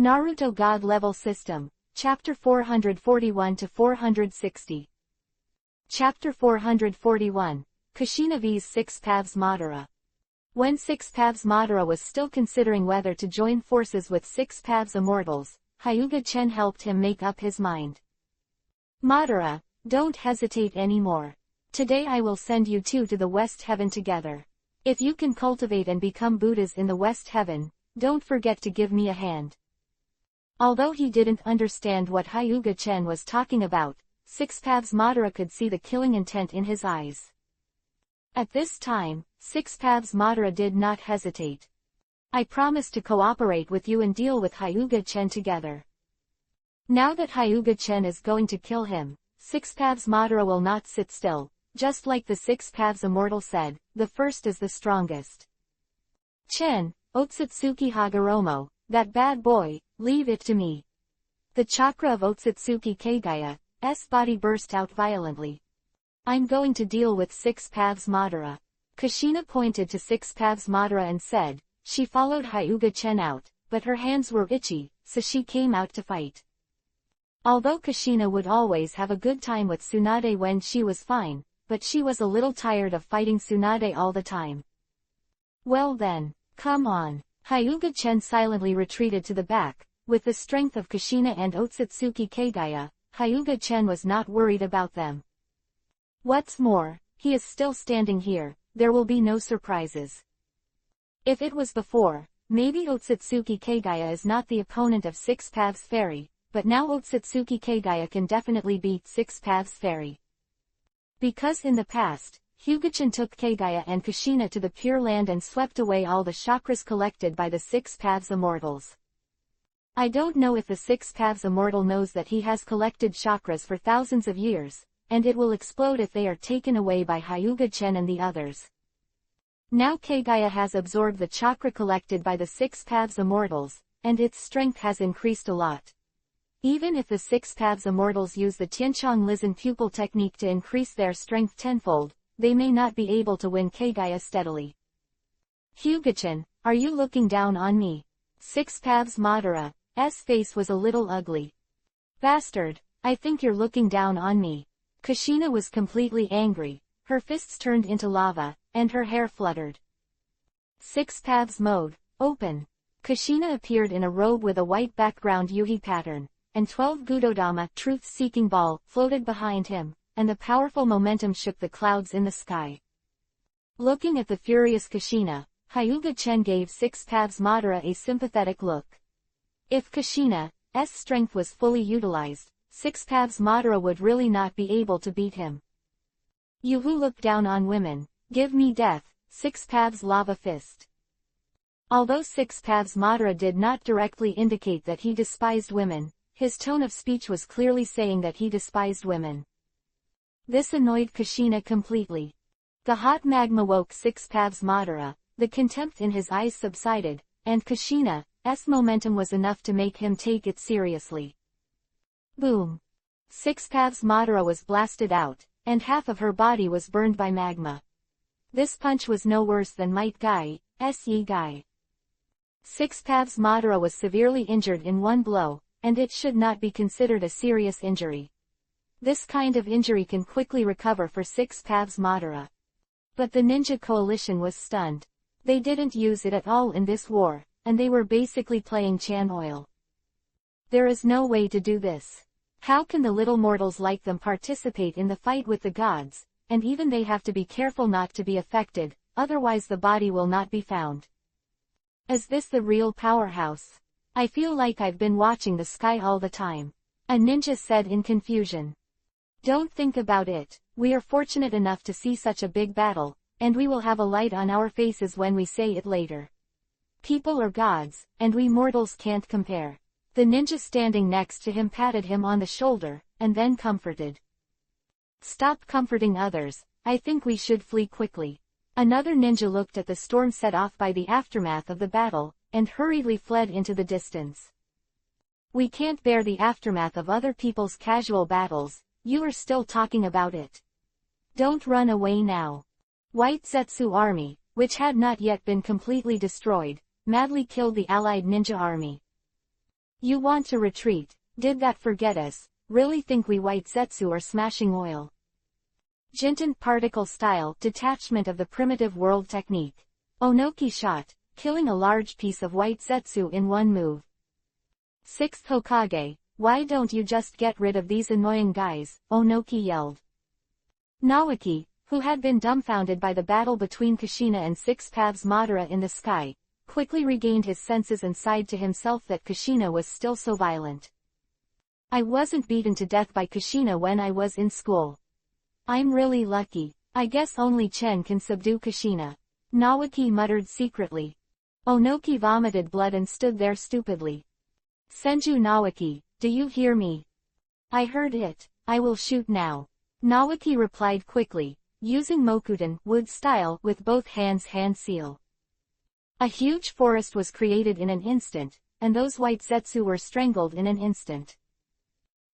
Naruto God Level System, Chapter 441 to 460. Chapter 441, Kushina vs 6 Paths Madara. When 6 Paths Madara was still considering whether to join forces with 6 Paths Immortals, Hyuga Chen helped him make up his mind. Madara, don't hesitate anymore. Today I will send you two to the West Heaven together. If you can cultivate and become Buddhas in the West Heaven, don't forget to give me a hand. Although he didn't understand what Hyuga Chen was talking about, 6 Paths Madara could see the killing intent in his eyes. At this time, 6 Paths Madara did not hesitate. I promise to cooperate with you and deal with Hyuga Chen together. Now that Hyuga Chen is going to kill him, 6 Paths Madara will not sit still, just like the 6 Paths Immortal said, the first is the strongest. Chen, Otsutsuki Hagoromo, that bad boy, leave it to me. The chakra of Otsutsuki Kagaya's body burst out violently. I'm going to deal with 6 Paths Madara. Kushina pointed to 6 Paths Madara and said, she followed Hyuga Chen out, but her hands were itchy, so she came out to fight. Although Kushina would always have a good time with Tsunade when she was fine, but she was a little tired of fighting Tsunade all the time. Well then, come on. Hyuga Chen silently retreated to the back. With the strength of Kushina and Otsutsuki Kagaya, Hyuga Chen was not worried about them. What's more, he is still standing here, there will be no surprises. If it was before, maybe Otsutsuki Kagaya is not the opponent of 6 Paths Fairy, but now Otsutsuki Kagaya can definitely beat 6 Paths Fairy. Because in the past, Hyuga-chan took Kagaya and Kushina to the Pure Land and swept away all the chakras collected by the 6 Paths Immortals. I don't know if the 6 Paths Immortal knows that he has collected chakras for thousands of years, and it will explode if they are taken away by Hyuga-chen and the others. Now Kagaya has absorbed the chakra collected by the 6 Paths Immortals, and its strength has increased a lot. Even if the 6 Paths Immortals use the Tianchong Lizhen pupil technique to increase their strength tenfold, they may not be able to win Kagaya steadily. Hyuga-chan, are you looking down on me? 6 Paths Madara's face was a little ugly. Bastard, I think you're looking down on me. Kushina was completely angry, her fists turned into lava, and her hair fluttered. 6 Paths Mode, open. Kushina appeared in a robe with a white background Yuhi pattern, and 12 Gudodama truth-seeking ball floated behind him, and the powerful momentum shook the clouds in the sky. Looking at the furious Kushina, Hyuga Chen gave 6 Paths Madara a sympathetic look. If Kushina's strength was fully utilized, 6 Paths Madara would really not be able to beat him. You who look down on women, give me death, 6 Paths Lava Fist. Although 6 Paths Madara did not directly indicate that he despised women, his tone of speech was clearly saying that he despised women. This annoyed Kushina completely. The hot magma woke 6 Paths Madara, the contempt in his eyes subsided, and Kushina's momentum was enough to make him take it seriously. Boom! 6 Paths Madara was blasted out, and half of her body was burned by magma. This punch was no worse than Might Guy's Yi Guy. 6 Paths Madara was severely injured in one blow, and it should not be considered a serious injury. This kind of injury can quickly recover for 6 Paths Madara. But the ninja coalition was stunned. They didn't use it at all in this war, and they were basically playing Chan oil. There is no way to do this. How can the little mortals like them participate in the fight with the gods, and even they have to be careful not to be affected, otherwise the body will not be found. Is this the real powerhouse? I feel like I've been watching the sky all the time. A ninja said in confusion. Don't think about it, we are fortunate enough to see such a big battle, and we will have a light on our faces when we say it later. People are gods, and we mortals can't compare. The ninja standing next to him patted him on the shoulder, and then comforted. Stop comforting others, I think we should flee quickly. Another ninja looked at the storm set off by the aftermath of the battle, and hurriedly fled into the distance. We can't bear the aftermath of other people's casual battles, you are still talking about it. Don't run away now. White Zetsu army, which had not yet been completely destroyed, madly killed the allied ninja army. You want to retreat? Did that forget us? Really think we white Zetsu are smashing oil? Jinten particle style detachment of the primitive world technique. Onoki shot, killing a large piece of white Zetsu in one move. 6th Hokage, why don't you just get rid of these annoying guys? Onoki yelled. Naoki, who had been dumbfounded by the battle between Kushina and Six Paths Madara in the sky, quickly regained his senses and sighed to himself that Kushina was still so violent. I wasn't beaten to death by Kushina when I was in school. I'm really lucky. I guess only Chen can subdue Kushina. Naoki muttered secretly. Onoki vomited blood and stood there stupidly. Senju Naoki, do you hear me? I heard it. I will shoot now. Naoki replied quickly, using Mokuten wood style with both hands hand seal. A huge forest was created in an instant, and those white Zetsu were strangled in an instant.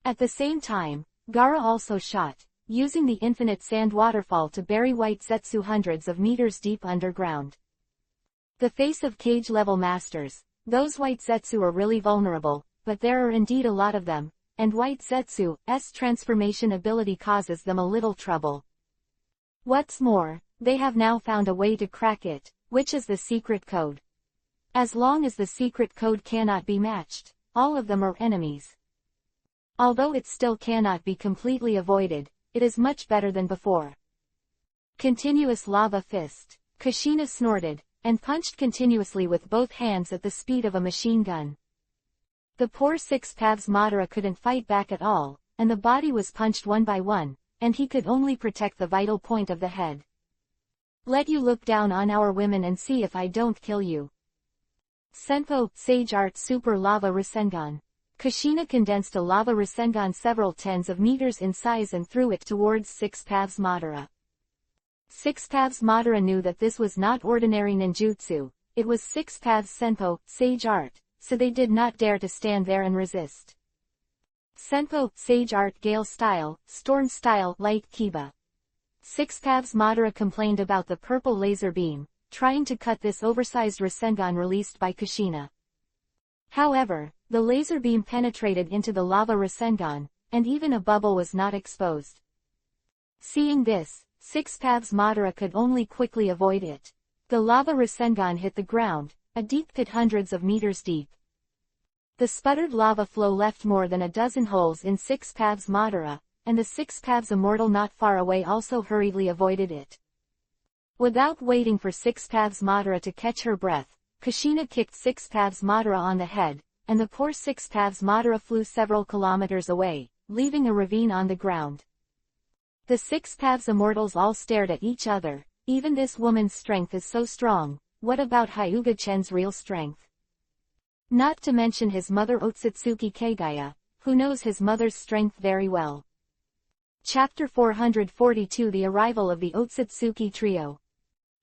At the same time, Gaara also shot, using the infinite sand waterfall to bury white Zetsu hundreds of meters deep underground. The face of cage-level masters. Those white Zetsu are really vulnerable, but there are indeed a lot of them, and white Zetsu's transformation ability causes them a little trouble. What's more, they have now found a way to crack it, which is the secret code. As long as the secret code cannot be matched, all of them are enemies. Although it still cannot be completely avoided, it is much better than before. Continuous lava fist. Kushina snorted, and punched continuously with both hands at the speed of a machine gun. The poor Six Paths Madara couldn't fight back at all, and the body was punched one by one, and he could only protect the vital point of the head. Let you look down on our women and see if I don't kill you. Senpo, Sage Art Super Lava Rasengan. Kushina condensed a lava Rasengan several tens of meters in size and threw it towards Six Paths Madara. Six Paths Madara knew that this was not ordinary ninjutsu, it was Six Paths Senpo, Sage Art, so they did not dare to stand there and resist. Senpo, Sage Art Gale Style, Storm Style Light Kiba. Six Paths Madara complained about the purple laser beam, trying to cut this oversized Rasengan released by Kushina. However, the laser beam penetrated into the lava Rasengan, and even a bubble was not exposed. Seeing this, Six Paths Madara could only quickly avoid it. The lava Rasengan hit the ground, a deep pit hundreds of meters deep. The sputtered lava flow left more than a dozen holes in Six Paths Madara, and the Six Paths Immortal not far away also hurriedly avoided it. Without waiting for Six Paths Madara to catch her breath, Kushina kicked Six Paths Madara on the head, and the poor Six Paths Madara flew several kilometers away, leaving a ravine on the ground. The Six Paths Immortals all stared at each other. Even this woman's strength is so strong, what about Hyuga Chen's real strength? Not to mention his mother Otsutsuki Kagaya, who knows his mother's strength very well. Chapter 442 The Arrival of the Otsutsuki Trio.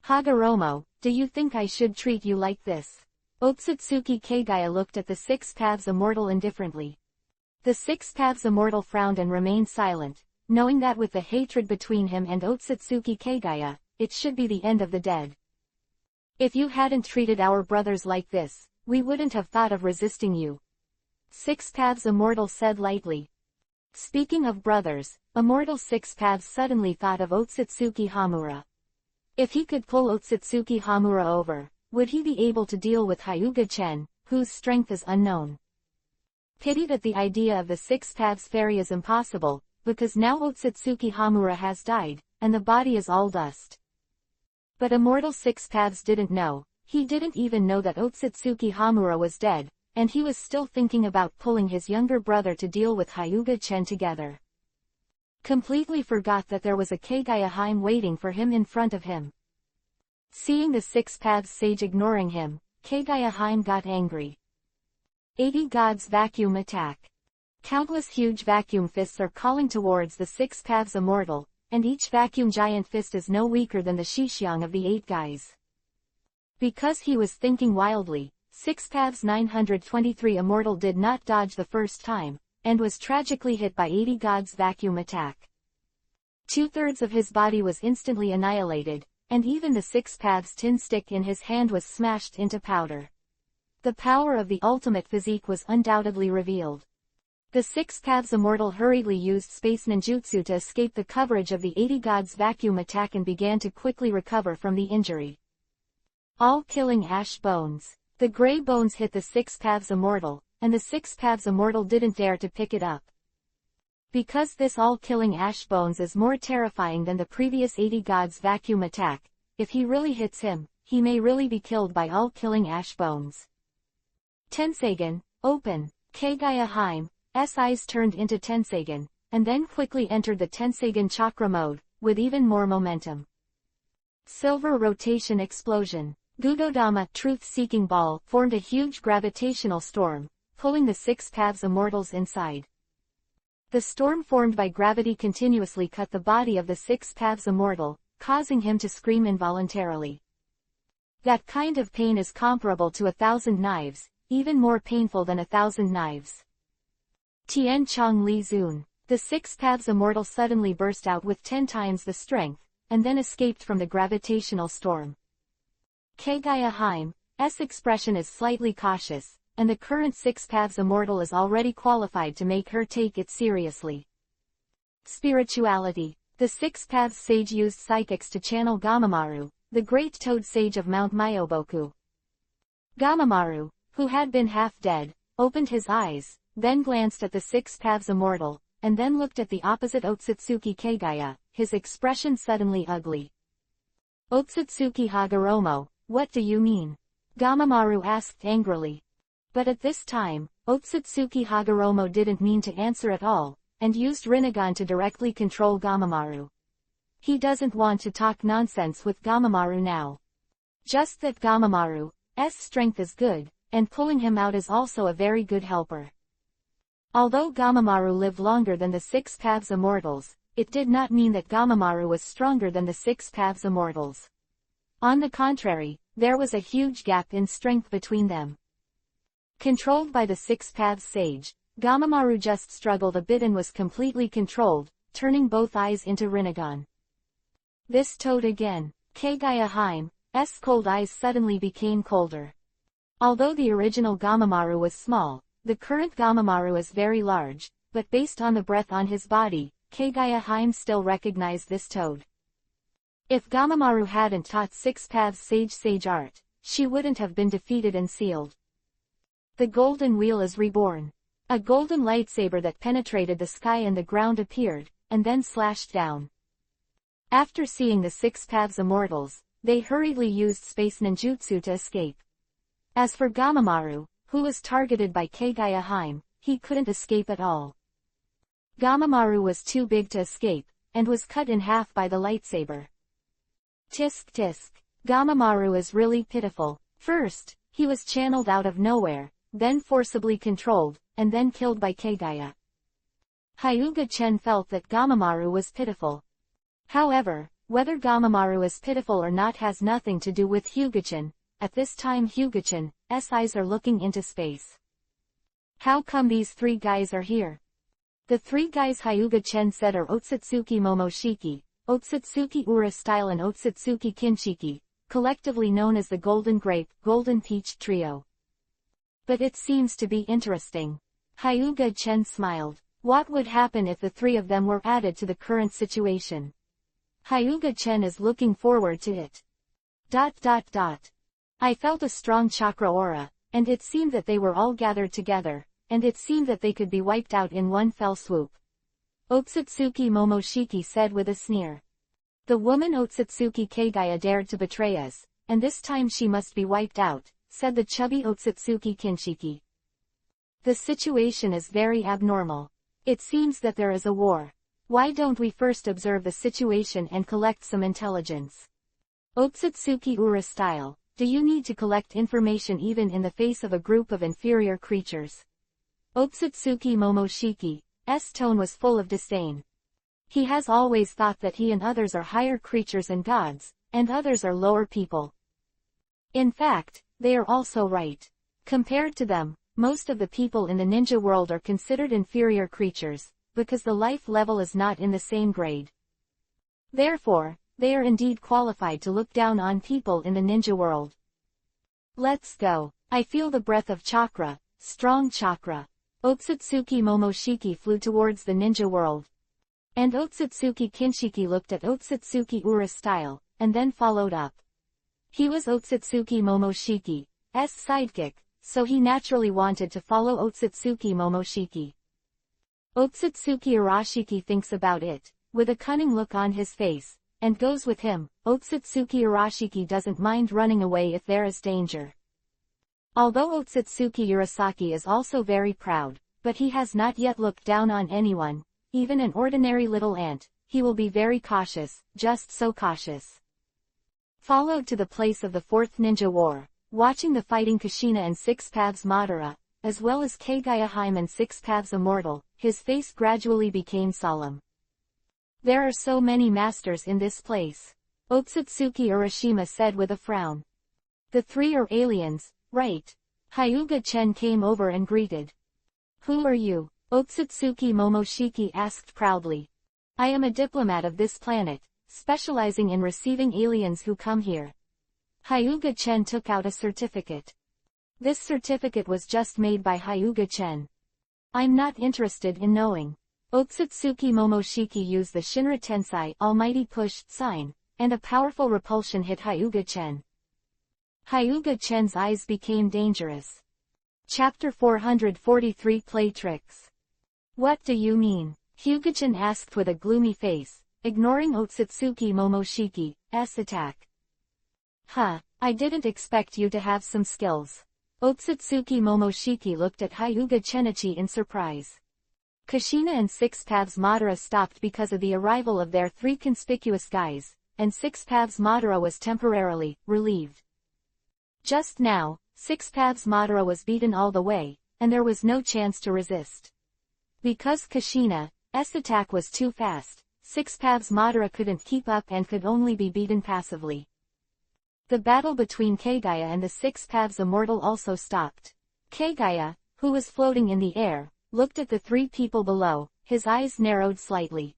Hagoromo, do you think I should treat you like this? Otsutsuki Kagaya looked at the Six Paths Immortal indifferently. The Six Paths Immortal frowned and remained silent, knowing that with the hatred between him and Otsutsuki Kagaya, it should be the end of the dead. If you hadn't treated our brothers like this, we wouldn't have thought of resisting you. Six Paths Immortal said lightly. Speaking of brothers, Immortal Six Paths suddenly thought of Otsutsuki Hamura. If he could pull Otsutsuki Hamura over, would he be able to deal with Hyuga Chen, whose strength is unknown? Pitied at the idea of the Six Paths Fairy is impossible, because now Otsutsuki Hamura has died, and the body is all dust. But Immortal Six Paths didn't know, he didn't even know that Otsutsuki Hamura was dead, and he was still thinking about pulling his younger brother to deal with Hyuga Chen together. Completely forgot that there was a Kagaya Heim waiting for him in front of him. Seeing the Six Paths sage ignoring him, Kagaya Heim got angry. 80 Gods Vacuum Attack. Countless huge vacuum fists are calling towards the Six Paths Immortal, and each vacuum giant fist is no weaker than the Shishyang of the 8 guys. Because he was thinking wildly, Six Paths 923 Immortal did not dodge the first time, and was tragically hit by 80 Gods Vacuum Attack. 2/3 of his body was instantly annihilated, and even the Six Paths tin stick in his hand was smashed into powder. The power of the ultimate physique was undoubtedly revealed. The Six Paths Immortal hurriedly used space ninjutsu to escape the coverage of the 80 Gods vacuum attack and began to quickly recover from the injury. All-killing ash bones. The gray bones hit the Six Paths Immortal, and the Six Paths Immortal didn't dare to pick it up. Because this all-killing ash bones is more terrifying than the previous 80 Gods vacuum attack, if he really hits him, he may really be killed by all-killing ash bones. Tensagen, open. Kagaya Haime's eyes turned into Tensagen, and then quickly entered the Tensagen chakra mode, with even more momentum. Silver rotation explosion. Gugodama truth-seeking ball formed a huge gravitational storm, pulling the Six Paths Immortals inside. The storm formed by gravity continuously cut the body of the Six Paths Immortal, causing him to scream involuntarily. That kind of pain is comparable to 1,000 knives, even more painful than 1,000 knives. Tian Chong Li Zun. The Six Paths Immortal suddenly burst out with 10 times the strength, and then escaped from the gravitational storm. Kagaya Haime's expression is slightly cautious, and the current Six Paths Immortal is already qualified to make her take it seriously. Spirituality. The Six Paths Sage used psychics to channel Gamamaru, the great toad sage of Mount Myoboku. Gamamaru, who had been half dead, opened his eyes, then glanced at the Six Paths Immortal, and then looked at the opposite Otsutsuki Kagaya, his expression suddenly ugly. Otsutsuki Hagoromo, what do you mean? Gamamaru asked angrily. But at this time, Otsutsuki Hagoromo didn't mean to answer at all, and used Rinnegan to directly control Gamamaru. He doesn't want to talk nonsense with Gamamaru now. Just that Gamamaru's strength is good, and pulling him out is also a very good helper. Although Gamamaru lived longer than the Six Paths Immortals, it did not mean that Gamamaru was stronger than the Six Paths Immortals. On the contrary, there was a huge gap in strength between them. Controlled by the Six Paths Sage, Gamamaru just struggled a bit and was completely controlled, turning both eyes into Rinnegan. This toad again. Kagaya Haime's cold eyes suddenly became colder. Although the original Gamamaru was small, the current Gamamaru is very large, but based on the breath on his body, Kagaya Haime still recognized this toad. If Gamamaru hadn't taught Six Paths Sage art, she wouldn't have been defeated and sealed. The golden wheel is reborn. A golden lightsaber that penetrated the sky and the ground appeared, and then slashed down. After seeing the Six Paths Immortals, they hurriedly used space ninjutsu to escape. As for Gamamaru, who was targeted by Kagaya Haime, he couldn't escape at all. Gamamaru was too big to escape, and was cut in half by the lightsaber. Tisk tisk. Gamamaru is really pitiful. First, he was channeled out of nowhere, then forcibly controlled, and then killed by Kagaya. Hyuga Chen felt that Gamamaru was pitiful. However, whether Gamamaru is pitiful or not has nothing to do with Hyuga-chan. At this time Hyuga-chan's eyes are looking into space. How come these three guys are here? The three guys Hyuga-chen said are Otsutsuki Momoshiki, Otsutsuki Ura Style and Otsutsuki Kinshiki, collectively known as the Golden Grape, Golden Peach Trio. But it seems to be interesting. Hyuga-chen smiled. What would happen if the three of them were added to the current situation? Hyuga-chen is looking forward to it. I felt a strong chakra aura, and it seemed that they were all gathered together, and it seemed that they could be wiped out in one fell swoop. Otsutsuki Momoshiki said with a sneer. The woman Otsutsuki Kagaya dared to betray us, and this time she must be wiped out, said the chubby Otsutsuki Kinshiki. The situation is very abnormal. It seems that there is a war. Why don't we first observe the situation and collect some intelligence? Otsutsuki Ura Style, do you need to collect information even in the face of a group of inferior creatures? Otsutsuki Momoshiki's tone was full of disdain. He has always thought that he and others are higher creatures and gods, and others are lower people. In fact, they are also right. Compared to them, most of the people in the ninja world are considered inferior creatures, because the life level is not in the same grade. Therefore, they are indeed qualified to look down on people in the ninja world. Let's go. I feel the breath of chakra, strong chakra. Otsutsuki Momoshiki flew towards the ninja world. And Otsutsuki Kinshiki looked at Otsutsuki Ura's style, and then followed up. He was Otsutsuki Momoshiki's sidekick, so he naturally wanted to follow Otsutsuki Momoshiki. Otsutsuki Arashiki thinks about it, with a cunning look on his face, and goes with him. Otsutsuki Arashiki doesn't mind running away if there is danger. Although Otsutsuki Urasaki is also very proud, but he has not yet looked down on anyone, even an ordinary little ant. He will be very cautious, just so cautious. Followed to the place of the Fourth Ninja War, watching the fighting Kushina and Six Paths Madara, as well as Kagaya Haim and Six Paths Immortal, his face gradually became solemn. There are so many masters in this place, Otsutsuki Urashima said with a frown. The three are aliens, right? Hyuga Chen came over and greeted. Who are you? Otsutsuki Momoshiki asked proudly. I am a diplomat of this planet, specializing in receiving aliens who come here. Hyuga Chen took out a certificate. This certificate was just made by Hyuga Chen. I'm not interested in knowing. Otsutsuki Momoshiki used the Shinra Tensei Almighty Push sign, and a powerful repulsion hit Hyuga Chen. Hyuga Chen's eyes became dangerous. Chapter 443 Play Tricks. What do you mean? Hyuga-chan asked with a gloomy face, ignoring Otsutsuki Momoshiki's attack. I didn't expect you to have some skills. Otsutsuki Momoshiki looked at Hyuga Chenichi in surprise. Kushina and Six Paths Madara stopped because of the arrival of their three conspicuous guys, and Six Paths Madara was temporarily relieved. Just now, Six Paths Madara was beaten all the way, and there was no chance to resist. Because Kushina's attack was too fast, Six Paths Madara couldn't keep up and could only be beaten passively. The battle between Kagaya and the Six Paths Immortal also stopped. Kagaya, who was floating in the air, looked at the three people below, his eyes narrowed slightly.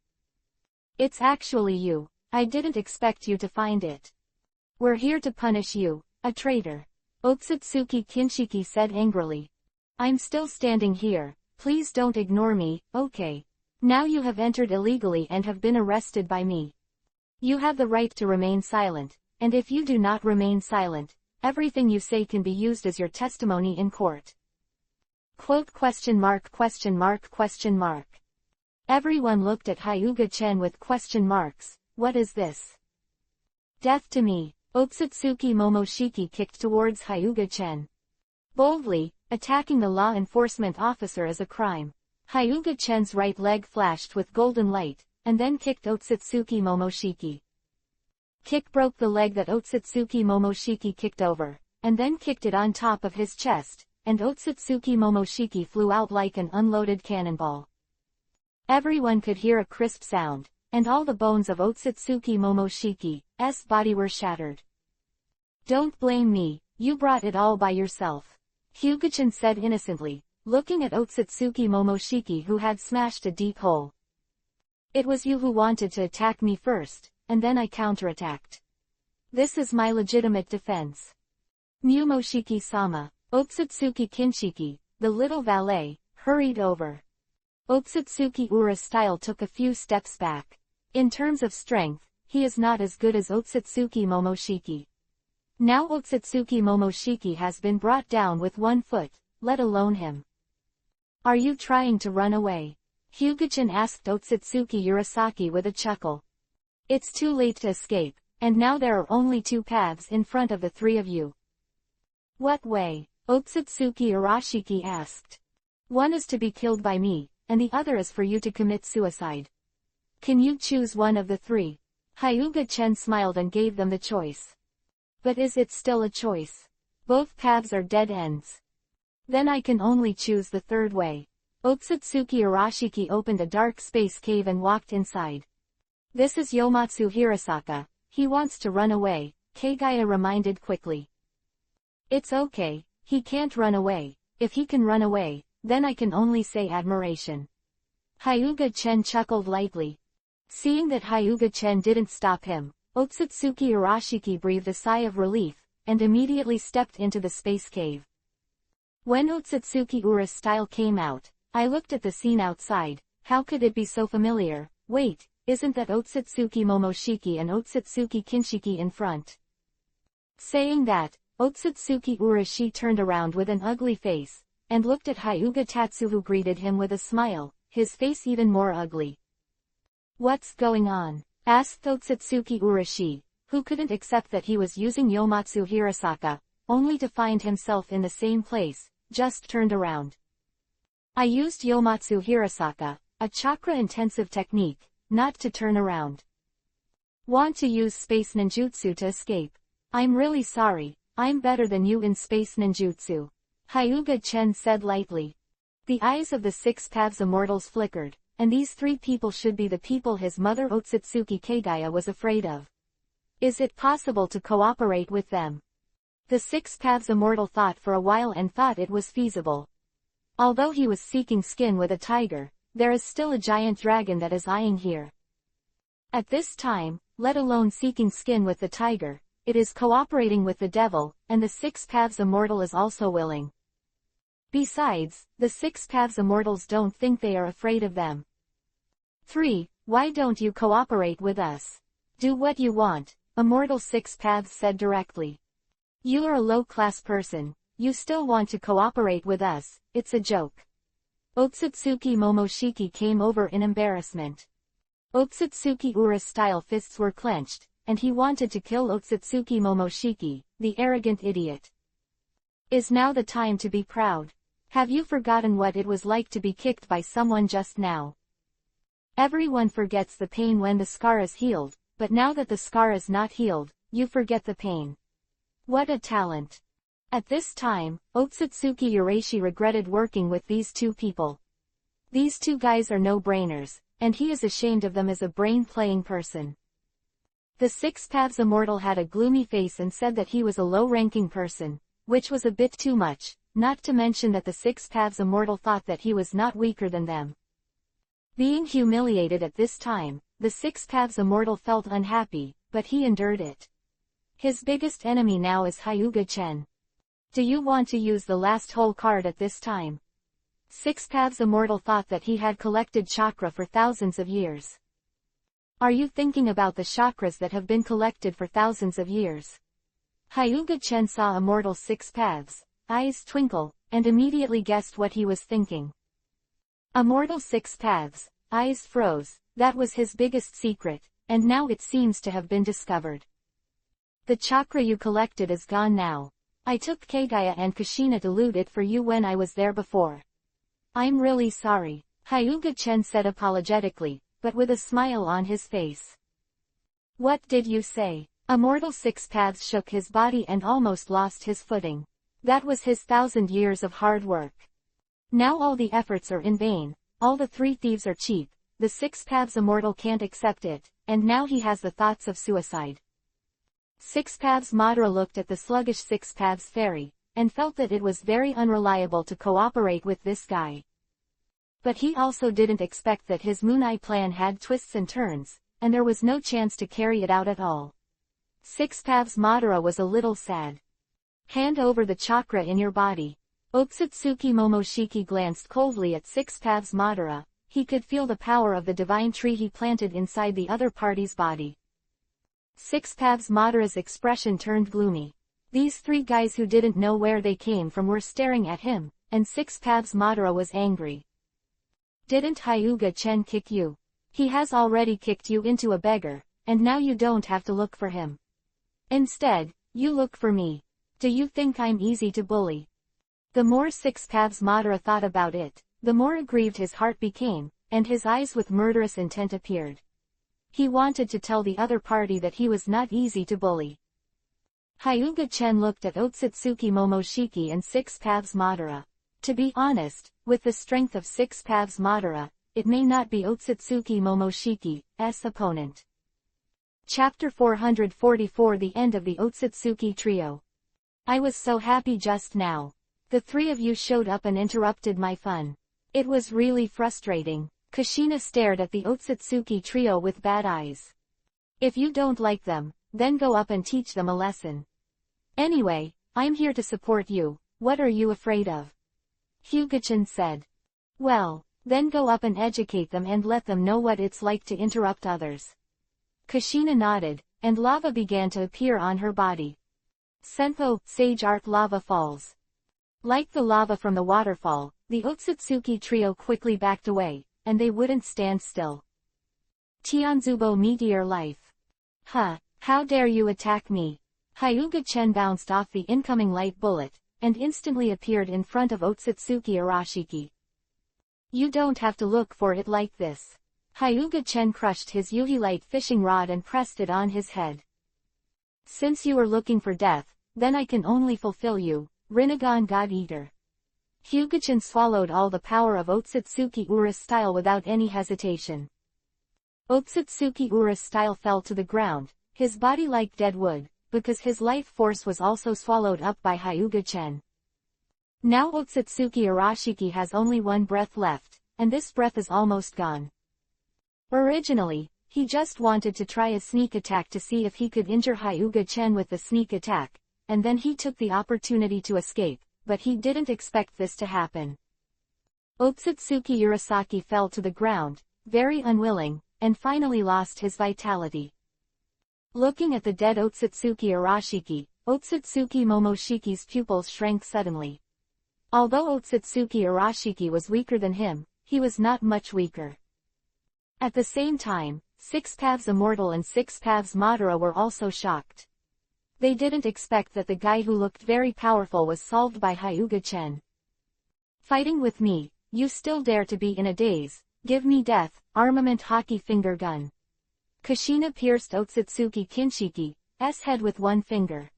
It's actually you. I didn't expect you to find it. We're here to punish you, a traitor. Otsutsuki Kinshiki said angrily. I'm still standing here, please don't ignore me, okay? Now you have entered illegally and have been arrested by me. You have the right to remain silent, and if you do not remain silent, everything you say can be used as your testimony in court. Quote ? Everyone looked at Hyuga Chen with question marks. What is this? Death to me. Otsutsuki Momoshiki kicked towards Hyuga Chen. Boldly, attacking the law enforcement officer is a crime. Hyuga Chen's right leg flashed with golden light, and then kicked Otsutsuki Momoshiki. Kick broke the leg that Otsutsuki Momoshiki kicked over, and then kicked it on top of his chest, and Otsutsuki Momoshiki flew out like an unloaded cannonball. Everyone could hear a crisp sound, and all the bones of Otsutsuki Momoshiki's body were shattered. Don't blame me, you brought it all by yourself. Hyuga-chan said innocently, looking at Otsutsuki Momoshiki who had smashed a deep hole. It was you who wanted to attack me first, and then I counterattacked. This is my legitimate defense. Mumoshiki-sama, Otsutsuki Kinshiki, the little valet, hurried over. Otsutsuki Ura's style took a few steps back. In terms of strength, he is not as good as Otsutsuki Momoshiki. Now Otsutsuki Momoshiki has been brought down with one foot, let alone him. Are you trying to run away? Hyuga-chan asked Otsutsuki Urasaki with a chuckle. It's too late to escape, and now there are only two paths in front of the three of you. What way? Otsutsuki Arashiki asked. One is to be killed by me, and the other is for you to commit suicide. Can you choose one of the three? Hyuga Chen smiled and gave them the choice. But is it still a choice? Both paths are dead ends. Then I can only choose the third way. Otsutsuki Arashiki opened a dark space cave and walked inside. This is Yomatsu Hirasaka, he wants to run away, Kagaya reminded quickly. It's okay, he can't run away. If he can run away, then I can only say admiration. Hyuga Chen chuckled lightly. Seeing that Hyuga Chen didn't stop him, Otsutsuki Arashiki breathed a sigh of relief, and immediately stepped into the space cave. When Otsutsuki Ura's style came out, I looked at the scene outside. How could it be so familiar? Wait, isn't that Otsutsuki Momoshiki and Otsutsuki Kinshiki in front? Saying that, Otsutsuki Urashi turned around with an ugly face, and looked at Hyuga Tatsu, who greeted him with a smile, his face even more ugly. What's going on? Asked Otsutsuki Urashi, who couldn't accept that he was using Yomatsu Hirasaka, only to find himself in the same place, just turned around. I used Yomatsu Hirasaka, a chakra-intensive technique, not to turn around. Want to use space ninjutsu to escape? I'm really sorry, I'm better than you in space ninjutsu. Hyuga Chen said lightly. The eyes of the six paths immortals flickered, and these three people should be the people his mother Otsutsuki Kagaya was afraid of. Is it possible to cooperate with them? The six paths immortal thought for a while and thought it was feasible. Although he was seeking skin with a tiger, there is still a giant dragon that is eyeing here. At this time, let alone seeking skin with the tiger, it is cooperating with the devil, and the six paths immortal is also willing. Besides, the six paths immortals don't think they are afraid of them. 3. Why don't you cooperate with us? Do what you want, Immortal Six Paths said directly. You are a low-class person, you still want to cooperate with us, it's a joke. Otsutsuki Momoshiki came over in embarrassment. Otsutsuki Ura's style fists were clenched, and he wanted to kill Otsutsuki Momoshiki, the arrogant idiot. Is now the time to be proud? Have you forgotten what it was like to be kicked by someone just now? Everyone forgets the pain when the scar is healed, but now that the scar is not healed, you forget the pain. What a talent! At this time, Otsutsuki Urashi regretted working with these two people. These two guys are no-brainers, and he is ashamed of them as a brain-playing person. The Six Paths Immortal had a gloomy face and said that he was a low-ranking person, which was a bit too much, not to mention that the Six Paths Immortal thought that he was not weaker than them. Being humiliated at this time, the Six Paths Immortal felt unhappy, but he endured it. His biggest enemy now is Hyuga Chen. Do you want to use the last whole card at this time? Six Paths Immortal thought that he had collected chakra for thousands of years. Are you thinking about the chakras that have been collected for thousands of years? Hyuga Chen saw Immortal Six Paths, eyes twinkle, and immediately guessed what he was thinking. Immortal Six Paths, eyes froze, that was his biggest secret, and now it seems to have been discovered. The chakra you collected is gone now. I took Kagaya and Kushina to loot it for you when I was there before. I'm really sorry, Hyuga Chen said apologetically, but with a smile on his face. What did you say? Immortal Six Paths shook his body and almost lost his footing. That was his 1,000 years of hard work. Now all the efforts are in vain, all the three thieves are cheap, the Six Paths Immortal can't accept it, and now he has the thoughts of suicide. Six Paths Madara looked at the sluggish Six Paths Fairy, and felt that it was very unreliable to cooperate with this guy. But he also didn't expect that his Mooneye plan had twists and turns, and there was no chance to carry it out at all. Six Paths Madara was a little sad. Hand over the chakra in your body. Otsutsuki Momoshiki glanced coldly at Six Paths Madara. He could feel the power of the divine tree he planted inside the other party's body. Six Paths Madara's expression turned gloomy. These three guys who didn't know where they came from were staring at him, and Six Paths Madara was angry. Didn't Hyuga Chen kick you? He has already kicked you into a beggar, and now you don't have to look for him. Instead, you look for me. Do you think I'm easy to bully? The more Six Paths Madara thought about it, the more aggrieved his heart became, and his eyes with murderous intent appeared. He wanted to tell the other party that he was not easy to bully. Hyuga Chen looked at Otsutsuki Momoshiki and Six Paths Madara. To be honest, with the strength of Six Paths Madara, it may not be Otsutsuki Momoshiki's opponent. Chapter 444 The End of the Otsutsuki Trio. I was so happy just now. The three of you showed up and interrupted my fun. It was really frustrating. Kushina stared at the Otsutsuki trio with bad eyes. If you don't like them, then go up and teach them a lesson. Anyway, I'm here to support you. What are you afraid of? Hyuga-chan said. Well, then go up and educate them and let them know what it's like to interrupt others. Kushina nodded, and lava began to appear on her body. Senpo, Sage Art Lava Falls. Like the lava from the waterfall, the Otsutsuki trio quickly backed away, and they wouldn't stand still. Tianzubo Meteor Life. Huh, how dare you attack me? Hyuga-chen bounced off the incoming light bullet, and instantly appeared in front of Otsutsuki Arashiki. You don't have to look for it like this. Hyuga-chen crushed his Yuhi light fishing rod and pressed it on his head. Since you are looking for death, then I can only fulfill you, Rinnegan God Eater. Hyuga-chan swallowed all the power of Otsutsuki Ura's style without any hesitation. Otsutsuki Ura's style fell to the ground, his body like dead wood, because his life force was also swallowed up by Hyuga-chen. Now Otsutsuki Arashiki has only one breath left, and this breath is almost gone. Originally, he just wanted to try a sneak attack to see if he could injure Hyuga-chen with the sneak attack, and then he took the opportunity to escape, but he didn't expect this to happen. Otsutsuki Urasaki fell to the ground, very unwilling, and finally lost his vitality. Looking at the dead Otsutsuki Arashiki, Otsutsuki Momoshiki's pupils shrank suddenly. Although Otsutsuki Arashiki was weaker than him, he was not much weaker. At the same time, Six Paths Immortal and Six Paths Madara were also shocked. They didn't expect that the guy who looked very powerful was solved by Hyuga-chen. Fighting with me, you still dare to be in a daze, give me death, armament hockey finger gun. Kushina pierced Otsutsuki Kinshiki's head with one finger.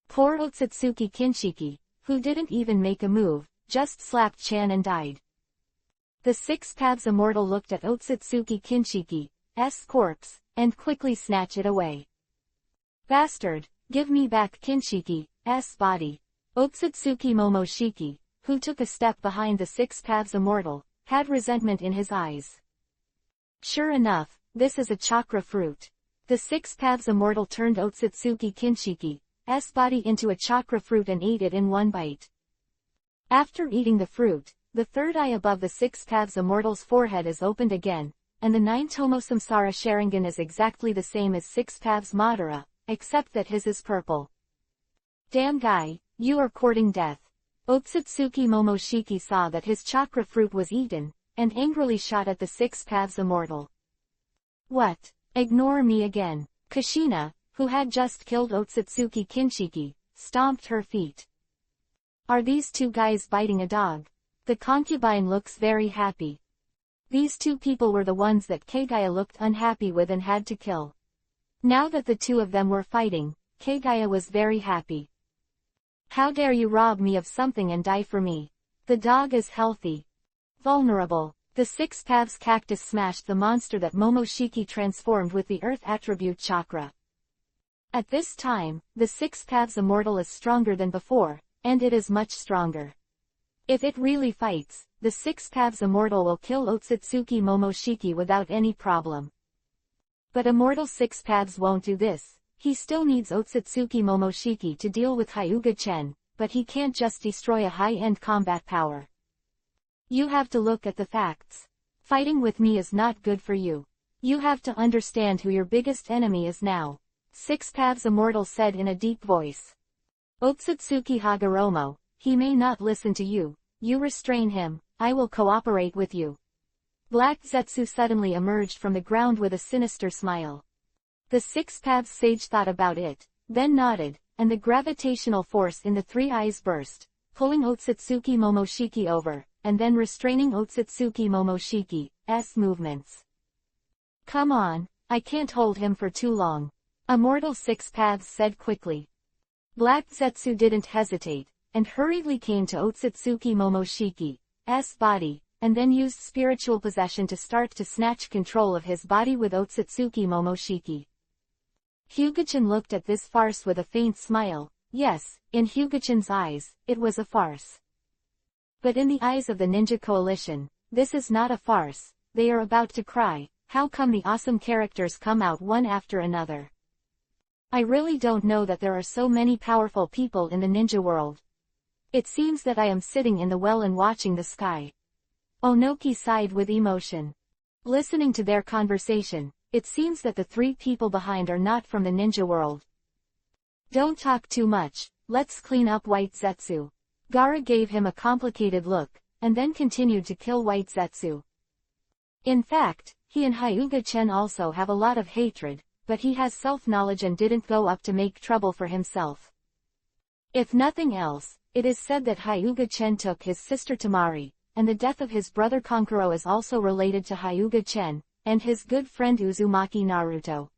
Poor Otsutsuki Kinshiki, who didn't even make a move, just slapped Chan and died. The Six Paths Immortal looked at Otsutsuki Kinshiki's corpse, and quickly snatched it away. Bastard, give me back Kinshiki's body. Otsutsuki Momoshiki, who took a step behind the Six Paths Immortal, had resentment in his eyes. Sure enough, this is a chakra fruit. The Six Paths Immortal turned Otsutsuki Kinshiki's body into a chakra fruit and ate it in one bite. After eating the fruit, the third eye above the Six Paths Immortal's forehead is opened again, and the 9 Tomo Samsara Sharingan is exactly the same as Six Paths Madara, except that his is purple. Damn guy, you are courting death. Otsutsuki Momoshiki saw that his chakra fruit was eaten, and angrily shot at the Six Paths Immortal. What? Ignore me again. Kushina, who had just killed Otsutsuki Kinshiki, stomped her feet. Are these two guys biting a dog? The concubine looks very happy. These two people were the ones that Kagaya looked unhappy with and had to kill. Now that the two of them were fighting, Kagaya was very happy. How dare you rob me of something and die for me? The dog is healthy. Vulnerable. The Six Paths Cactus smashed the monster that Momoshiki transformed with the Earth Attribute Chakra. At this time, the Six Paths Immortal is stronger than before, and it is much stronger. If it really fights, the Six Paths Immortal will kill Otsutsuki Momoshiki without any problem. But Immortal Six Paths won't do this. He still needs Otsutsuki Momoshiki to deal with Hyuga-chen, but he can't just destroy a high-end combat power. You have to look at the facts. Fighting with me is not good for you. You have to understand who your biggest enemy is now. Six Paths Immortal said in a deep voice. Otsutsuki Hagoromo, he may not listen to you. You restrain him, I will cooperate with you. Black Zetsu suddenly emerged from the ground with a sinister smile. The Six Paths sage thought about it, then nodded, and the gravitational force in the three eyes burst, pulling Otsutsuki Momoshiki over, and then restraining Otsutsuki Momoshiki's movements. Come on, I can't hold him for too long. Immortal Six Paths said quickly. Black Zetsu didn't hesitate, and hurriedly came to Otsutsuki Momoshiki's body, and then used spiritual possession to start to snatch control of his body with Otsutsuki Momoshiki. Hyuga-chan looked at this farce with a faint smile. Yes, in Hyuga-chan's eyes, it was a farce. But in the eyes of the Ninja Coalition, this is not a farce. They are about to cry. How come the awesome characters come out one after another? I really don't know that there are so many powerful people in the ninja world. It seems that I am sitting in the well and watching the sky. Onoki sighed with emotion. Listening to their conversation, it seems that the three people behind are not from the ninja world. Don't talk too much, let's clean up White Zetsu. Gaara gave him a complicated look, and then continued to kill White Zetsu. In fact, he and Hyuga Chen also have a lot of hatred, but he has self-knowledge and didn't go up to make trouble for himself. If nothing else, it is said that Hyuga Chen took his sister Tamari, and the death of his brother Kankuro is also related to Hyuga Chen, and his good friend Uzumaki Naruto.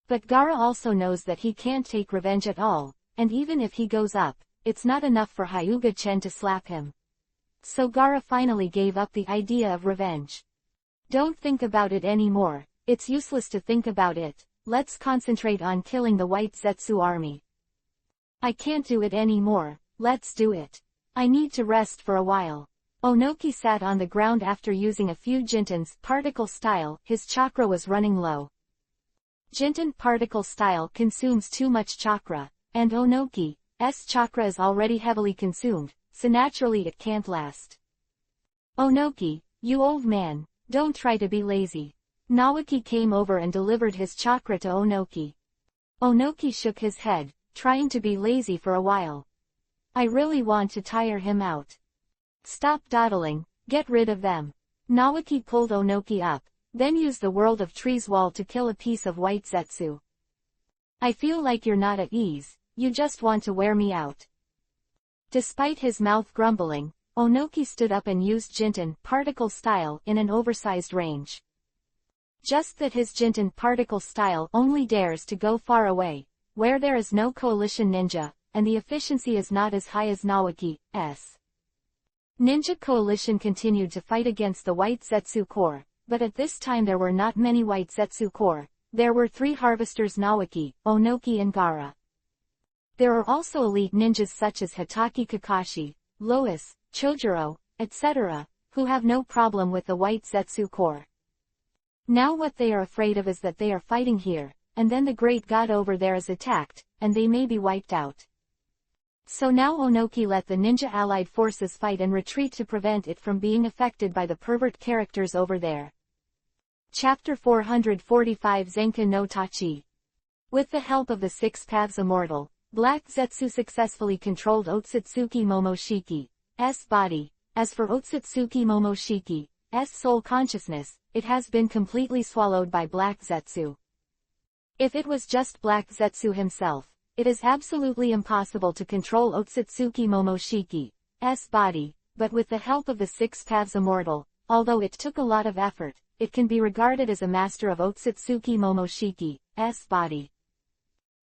But Gaara also knows that he can't take revenge at all, and even if he goes up, it's not enough for Hyuga Chen to slap him. So Gaara finally gave up the idea of revenge. Don't think about it anymore, it's useless to think about it, let's concentrate on killing the White Zetsu army. I can't do it anymore, let's do it. I need to rest for a while. Onoki sat on the ground after using a few Jinten's particle style, his chakra was running low. Jinten particle style consumes too much chakra, and Onoki's chakra is already heavily consumed, so naturally it can't last. Onoki, you old man, don't try to be lazy. Nawaki came over and delivered his chakra to Onoki. Onoki shook his head, trying to be lazy for a while. I really want to tire him out. Stop dawdling, get rid of them. Nawaki pulled Onoki up, then used the World of Trees wall to kill a piece of White Zetsu. I feel like you're not at ease, you just want to wear me out. Despite his mouth grumbling, Onoki stood up and used Jinten particle style in an oversized range. Just that his Jinten particle style only dares to go far away, where there is no coalition ninja, and the efficiency is not as high as Nawaki's. Ninja Coalition continued to fight against the White Zetsu Corps, but at this time there were not many White Zetsu Corps, there were 3 harvesters: Nawaki, Onoki and Gaara. There are also elite ninjas such as Hitaki Kakashi, Lois, Chojuro, etc., who have no problem with the White Zetsu Corps. Now what they are afraid of is that they are fighting here, and then the great god over there is attacked, and they may be wiped out. So now Onoki let the ninja allied forces fight and retreat to prevent it from being affected by the pervert characters over there. Chapter 445 Zenka no Tachi. With the help of the 6 Paths Immortal, Black Zetsu successfully controlled Otsutsuki Momoshiki's body. As for Otsutsuki Momoshiki's soul consciousness, it has been completely swallowed by Black Zetsu. If it was just Black Zetsu himself, it is absolutely impossible to control Otsutsuki Momoshiki's body, but with the help of the 6 Paths Immortal, although it took a lot of effort, it can be regarded as a master of Otsutsuki Momoshiki's body.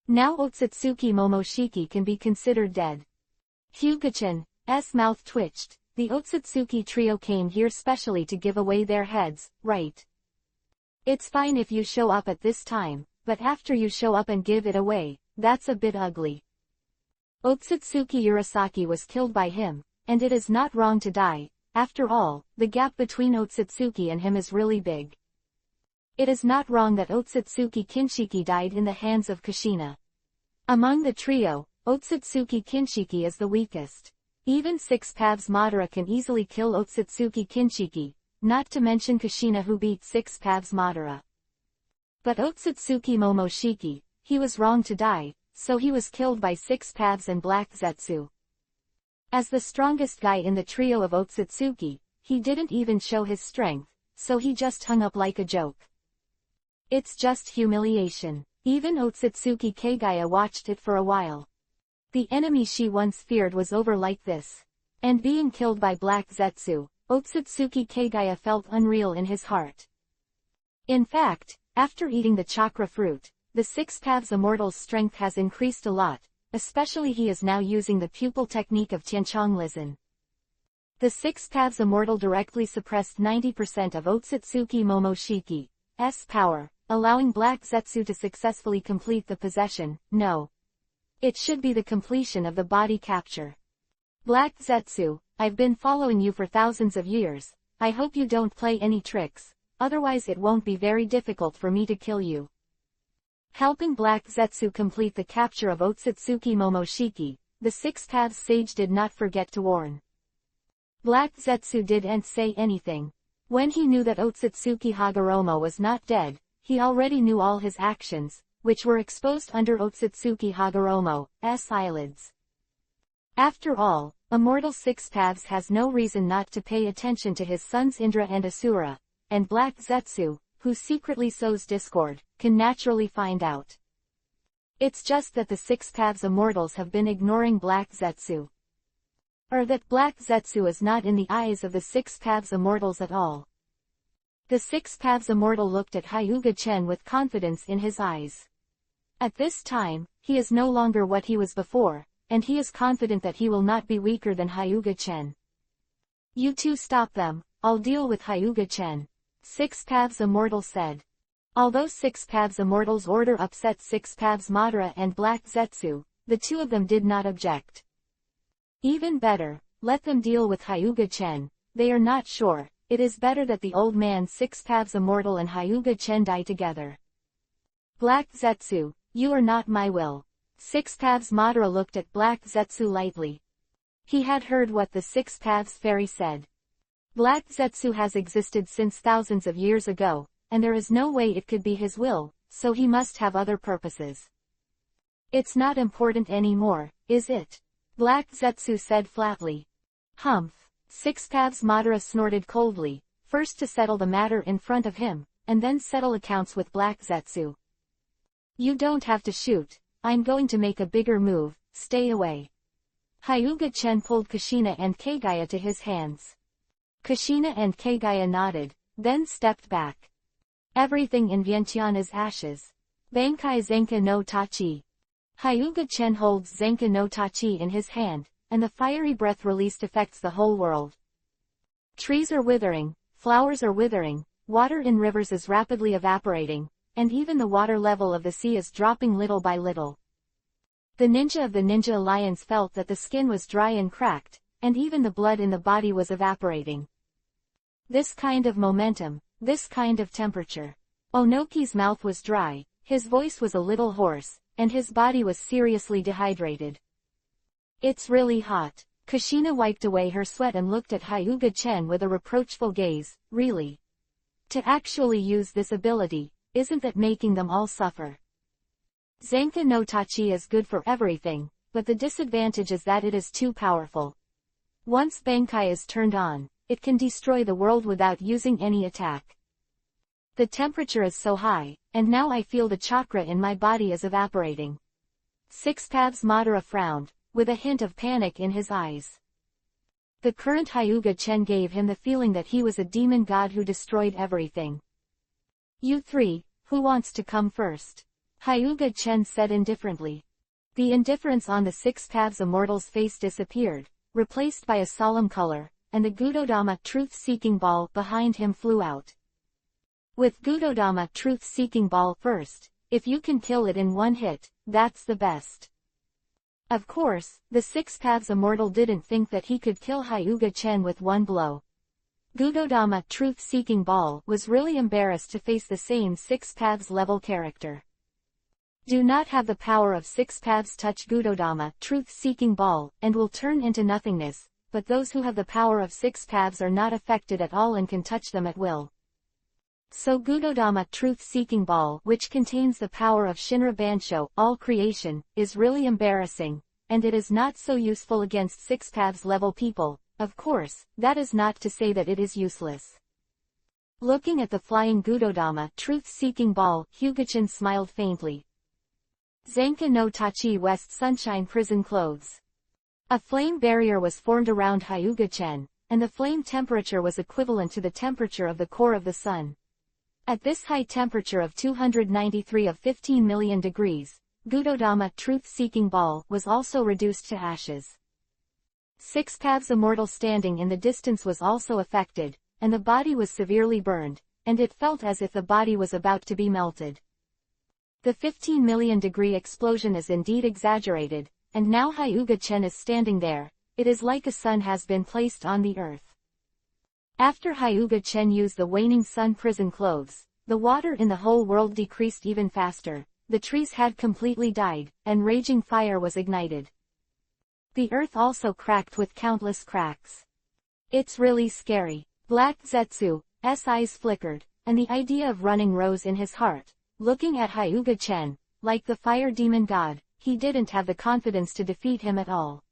Now Otsutsuki Momoshiki can be considered dead. Hyuga-chan's mouth twitched. The Otsutsuki trio came here specially to give away their heads, right? It's fine if you show up at this time, but after you show up and give it away, that's a bit ugly. Otsutsuki Urasaki was killed by him, and it is not wrong to die. After all, the gap between Otsutsuki and him is really big. It is not wrong that Otsutsuki Kinshiki died in the hands of Kushina. Among the trio, Otsutsuki Kinshiki is the weakest. Even 6 Paths Madara can easily kill Otsutsuki Kinshiki, not to mention Kushina who beat 6 Paths Madara. But Otsutsuki Momoshiki, he was wrong to die, so he was killed by 6 Paths and Black Zetsu. As the strongest guy in the trio of Otsutsuki, he didn't even show his strength, so he just hung up like a joke. It's just humiliation. Even Otsutsuki Kagaya watched it for a while. The enemy she once feared was over like this. And being killed by Black Zetsu, Otsutsuki Kagaya felt unreal in his heart. In fact, after eating the chakra fruit, the 6 Paths Immortal's strength has increased a lot, especially he is now using the pupil technique of Tianchong Lizhen. The 6 Paths Immortal directly suppressed 90% of Otsutsuki Momoshiki's power, allowing Black Zetsu to successfully complete the possession. No. It should be the completion of the body capture. Black Zetsu, I've been following you for thousands of years, I hope you don't play any tricks, otherwise it won't be very difficult for me to kill you. Helping Black Zetsu complete the capture of Otsutsuki Momoshiki, the Six Paths Sage did not forget to warn. Black Zetsu didn't say anything. When he knew that Otsutsuki Hagoromo was not dead, he already knew all his actions, which were exposed under Otsutsuki Hagoromo's eyelids. After all, Immortal Six Paths has no reason not to pay attention to his sons Indra and Asura, and Black Zetsu, who secretly sows discord, can naturally find out. It's just that the Six Paths Immortals have been ignoring Black Zetsu. Or that Black Zetsu is not in the eyes of the Six Paths Immortals at all. The Six Paths Immortal looked at Hyuga-chen with confidence in his eyes. At this time, he is no longer what he was before, and he is confident that he will not be weaker than Hyuga-chen. You two stop them, I'll deal with Hyuga-chen, Six Paths Immortal said. Although Six Paths Immortal's order upset Six Paths Madara and Black Zetsu, the two of them did not object. Even better, let them deal with Hyuga-chen, they are not sure, it is better that the old man Six Paths Immortal and Hyuga-chen die together. Black Zetsu, you are not my will. Six Paths Madara looked at Black Zetsu lightly. He had heard what the Six Paths Fairy said. Black Zetsu has existed since thousands of years ago, and there is no way it could be his will, so he must have other purposes. It's not important anymore, is it? Black Zetsu said flatly. Humph. Six Paths Madara snorted coldly, first to settle the matter in front of him, and then settle accounts with Black Zetsu. You don't have to shoot, I'm going to make a bigger move, stay away. Hyuga-chen pulled Kushina and Kagaya to his hands. Kushina and Kagaya nodded, then stepped back. Everything in Vientiane is ashes. Bankai Zenka no Tachi. Hyuga-chen holds Zenka no Tachi in his hand, and the fiery breath released affects the whole world. Trees are withering, flowers are withering, water in rivers is rapidly evaporating, and even the water level of the sea is dropping little by little. The ninja of the Ninja Alliance felt that the skin was dry and cracked, and even the blood in the body was evaporating. This kind of momentum, this kind of temperature. Onoki's mouth was dry, his voice was a little hoarse, and his body was seriously dehydrated. It's really hot. Kushina wiped away her sweat and looked at Hyuga-chen with a reproachful gaze. Really? To actually use this ability, isn't that making them all suffer? Zenka no Tachi is good for everything, but the disadvantage is that it is too powerful. Once Bankai is turned on, it can destroy the world without using any attack. The temperature is so high, and now I feel the chakra in my body is evaporating. Six Paths Madara frowned, with a hint of panic in his eyes. The current Hyuga-chen gave him the feeling that he was a demon god who destroyed everything. You three, who wants to come first? Hyuga-chen said indifferently. The indifference on the Six Paths Immortal's face disappeared, replaced by a solemn color, and the Gudodama truth-seeking ball behind him flew out. With Gudodama truth-seeking ball first, if you can kill it in one hit, that's the best. Of course, the Six Paths Immortal didn't think that he could kill Hyuga-chen with one blow. Gudodama truth-seeking ball was really embarrassed to face the same Six Paths level character. Do not have the power of Six Paths touch Gudodama truth-seeking ball, and will turn into nothingness, but those who have the power of Six Paths are not affected at all and can touch them at will. So Gudodama truth-seeking ball, which contains the power of Shinra Bansho, all creation, is really embarrassing, and it is not so useful against Six Paths level people. Of course, that is not to say that it is useless. Looking at the flying Gudodama truth-seeking ball, Hyuga-chen smiled faintly. Zenka no Tachi West Sunshine Prison Clothes. A flame barrier was formed around Hyuga-chen, and the flame temperature was equivalent to the temperature of the core of the sun. At this high temperature of 293 of 15 million degrees, Gudodama truth-seeking ball was also reduced to ashes. Six Paths Immortal standing in the distance was also affected, and the body was severely burned, and it felt as if the body was about to be melted. The 15 million degree explosion is indeed exaggerated, and now Hyuga-chen is standing there, it is like a sun has been placed on the earth. After Hyuga-chen used the waning sun prison clothes, the water in the whole world decreased even faster, the trees had completely died, and raging fire was ignited. The earth also cracked with countless cracks. It's really scary. Black Zetsu's eyes flickered, and the idea of running rose in his heart. Looking at Hyuga-chen, like the fire demon god, he didn't have the confidence to defeat him at all.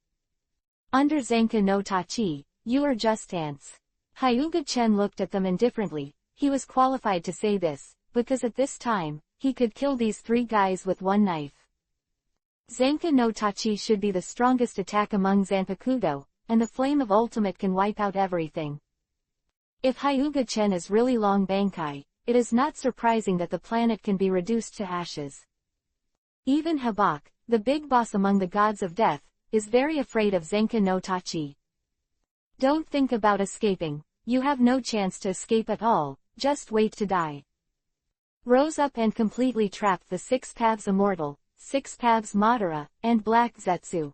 Under Zenka no Tachi, you are just ants. Hyuga-chen looked at them indifferently. He was qualified to say this, because at this time, he could kill these three guys with one knife. Zenka no Tachi should be the strongest attack among Zanpakuto, and the flame of ultimate can wipe out everything. If Hyuga-chen is really long Bankai, it is not surprising that the planet can be reduced to ashes. Even Habak, the big boss among the gods of death, is very afraid of Zenka no Tachi. Don't think about escaping, you have no chance to escape at all, just wait to die. Rose up and completely trapped the Six Paths Immortal, Six Paths Madara, and Black Zetsu.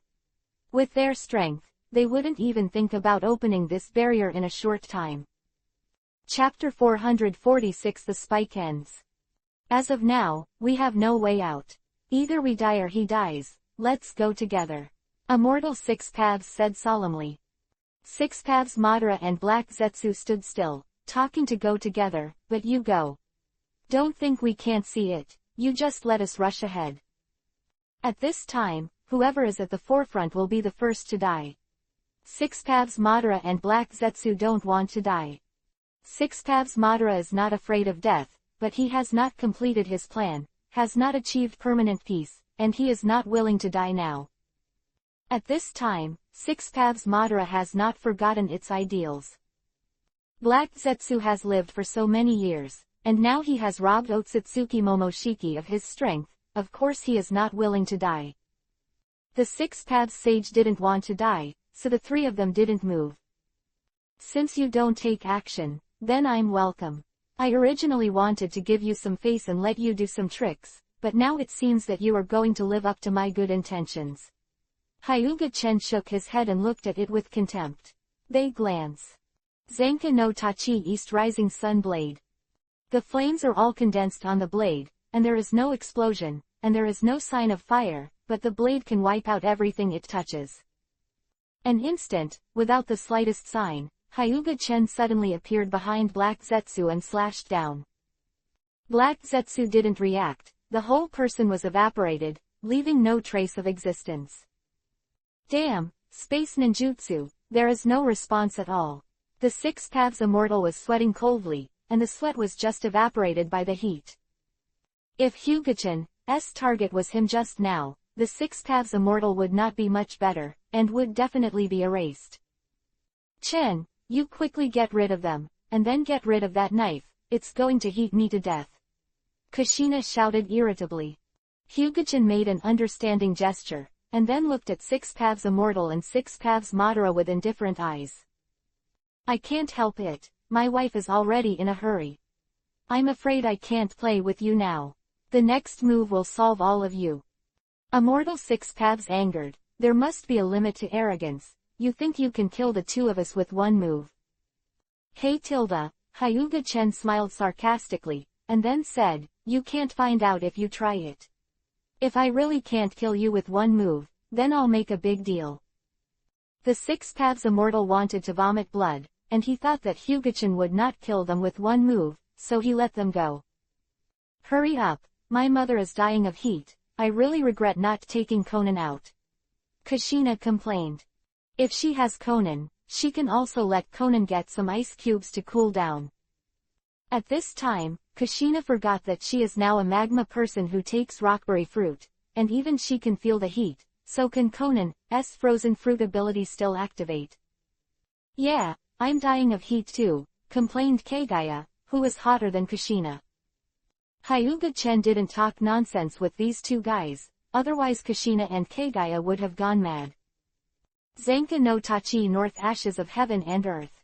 With their strength, they wouldn't even think about opening this barrier in a short time. Chapter 446 The Spike Ends. As of now, we have no way out. Either we die or he dies, let's go together. Immortal Six Paths said solemnly. Six Paths Madara and Black Zetsu stood still, talking to go together, but you go. Don't think we can't see it, you just let us rush ahead. At this time, whoever is at the forefront will be the first to die. Six Paths Madara and Black Zetsu don't want to die. Six Paths Madara is not afraid of death, but he has not completed his plan, has not achieved permanent peace, and he is not willing to die now. At this time, Six Paths Madara has not forgotten its ideals. Black Zetsu has lived for so many years, and now he has robbed Otsutsuki Momoshiki of his strength, of course he is not willing to die. The Six Paths Sage didn't want to die, so the three of them didn't move. Since you don't take action, then I'm welcome. I originally wanted to give you some face and let you do some tricks, but now it seems that you are going to live up to my good intentions. Hyuga-chen shook his head and looked at it with contempt. They glance. Zenka no Tachi East Rising Sun Blade. The flames are all condensed on the blade, and there is no explosion, and there is no sign of fire, but the blade can wipe out everything it touches. An instant, without the slightest sign, Hyuga-chen suddenly appeared behind Black Zetsu and slashed down. Black Zetsu didn't react, the whole person was evaporated, leaving no trace of existence. Damn, space ninjutsu, there is no response at all. The Six Paths Immortal was sweating coldly, and the sweat was just evaporated by the heat. If Hyuga-chan's target was him just now, the Six Paths Immortal would not be much better, and would definitely be erased. Chen, you quickly get rid of them, and then get rid of that knife, it's going to heat me to death. Kushina shouted irritably. Hyuga-chan made an understanding gesture, and then looked at Six Paths Immortal and Six Paths Madara with indifferent eyes. I can't help it, my wife is already in a hurry. I'm afraid I can't play with you now. The next move will solve all of you. Immortal Six Paths angered, there must be a limit to arrogance, you think you can kill the two of us with one move. Hey Tilda, Hyuga-chen smiled sarcastically, and then said, you can't find out if you try it. If I really can't kill you with one move, then I'll make a big deal. The Six Paths Immortal wanted to vomit blood, and he thought that Hyuga-chan would not kill them with one move, so he let them go. Hurry up, my mother is dying of heat, I really regret not taking Conan out. Kushina complained. If she has Conan, she can also let Conan get some ice cubes to cool down. At this time, Kushina forgot that she is now a magma person who takes rockberry fruit, and even she can feel the heat, so can Conan's frozen fruit ability still activate. Yeah, I'm dying of heat too, complained Kagaya, who was hotter than Kushina. Hyuga-chen didn't talk nonsense with these two guys, otherwise Kushina and Kagaya would have gone mad. Zenka no Tachi North Ashes of Heaven and Earth.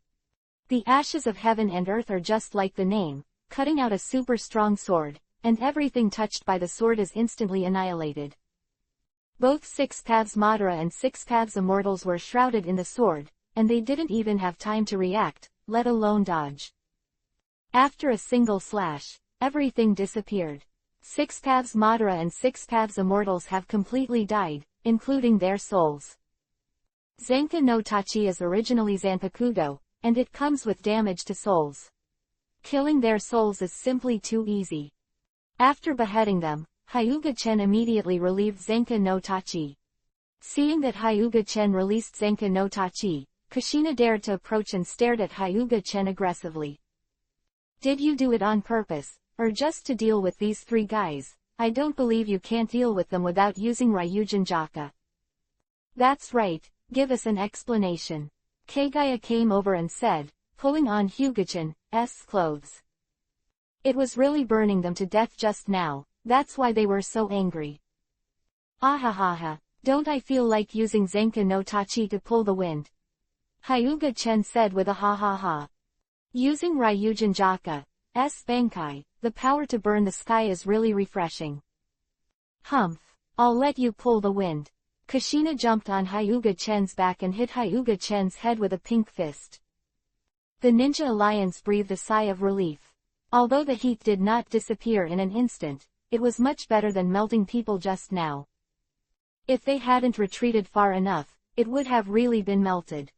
The Ashes of Heaven and Earth are just like the name, cutting out a super strong sword, and everything touched by the sword is instantly annihilated. Both Six Paths Madara and Six Paths Immortals were shrouded in the sword, and they didn't even have time to react, let alone dodge. After a single slash, everything disappeared. Six Paths Madara and Six Paths Immortals have completely died, including their souls. Zenka no Tachi is originally Zanpakudo, and it comes with damage to souls. Killing their souls is simply too easy. After beheading them, Hyuga-chen immediately relieved Zenka no Tachi. Seeing that Hyuga-chen released Zenka no Tachi, Kushina dared to approach and stared at Hyuga-chen aggressively. Did you do it on purpose, or just to deal with these three guys? I don't believe you can't deal with them without using Ryujin Jaka. That's right, give us an explanation. Kagaya came over and said, pulling on Hyuga-chan's clothes. It was really burning them to death just now, that's why they were so angry. Ahahaha, don't I feel like using Zenka no Tachi to pull the wind? Hyuga-chen said with a ha ha ha. Using Ryujin Jaka's Bankai, the power to burn the sky is really refreshing. Humph, I'll let you pull the wind. Kushina jumped on Hyuga-chen's back and hit Hyuga-chen's head with a pink fist. The Ninja Alliance breathed a sigh of relief. Although the heat did not disappear in an instant, it was much better than melting people just now. If they hadn't retreated far enough, it would have really been melted.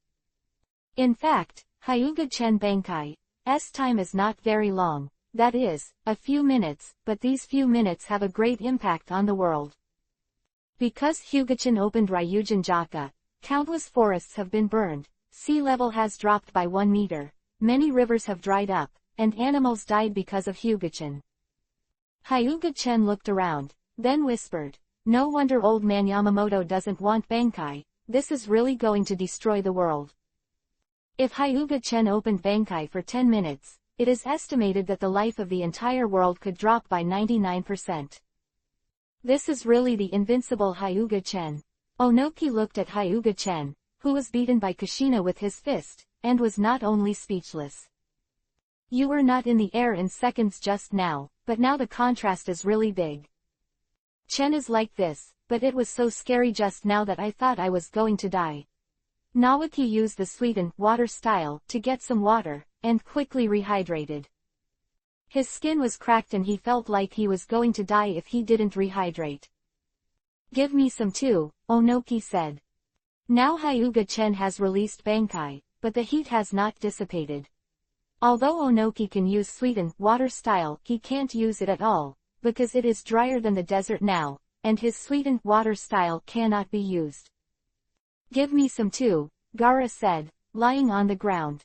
In fact, Hyuga-chen Bankai's time is not very long, that is, a few minutes, but these few minutes have a great impact on the world. Because Hyuga-chen opened Ryujin Jaka, countless forests have been burned, sea level has dropped by 1 meter, many rivers have dried up, and animals died because of Hyuga-chen. Hyuga-chen looked around, then whispered, no wonder old man Yamamoto doesn't want Bankai, this is really going to destroy the world. If Hyuga-chen opened Bankai for 10 minutes, it is estimated that the life of the entire world could drop by 99%. This is really the invincible Hyuga-chen. Onoki looked at Hyuga-chen, who was beaten by Kushina with his fist, and was not only speechless. You were not in the air in seconds just now, but now the contrast is really big. Chen is like this, but it was so scary just now that I thought I was going to die. Naoki used the sweetened water style to get some water, and quickly rehydrated. His skin was cracked and he felt like he was going to die if he didn't rehydrate. Give me some too, Onoki said. Now Hyuga-chen has released Bankai, but the heat has not dissipated. Although Onoki can use sweetened water style, he can't use it at all, because it is drier than the desert now, and his sweetened water style cannot be used. Give me some too, Gaara said, lying on the ground.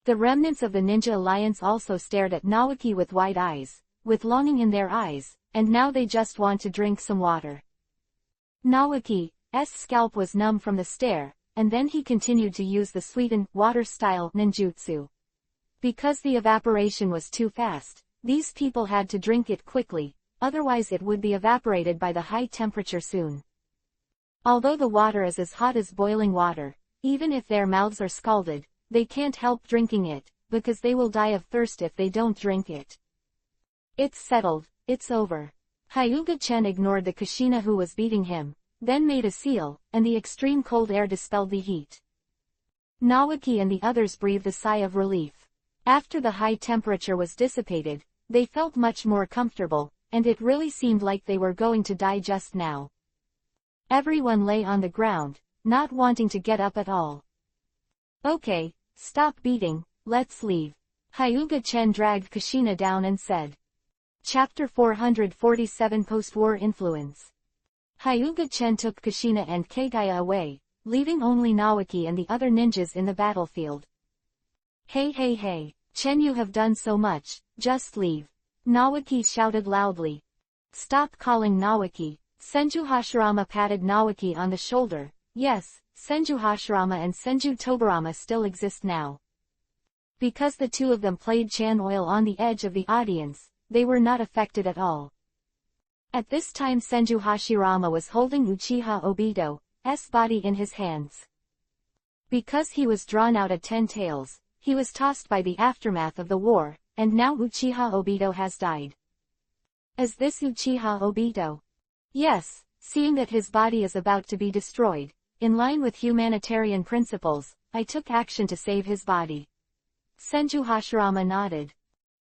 The remnants of the Ninja Alliance also stared at Naoki with wide eyes, with longing in their eyes, and now they just want to drink some water. Naoki's scalp was numb from the stare, and then he continued to use the sweetened water style ninjutsu. Because the evaporation was too fast, these people had to drink it quickly, otherwise it would be evaporated by the high temperature soon. Although the water is as hot as boiling water, even if their mouths are scalded, they can't help drinking it, because they will die of thirst if they don't drink it. It's settled, it's over. Hyuga-chen ignored the Kushina who was beating him, then made a seal, and the extreme cold air dispelled the heat. Naoki and the others breathed a sigh of relief. After the high temperature was dissipated, they felt much more comfortable, and it really seemed like they were going to die just now. Everyone lay on the ground, not wanting to get up at all. Okay, stop beating, let's leave. Hyuga-chen dragged Kushina down and said. Chapter 447 Post-War Influence. Hyuga-chen took Kushina and Kagaya away, leaving only Naoki and the other ninjas in the battlefield. Hey, Chen, you have done so much, just leave. Naoki shouted loudly. Stop calling Naoki. Senju Hashirama patted Naoki on the shoulder. Yes, Senju Hashirama and Senju Tobarama still exist now. Because the two of them played Chan Oil on the edge of the audience, they were not affected at all. At this time Senju Hashirama was holding Uchiha Obito's body in his hands. Because he was drawn out at 10 tails, he was tossed by the aftermath of the war, and now Uchiha Obito has died. Is this Uchiha Obito? Yes, seeing that his body is about to be destroyed, in line with humanitarian principles, I took action to save his body. Senju Hashirama nodded.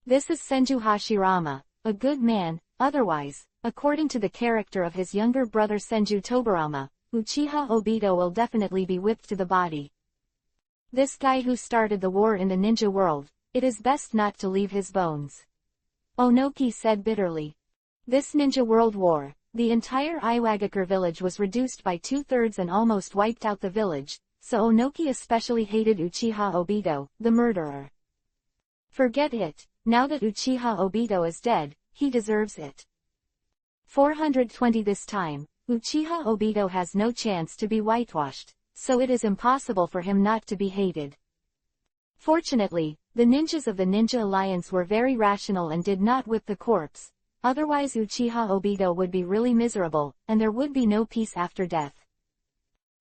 This is Senju Hashirama, a good man, otherwise, according to the character of his younger brother Senju Tobarama, Uchiha Obito will definitely be whipped to the body. This guy who started the war in the ninja world, it is best not to leave his bones. Onoki said bitterly. This ninja world war, the entire Iwagakure village was reduced by 2/3 and almost wiped out the village, so Onoki especially hated Uchiha Obito, the murderer. Forget it, now that Uchiha Obito is dead, he deserves it. 420 This time, Uchiha Obito has no chance to be whitewashed, so it is impossible for him not to be hated. Fortunately, the ninjas of the Ninja Alliance were very rational and did not whip the corpse, otherwise Uchiha Obito would be really miserable, and there would be no peace after death.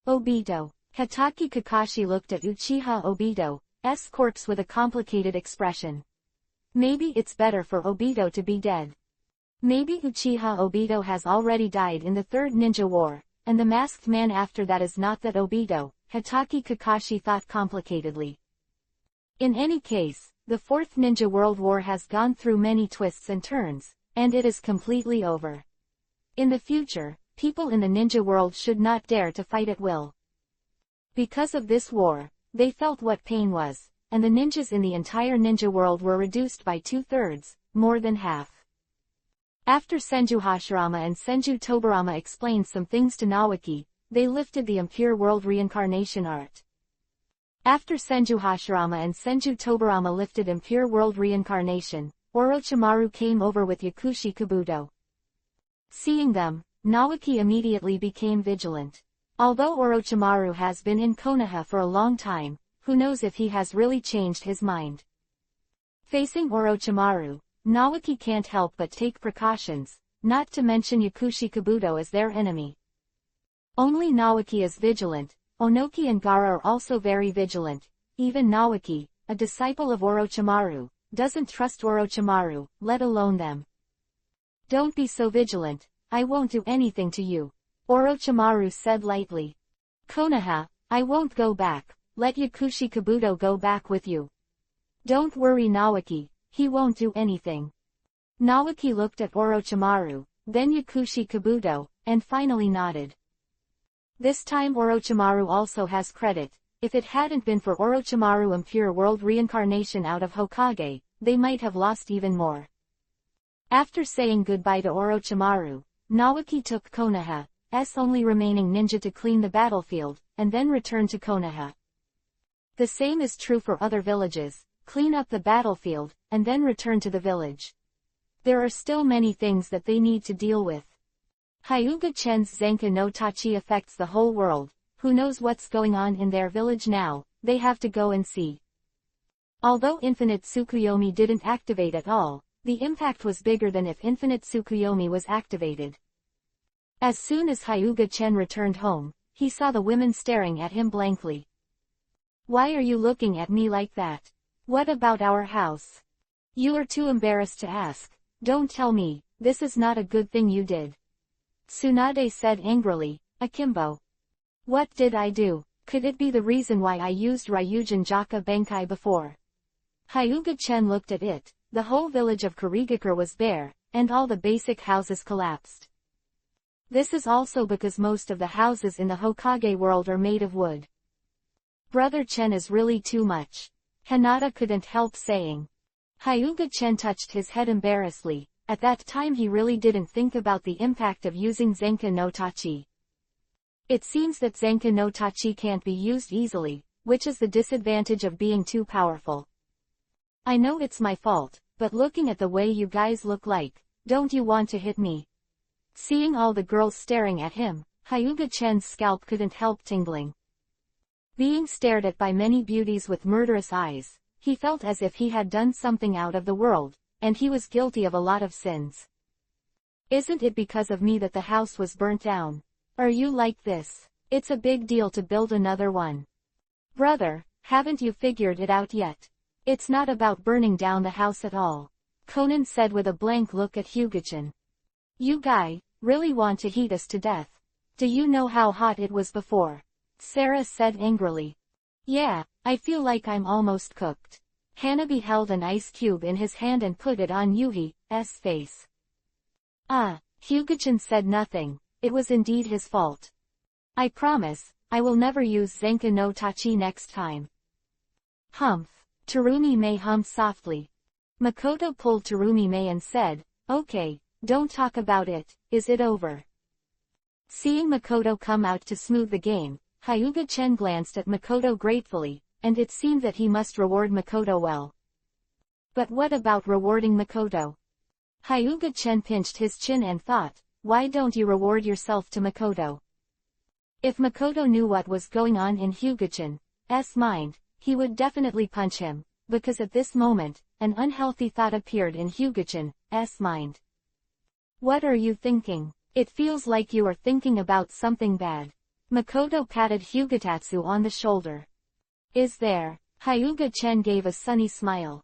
Obito. Hatake Kakashi looked at Uchiha Obito's corpse with a complicated expression. Maybe it's better for Obito to be dead. Maybe Uchiha Obito has already died in the Third Ninja War, and the masked man after that is not that Obito, Hatake Kakashi thought complicatedly. In any case, the Fourth Ninja World War has gone through many twists and turns, and it is completely over. In the future, people in the ninja world should not dare to fight at will. Because of this war, they felt what pain was, and the ninjas in the entire ninja world were reduced by 2/3, more than half. After Senju Hashirama and Senju Tobarama explained some things to Naoki, they lifted the impure world reincarnation art. After Senju Hashirama and Senju Tobarama lifted impure world reincarnation, Orochimaru came over with Yakushi Kabuto. Seeing them, Naoki immediately became vigilant. Although Orochimaru has been in Konoha for a long time, who knows if he has really changed his mind. Facing Orochimaru, Naoki can't help but take precautions, not to mention Yakushi Kabuto as their enemy. Only Naoki is vigilant, Onoki and Gaara are also very vigilant, even Naoki, a disciple of Orochimaru, doesn't trust Orochimaru, let alone them. Don't be so vigilant, I won't do anything to you, Orochimaru said lightly. Konoha, I won't go back, let Yakushi Kabuto go back with you. Don't worry Naoki, he won't do anything. Naoki looked at Orochimaru, then Yakushi Kabuto, and finally nodded. This time Orochimaru also has credit. If it hadn't been for Orochimaru impure world reincarnation out of Hokage, they might have lost even more. After saying goodbye to Orochimaru, Naoki took Konoha's only remaining ninja to clean the battlefield, and then returned to Konoha. The same is true for other villages, clean up the battlefield, and then return to the village. There are still many things that they need to deal with. Hyuga Chen's Zenka no Tachi affects the whole world. Who knows what's going on in their village now, they have to go and see. Although Infinite Tsukuyomi didn't activate at all, the impact was bigger than if Infinite Tsukuyomi was activated. As soon as Hyuga Chen returned home, he saw the women staring at him blankly. Why are you looking at me like that? What about our house? You are too embarrassed to ask. Don't tell me, this is not a good thing you did. Tsunade said angrily, Akimbo. What did I do? Could it be the reason why I used Ryujin Jaka Benkai before? Hyuga Chen looked at it, the whole village of Kurigakure was bare, and all the basic houses collapsed. This is also because most of the houses in the Hokage world are made of wood. Brother Chen is really too much. Hinata couldn't help saying. Hyuga Chen touched his head embarrassedly. At that time he really didn't think about the impact of using Zenka no Tachi. It seems that Zenka no Tachi can't be used easily, which is the disadvantage of being too powerful. I know it's my fault, but looking at the way you guys look like, don't you want to hit me? Seeing all the girls staring at him, Hyuga Chen's scalp couldn't help tingling. Being stared at by many beauties with murderous eyes, he felt as if he had done something out of the world, and he was guilty of a lot of sins. Isn't it because of me that the house was burnt down? Are you like this? It's a big deal to build another one. Brother, haven't you figured it out yet? It's not about burning down the house at all. Conan said with a blank look at Hyuga-chan. You guy, really want to heat us to death? Do you know how hot it was before? Sarah said angrily. Yeah, I feel like I'm almost cooked. Hanabi held an ice cube in his hand and put it on Yuhi's face. Hyuga-chan said nothing, it was indeed his fault. I promise, I will never use Zenka no Tachi next time. Humph. Terumi-me hummed softly. Makoto pulled Terumi-me and said, okay, don't talk about it, is it over? Seeing Makoto come out to smooth the game, Hyuga-chen glanced at Makoto gratefully, and it seemed that he must reward Makoto well. But what about rewarding Makoto? Hyuga-chen pinched his chin and thought, why don't you reward yourself to Makoto? If Makoto knew what was going on in Hyuga-chan's mind, he would definitely punch him, because at this moment, an unhealthy thought appeared in Hyuga-chan's mind. What are you thinking? It feels like you are thinking about something bad. Makoto patted Hyugatatsu on the shoulder. Is there? Hyuga-chen gave a sunny smile.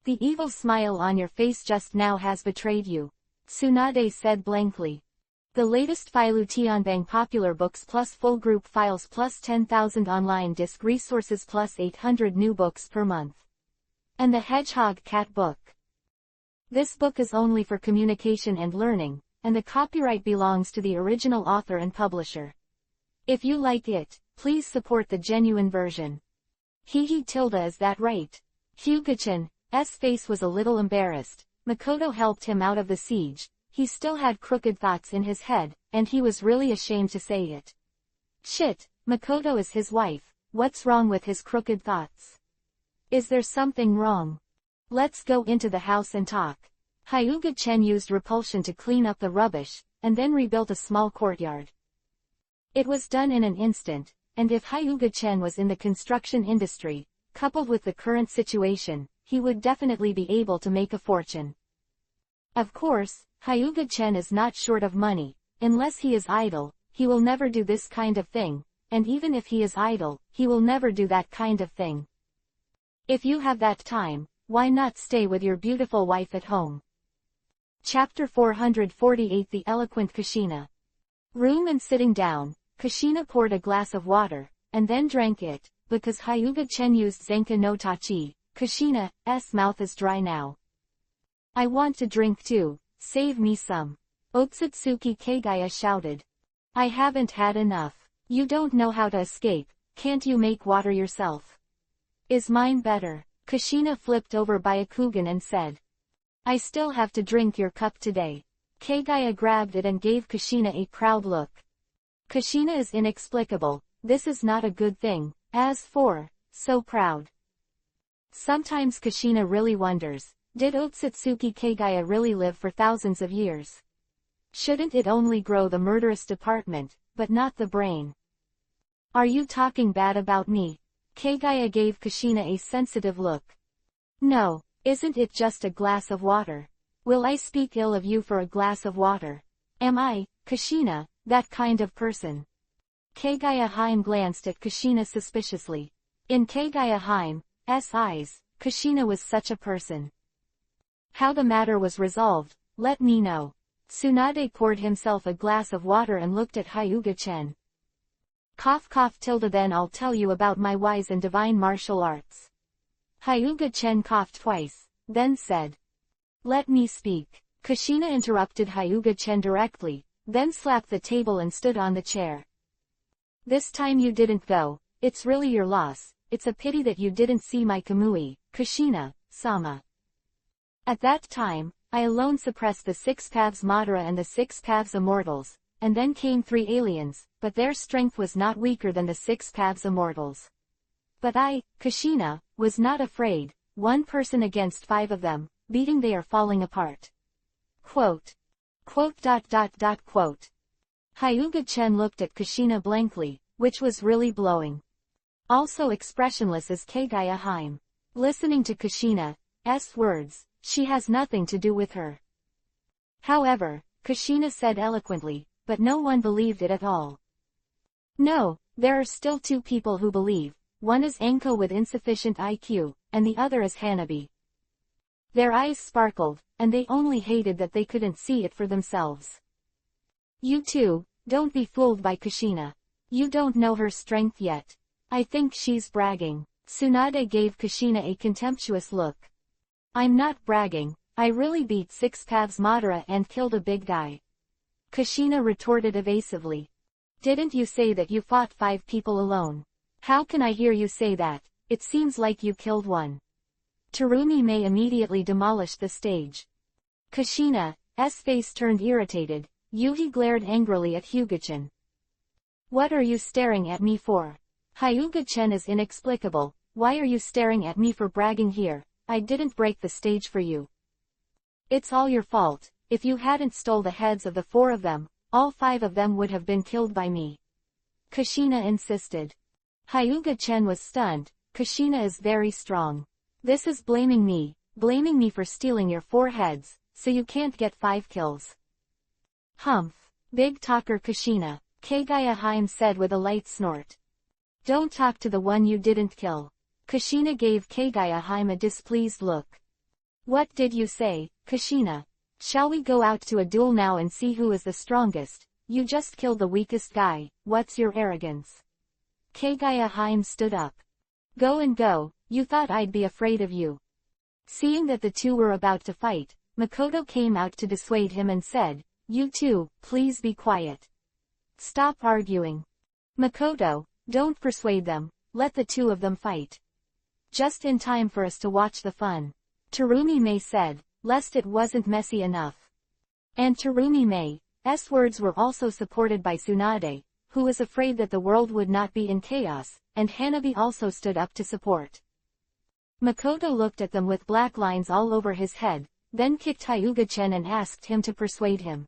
The evil smile on your face just now has betrayed you, Tsunade said blankly. The latest Filu Tianbang popular books plus full group files plus 10,000 online disc resources plus 800 new books per month. And the Hedgehog Cat book. This book is only for communication and learning, and the copyright belongs to the original author and publisher. If you like it, please support the genuine version. Tilda, is that right? Hyuga-chan's face was a little embarrassed. Makoto helped him out of the siege. He still had crooked thoughts in his head, and he was really ashamed to say it. Shit, Makoto is his wife, what's wrong with his crooked thoughts? Is there something wrong? Let's go into the house and talk. Hyuga-chen used repulsion to clean up the rubbish, and then rebuilt a small courtyard. It was done in an instant, and if Hyuga-chen was in the construction industry, coupled with the current situation, he would definitely be able to make a fortune. Of course, Hyuga-chen is not short of money. Unless he is idle, he will never do this kind of thing, and even if he is idle, he will never do that kind of thing. If you have that time, why not stay with your beautiful wife at home? Chapter 448 The Eloquent Kushina. Room and sitting down, Kushina poured a glass of water, and then drank it, because Hyuga-chen used Zenka no Tachi. Kushina's mouth is dry now. I want to drink too, save me some. Otsutsuki Kagaya shouted. I haven't had enough. You don't know how to escape, can't you make water yourself? Is mine better? Kushina flipped over Byakugan and said. I still have to drink your cup today. Kagaya grabbed it and gave Kushina a proud look. Kushina is inexplicable, this is not a good thing, as for, so proud. Sometimes Kushina really wonders, did Otsutsuki Kagaya really live for thousands of years? Shouldn't it only grow the murderous department, but not the brain? Are you talking bad about me? Kagaya gave Kushina a sensitive look. No, isn't it just a glass of water? Will I speak ill of you for a glass of water? Am I, Kushina, that kind of person? Kagaya Haim glanced at Kushina suspiciously. In Kagaya Haim's eyes, Kushina was such a person. How the matter was resolved, let me know. Tsunade poured himself a glass of water and looked at Hyuga-chen. Cough cough tilde then I'll tell you about my wise and divine martial arts. Hyuga-chen coughed twice, then said. Let me speak. Kushina interrupted Hyuga-chen directly, then slapped the table and stood on the chair. This time you didn't go, it's really your loss, it's a pity that you didn't see my Kamui, Kushina-sama. At that time, I alone suppressed the 6 paths Madara and the 6 paths Immortals, and then came 3 aliens, but their strength was not weaker than the 6 paths Immortals. But I, Kushina, was not afraid, 1 person against 5 of them, beating they are falling apart. Quote. Quote. Hyuga-chen looked at Kushina blankly, which was really blowing. Also expressionless as Kagaya Haim. Listening to Kushina's words, she has nothing to do with her. However, Kushina said eloquently, but no one believed it at all. No, there are still 2 people who believe, one is Anko with insufficient IQ, and the other is Hanabi. Their eyes sparkled, and they only hated that they couldn't see it for themselves. You too, don't be fooled by Kushina. You don't know her strength yet. I think she's bragging. Tsunade gave Kushina a contemptuous look. I'm not bragging, I really beat 6 paths Madara and killed a big guy. Kushina retorted evasively. Didn't you say that you fought 5 people alone? How can I hear you say that? It seems like you killed one. Terumi May immediately demolished the stage. Kushina's face turned irritated. Yuhi glared angrily at Hyuga-chan. What are you staring at me for? Hyuga-chan is inexplicable. Why are you staring at me for bragging here? I didn't break the stage for you. It's all your fault. If you hadn't stole the heads of the 4 of them, all 5 of them would have been killed by me. Kushina insisted. Hyuga-chan was stunned. Kushina is very strong. This is blaming me for stealing your 4 heads, so you can't get 5 kills. Humph. Big talker Kushina, Kagaya Haim said with a light snort. Don't talk to the one you didn't kill. Kushina gave Kagaya Haim a displeased look. What did you say, Kushina? Shall we go out to a duel now and see who is the strongest? You just killed the weakest guy. What's your arrogance? Kagaya Haim stood up. Go and go, you thought I'd be afraid of you. Seeing that the 2 were about to fight, Makoto came out to dissuade him and said, You 2, please be quiet. Stop arguing. Makoto, don't persuade them, let the 2 of them fight. Just in time for us to watch the fun. Terumi May said, lest it wasn't messy enough. And Terumi May's words were also supported by Tsunade, who was afraid that the world would not be in chaos, and Hanabi also stood up to support. Makoto looked at them with black lines all over his head, then kicked Hyuga-chan and asked him to persuade him.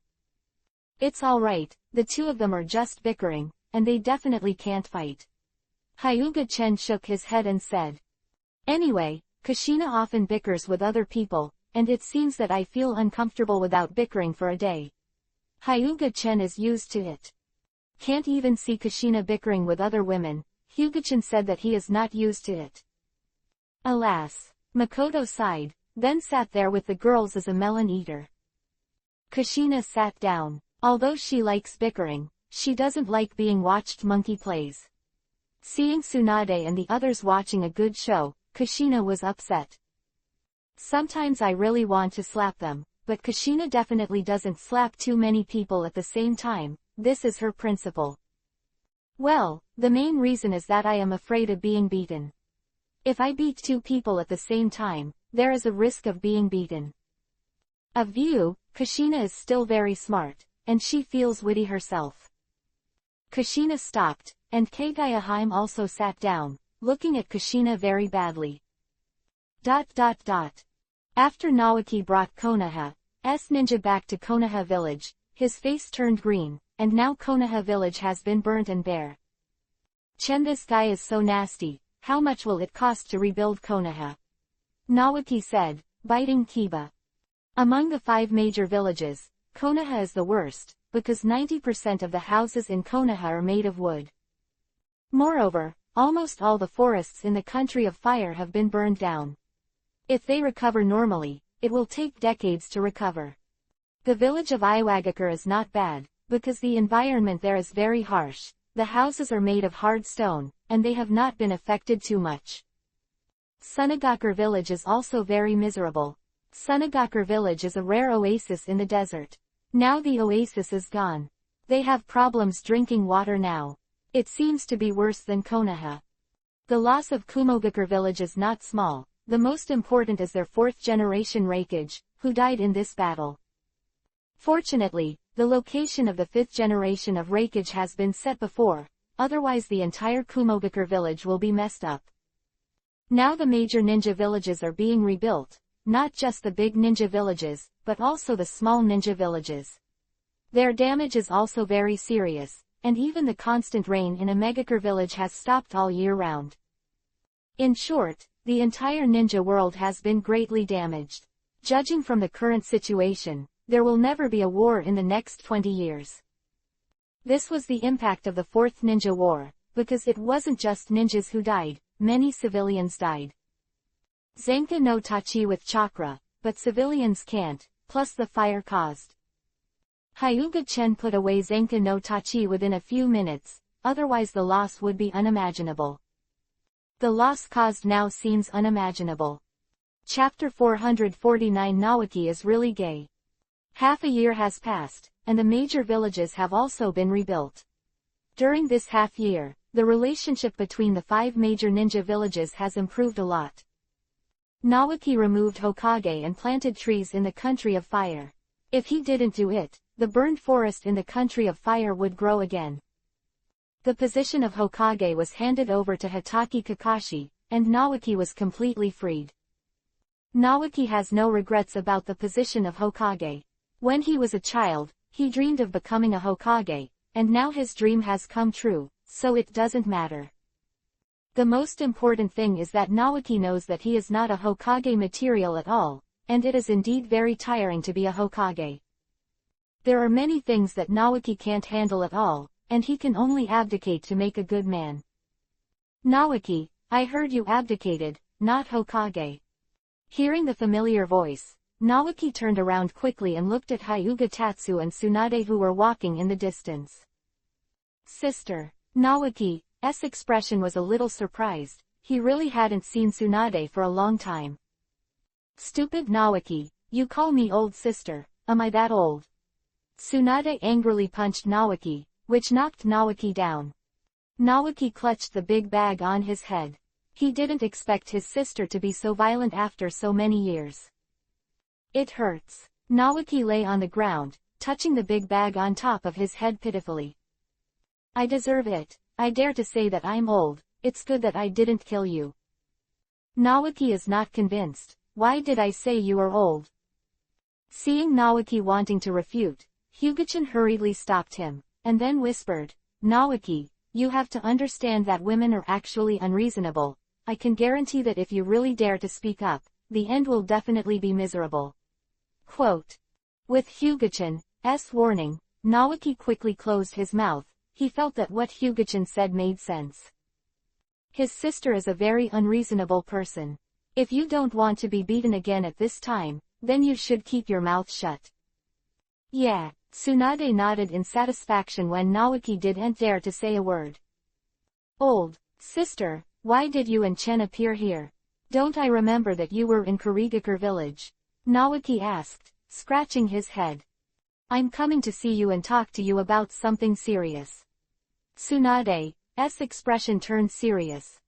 It's alright, the 2 of them are just bickering, and they definitely can't fight. Hyuga-chan shook his head and said. Anyway, Kushina often bickers with other people, and it seems that I feel uncomfortable without bickering for a day. Hyuga-chan is used to it. Can't even see Kushina bickering with other women. Hyuga-chan said that he is not used to it. Alas. Makoto sighed, then sat there with the girls as a melon eater. Kushina sat down. Although she likes bickering, she doesn't like being watched monkey plays. Seeing Tsunade and the others watching a good show, Kushina was upset. Sometimes I really want to slap them, but Kushina definitely doesn't slap too many people at the same time. This is her principle. Well, the main reason is that I am afraid of being beaten. If I beat 2 people at the same time, there is a risk of being beaten. Of view, Kushina is still very smart, and she feels witty herself. Kushina stopped, and Kagaya Haim also sat down, looking at Kushina very badly. After Naoki brought Konoha's ninja back to Konoha village, his face turned green, and now Konoha village has been burnt and bare. Chen, this guy is so nasty, how much will it cost to rebuild Konoha? Naoki said, biting Kiba. Among the 5 major villages, Konoha is the worst, because 90% of the houses in Konoha are made of wood. Moreover, almost all the forests in the country of fire have been burned down. If they recover normally, it will take decades to recover. The village of Iwagakure is not bad, because the environment there is very harsh. The houses are made of hard stone, and they have not been affected too much. Sunagakure village is also very miserable. Sunagakure village is a rare oasis in the desert. Now the oasis is gone. They have problems drinking water now. It seems to be worse than Konoha. The loss of Kumogakure village is not small. The most important is their 4th generation Reikage, who died in this battle. Fortunately, the location of the 5th generation of Reikage has been set before, otherwise the entire Kumogakure village will be messed up. Now the major ninja villages are being rebuilt, not just the big ninja villages, but also the small ninja villages. Their damage is also very serious, and even the constant rain in a Megakure village has stopped all year round. In short, the entire ninja world has been greatly damaged. Judging from the current situation, there will never be a war in the next 20 years. This was the impact of the 4th Ninja War, because it wasn't just ninjas who died, many civilians died. Zenka no Tachi with chakra, but civilians can't, plus the fire caused. Hyuga-chen put away Zenka no Tachi within a few minutes, otherwise the loss would be unimaginable. The loss caused now seems unimaginable. Chapter 449 Naoki is really gay. Half a year has passed, and the major villages have also been rebuilt. During this half-year, the relationship between the 5 major ninja villages has improved a lot. Naoki removed Hokage and planted trees in the country of fire. If he didn't do it, the burned forest in the country of fire would grow again. The position of Hokage was handed over to Hitaki Kakashi, and Naoki was completely freed. Naoki has no regrets about the position of Hokage. When he was a child, he dreamed of becoming a Hokage, and now his dream has come true, so it doesn't matter. The most important thing is that Naoki knows that he is not a Hokage material at all, and it is indeed very tiring to be a Hokage. There are many things that Naoki can't handle at all, and he can only abdicate to make a good man. Naoki, I heard you abdicated, not Hokage. Hearing the familiar voice, Naoki turned around quickly and looked at Hyuga Tatsu and Tsunade who were walking in the distance. Sister. Naoki's expression was a little surprised. He really hadn't seen Tsunade for a long time. Stupid Naoki, you call me old sister, am I that old? Tsunade angrily punched Naoki, which knocked Naoki down. Naoki clutched the big bag on his head. He didn't expect his sister to be so violent after so many years. It hurts. Naoki lay on the ground, touching the big bag on top of his head pitifully. I deserve it. I dare to say that I'm old. It's good that I didn't kill you. Naoki is not convinced. Why did I say you are old? Seeing Naoki wanting to refute, Hyuga-chan hurriedly stopped him, and then whispered, Naoki, you have to understand that women are actually unreasonable. I can guarantee that if you really dare to speak up, the end will definitely be miserable. Quote. With Hyuga-chan's warning, Naoki quickly closed his mouth. He felt that what Hyuga-chan said made sense. His sister is a very unreasonable person. If you don't want to be beaten again at this time, then you should keep your mouth shut. Yeah. Tsunade nodded in satisfaction when Naoki didn't dare to say a word. Old sister, why did you and Chen appear here? Don't I remember that you were in Kurigakure village? Naoki asked, scratching his head. I'm coming to see you and talk to you about something serious. Tsunade's expression turned serious.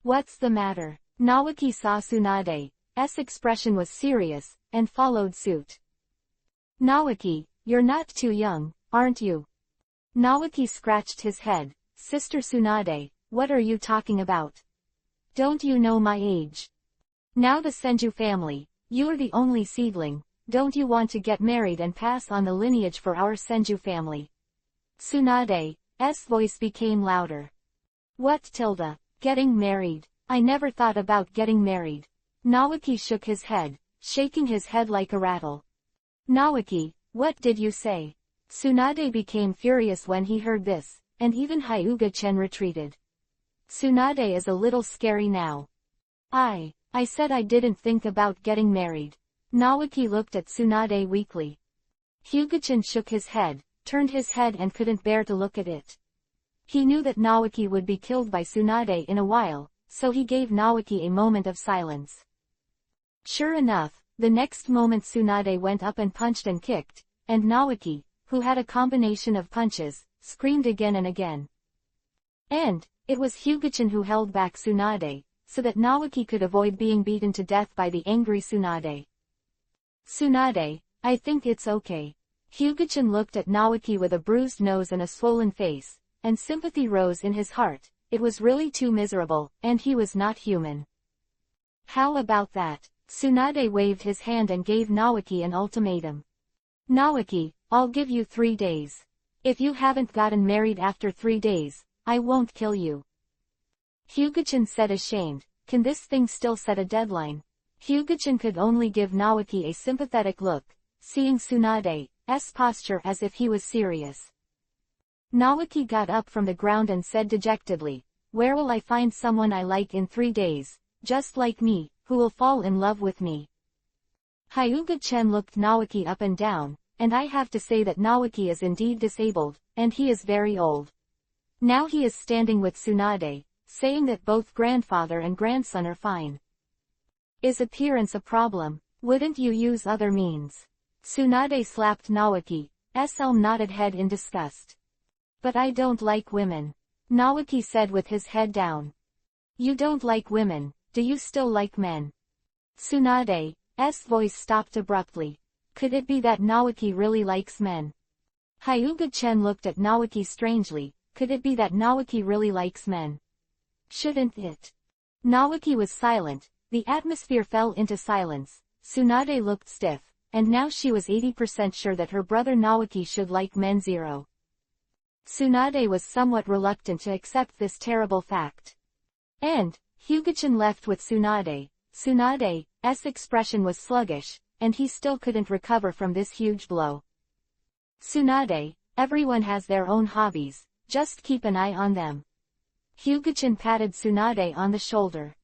What's the matter? Naoki saw Tsunade's expression was serious, and followed suit. Naoki, you're not too young, aren't you? Naoki scratched his head. Sister Tsunade, what are you talking about? Don't you know my age? Now the Senju family, you're the only seedling, don't you want to get married and pass on the lineage for our Senju family? Tsunade's voice became louder. What tilde? Getting married? I never thought about getting married. Naoki shook his head, shaking his head like a rattle. Naoki, what did you say? Tsunade became furious when he heard this, and even Hyuga-chen retreated. Tsunade is a little scary now. I said I didn't think about getting married. Naoki looked at Tsunade weakly. Hyuga-chen shook his head, turned his head and couldn't bear to look at it. He knew that Naoki would be killed by Tsunade in a while, so he gave Naoki a moment of silence. Sure enough, the next moment Tsunade went up and punched and kicked, and Naoki, who had a combination of punches, screamed again and again. And it was Hyuga-chan who held back Tsunade, so that Naoki could avoid being beaten to death by the angry Tsunade. Tsunade, I think it's okay. Hyuga-chan looked at Naoki with a bruised nose and a swollen face, and sympathy rose in his heart. It was really too miserable, and he was not human. How about that? Tsunade waved his hand and gave Naoki an ultimatum. Naoki, I'll give you 3 days. If you haven't gotten married after 3 days, I won't kill you. Hyuga-chan said ashamed, can this thing still set a deadline? Hyuga-chan could only give Naoki a sympathetic look, seeing Tsunade's posture as if he was serious. Naoki got up from the ground and said dejectedly, where will I find someone I like in 3 days, just like me, who will fall in love with me? Hyuga-chan looked Naoki up and down, and I have to say that Naoki is indeed disabled, and he is very old. Now he is standing with Tsunade, saying that both grandfather and grandson are fine. Is appearance a problem? Wouldn't you use other means? Tsunade slapped Naoki's nodded head in disgust. But I don't like women, Naoki said with his head down. You don't like women, do you still like men? Tsunade's voice stopped abruptly. Could it be that Naoki really likes men? Hyuga-chen looked at Naoki strangely. Could it be that Naoki really likes men? Shouldn't it? Naoki was silent. The atmosphere fell into silence. Tsunade looked stiff, and now she was 80% sure that her brother Naoki should like men. Tsunade was somewhat reluctant to accept this terrible fact. And Hyuga-chen left with Tsunade. Tsunade's expression was sluggish, and he still couldn't recover from this huge blow. Tsunade, everyone has their own hobbies, just keep an eye on them. Hyuga-chen patted Tsunade on the shoulder.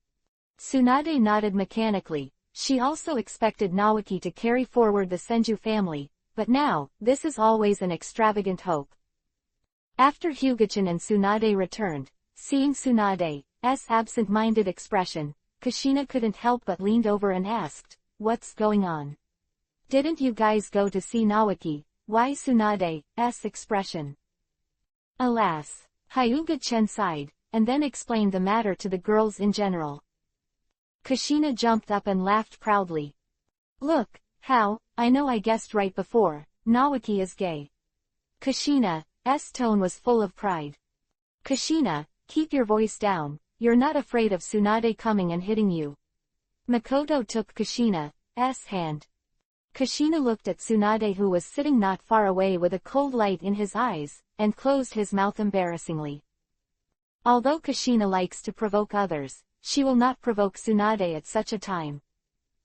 Tsunade nodded mechanically. She also expected Naoki to carry forward the Senju family, but now, this is always an extravagant hope. After Hyuga-chen and Tsunade returned, seeing Tsunade's absent-minded expression, Kushina couldn't help but leaned over and asked, "What's going on? Didn't you guys go to see Naoki?" Why Tsunade's expression? Alas, Hyuga-chen sighed, and then explained the matter to the girls in general. Kushina jumped up and laughed proudly. Look, how, I know I guessed right before, Naoki is gay. Kushina's tone was full of pride. Kushina, keep your voice down, you're not afraid of Tsunade coming and hitting you. Makoto took Kushina's hand. Kushina looked at Tsunade who was sitting not far away with a cold light in his eyes, and closed his mouth embarrassingly. Although Kushina likes to provoke others, she will not provoke Tsunade at such a time.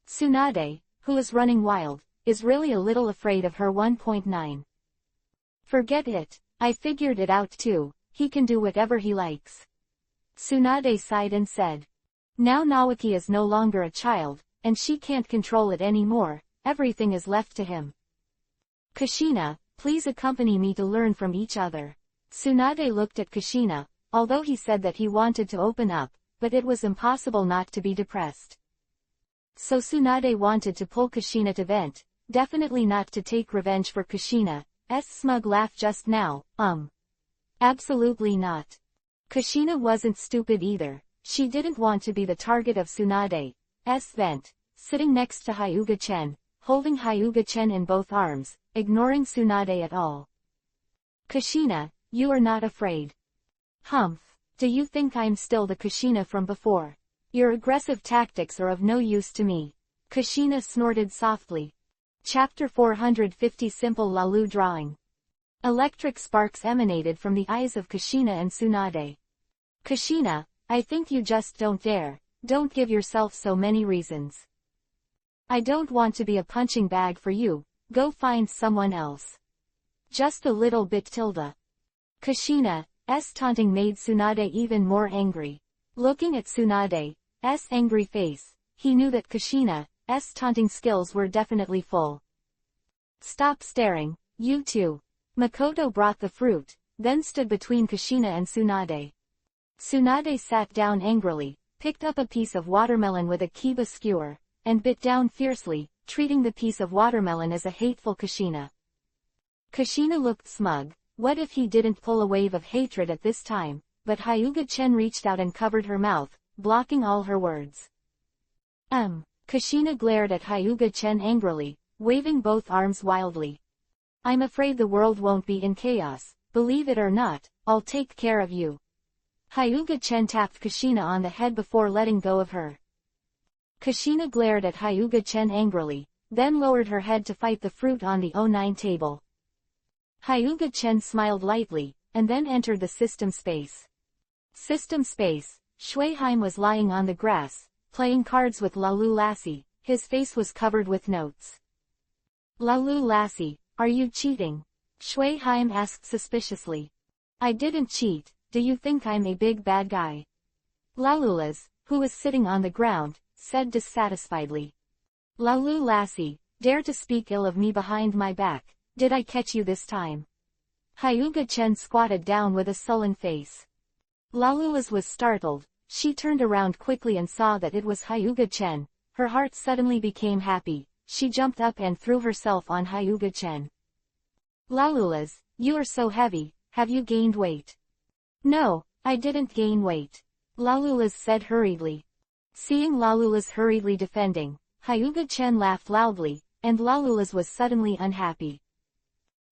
Tsunade, who is running wild, is really a little afraid of her 1.9. Forget it, I figured it out too, he can do whatever he likes. Tsunade sighed and said. Now Naoki is no longer a child, and she can't control it anymore. Everything is left to him. Kushina, please accompany me to learn from each other. Tsunade looked at Kushina, although he said that he wanted to open up, but it was impossible not to be depressed. So Tsunade wanted to pull Kushina to vent, definitely not to take revenge for Kushina's smug laugh just now, Absolutely not. Kushina wasn't stupid either, she didn't want to be the target of Tsunade's vent, sitting next to Hyuga-chen, holding Hyuga-chen in both arms, ignoring Tsunade at all. Kushina, you are not afraid. Humph, do you think I'm still the Kushina from before? Your aggressive tactics are of no use to me. Kushina snorted softly. Chapter 450 Simple Lalu Drawing. Electric sparks emanated from the eyes of Kushina and Tsunade. Kushina, I think you just don't dare, don't give yourself so many reasons. I don't want to be a punching bag for you, go find someone else. Just a little bit tilde. Kushina's taunting made Tsunade even more angry. Looking at Tsunade's angry face, he knew that Kushina's taunting skills were definitely full. Stop staring, you two. Makoto brought the fruit, then stood between Kushina and Tsunade. Tsunade sat down angrily, picked up a piece of watermelon with a kiba skewer, and bit down fiercely, treating the piece of watermelon as a hateful Kushina. Kushina looked smug. What if he didn't pull a wave of hatred at this time? But Hyuga-chen reached out and covered her mouth, blocking all her words. Kushina glared at Hyuga-chen angrily, waving both arms wildly. I'm afraid the world won't be in chaos, believe it or not, I'll take care of you. Hyuga-chen tapped Kushina on the head before letting go of her. Kushina glared at Hyuga-chen angrily, then lowered her head to fight the fruit on the O9 table. Hyuga-chen smiled lightly, and then entered the system space. System space, Shueheim was lying on the grass, playing cards with Lalu Lassie, his face was covered with notes. Lalu Lassie, are you cheating? Shueheim asked suspiciously. I didn't cheat, do you think I'm a big bad guy? Lalulas, who was sitting on the ground, said dissatisfiedly. Lalu Lassie, dare to speak ill of me behind my back, did I catch you this time? Hyuga-chen squatted down with a sullen face. Lalulas was startled, she turned around quickly and saw that it was Hyuga-chen, her heart suddenly became happy, she jumped up and threw herself on Hyuga-chen. Lalulas, you are so heavy, have you gained weight? No, I didn't gain weight. Lalula's said hurriedly. Seeing Lalula's hurriedly defending, Hyuga-chan laughed loudly, and Lalula's was suddenly unhappy.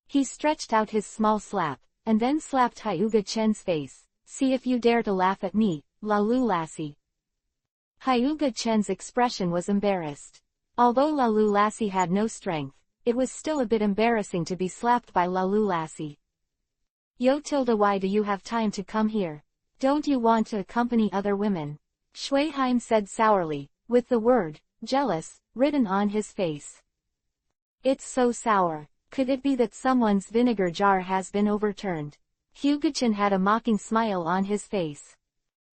He stretched out his small slap, and then slapped Hyuga-chan's face. See if you dare to laugh at me, Lalu lassie. Hyuga-chan's expression was embarrassed. Although Lalu lassie had no strength, it was still a bit embarrassing to be slapped by Lalu lassie. Yo Tilda, why do you have time to come here? Don't you want to accompany other women? Shuiheim said sourly, with the word, jealous, written on his face. It's so sour. Could it be that someone's vinegar jar has been overturned? Hyuga-chan had a mocking smile on his face.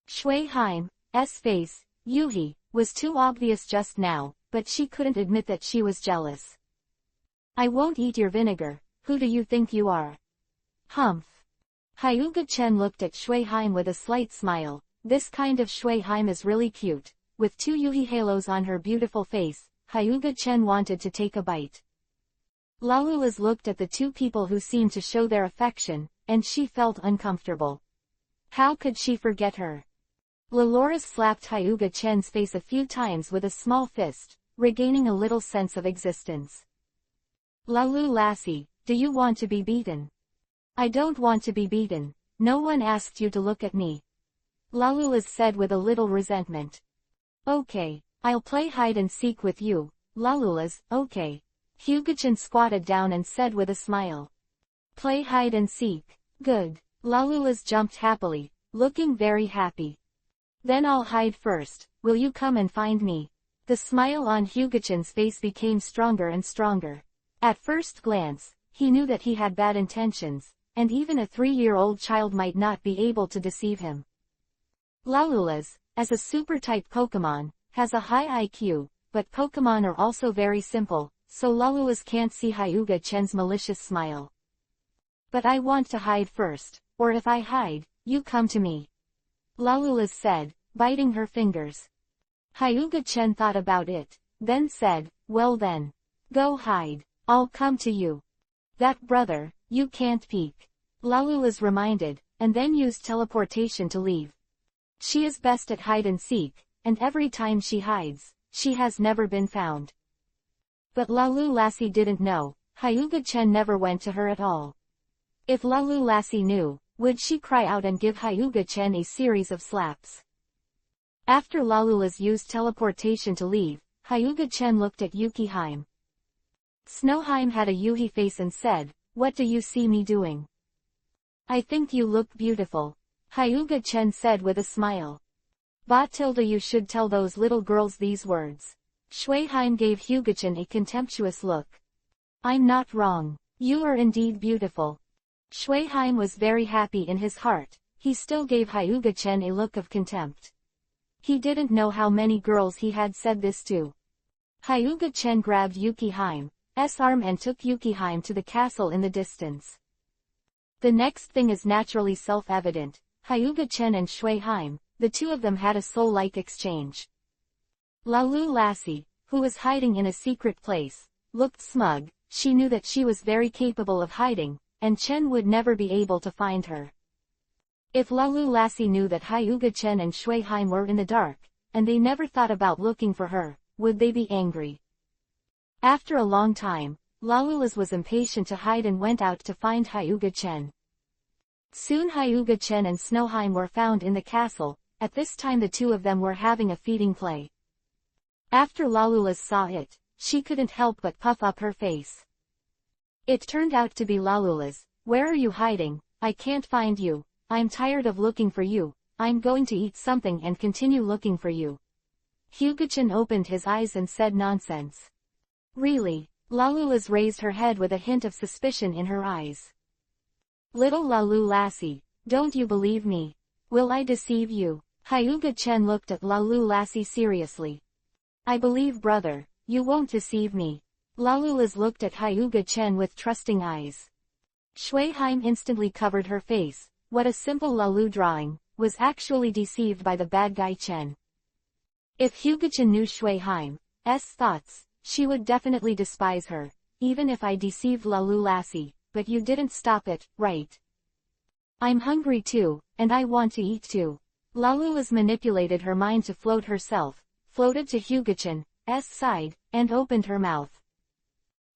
Shuiheim's face, Yuhi, was too obvious just now, but she couldn't admit that she was jealous. I won't eat your vinegar, who do you think you are? Humph. Hyuga-chan looked at Shuiheim with a slight smile. This kind of Shuiheim is really cute. With two Yuhi halos on her beautiful face, Hyuga-chan wanted to take a bite. Lalula's looked at the two people who seemed to show their affection, and she felt uncomfortable. How could she forget her? Lalura slapped Hyuga-chan's face a few times with a small fist, regaining a little sense of existence. Lalu lassie, do you want to be beaten? I don't want to be beaten. No one asked you to look at me. Lalula said with a little resentment. Okay, I'll play hide and seek with you, Lalula's, okay. Hyuga-chan squatted down and said with a smile. Play hide and seek. Good. Lalula's jumped happily, looking very happy. Then I'll hide first. Will you come and find me? The smile on Hyuga-chan's face became stronger and stronger. At first glance, he knew that he had bad intentions, and even a 3-year-old child might not be able to deceive him. Lalula's, as a super-type Pokemon, has a high IQ, but Pokemon are also very simple, so Lalula's can't see Hyuga-chan's malicious smile. But I want to hide first, or if I hide, you come to me. Lalula's said, biting her fingers. Hyuga-chan thought about it, then said, well then. Go hide. I'll come to you. That brother, you can't peek. Lalula's reminded, and then used teleportation to leave. She is best at hide and seek, and every time she hides, she has never been found. But Lalu lassie didn't know, Hyuga-chan never went to her at all. If Lalu lassie knew, would she cry out and give Hyuga-chan a series of slaps? After Lalula's used teleportation to leave, Hyuga-chan looked at Yukiheim. Snowheim had a Yuhi face and said, what do you see me doing? I think you look beautiful. Hyuga-chan said with a smile. Batilda, you should tell those little girls these words. Shuiheim gave Hyuga-chan a contemptuous look. I'm not wrong. You are indeed beautiful. Shuiheim was very happy in his heart. He still gave Hyuga-chan a look of contempt. He didn't know how many girls he had said this to. Hyuga-chan grabbed Yukiheim's arm and took Yukiheim to the castle in the distance. The next thing is naturally self-evident. Hyuga-chan and Shuiheim, the two of them had a soul-like exchange. Lalu lassie, who was hiding in a secret place, looked smug. She knew that she was very capable of hiding, and Chen would never be able to find her. If Lalu lassie knew that Hyuga-chan and Shuiheim were in the dark, and they never thought about looking for her, would they be angry? After a long time, Lalula's was impatient to hide and went out to find Hyuga-chan. Soon Hyuga-chan and Snowheim were found in the castle. At this time the two of them were having a feeding play. After Lalula's saw it, she couldn't help but puff up her face. It turned out to be Lalula's. Where are you hiding? I can't find you. I'm tired of looking for you. I'm going to eat something and continue looking for you. Hyuga-chan opened his eyes and said nonsense. Really? Lalula's raised her head with a hint of suspicion in her eyes. Little Lalu lassie, don't you believe me? Will I deceive you? Hyuga-chan looked at Lalu lassie seriously. I believe brother, you won't deceive me. Lalula's looked at Hyuga-chan with trusting eyes. Shuiheim instantly covered her face. What a simple Lalu drawing, was actually deceived by the bad guy Chen. If Hyuga-chan knew Shuiheim's thoughts, she would definitely despise her. Even if I deceived Lalu lassie, but you didn't stop it, right? I'm hungry too, and I want to eat too. Lalula's manipulated her mind to float herself, floated to Hyuga-chan's side, and opened her mouth.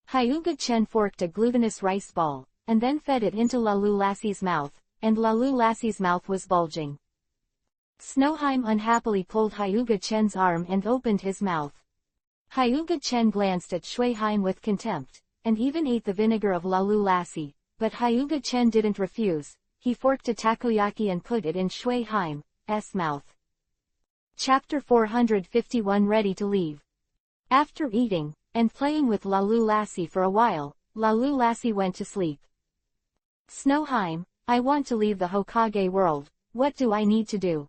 Hyuga-chan forked a glutinous rice ball, and then fed it into Lalu-lassie's mouth, and Lalu-lassie's mouth was bulging. Snowheim unhappily pulled Hyuga-chan's arm and opened his mouth. Hyuga-chan glanced at Shuiheim with contempt, and even ate the vinegar of Lalu-lassie, but Hyuga-chan didn't refuse. He forked a takoyaki and put it in Shuiheim's mouth. Chapter 451 Ready to leave. After eating, and playing with Lalu-lassie for a while, Lalu-lassie went to sleep. Snowheim, I want to leave the Hokage world, what do I need to do?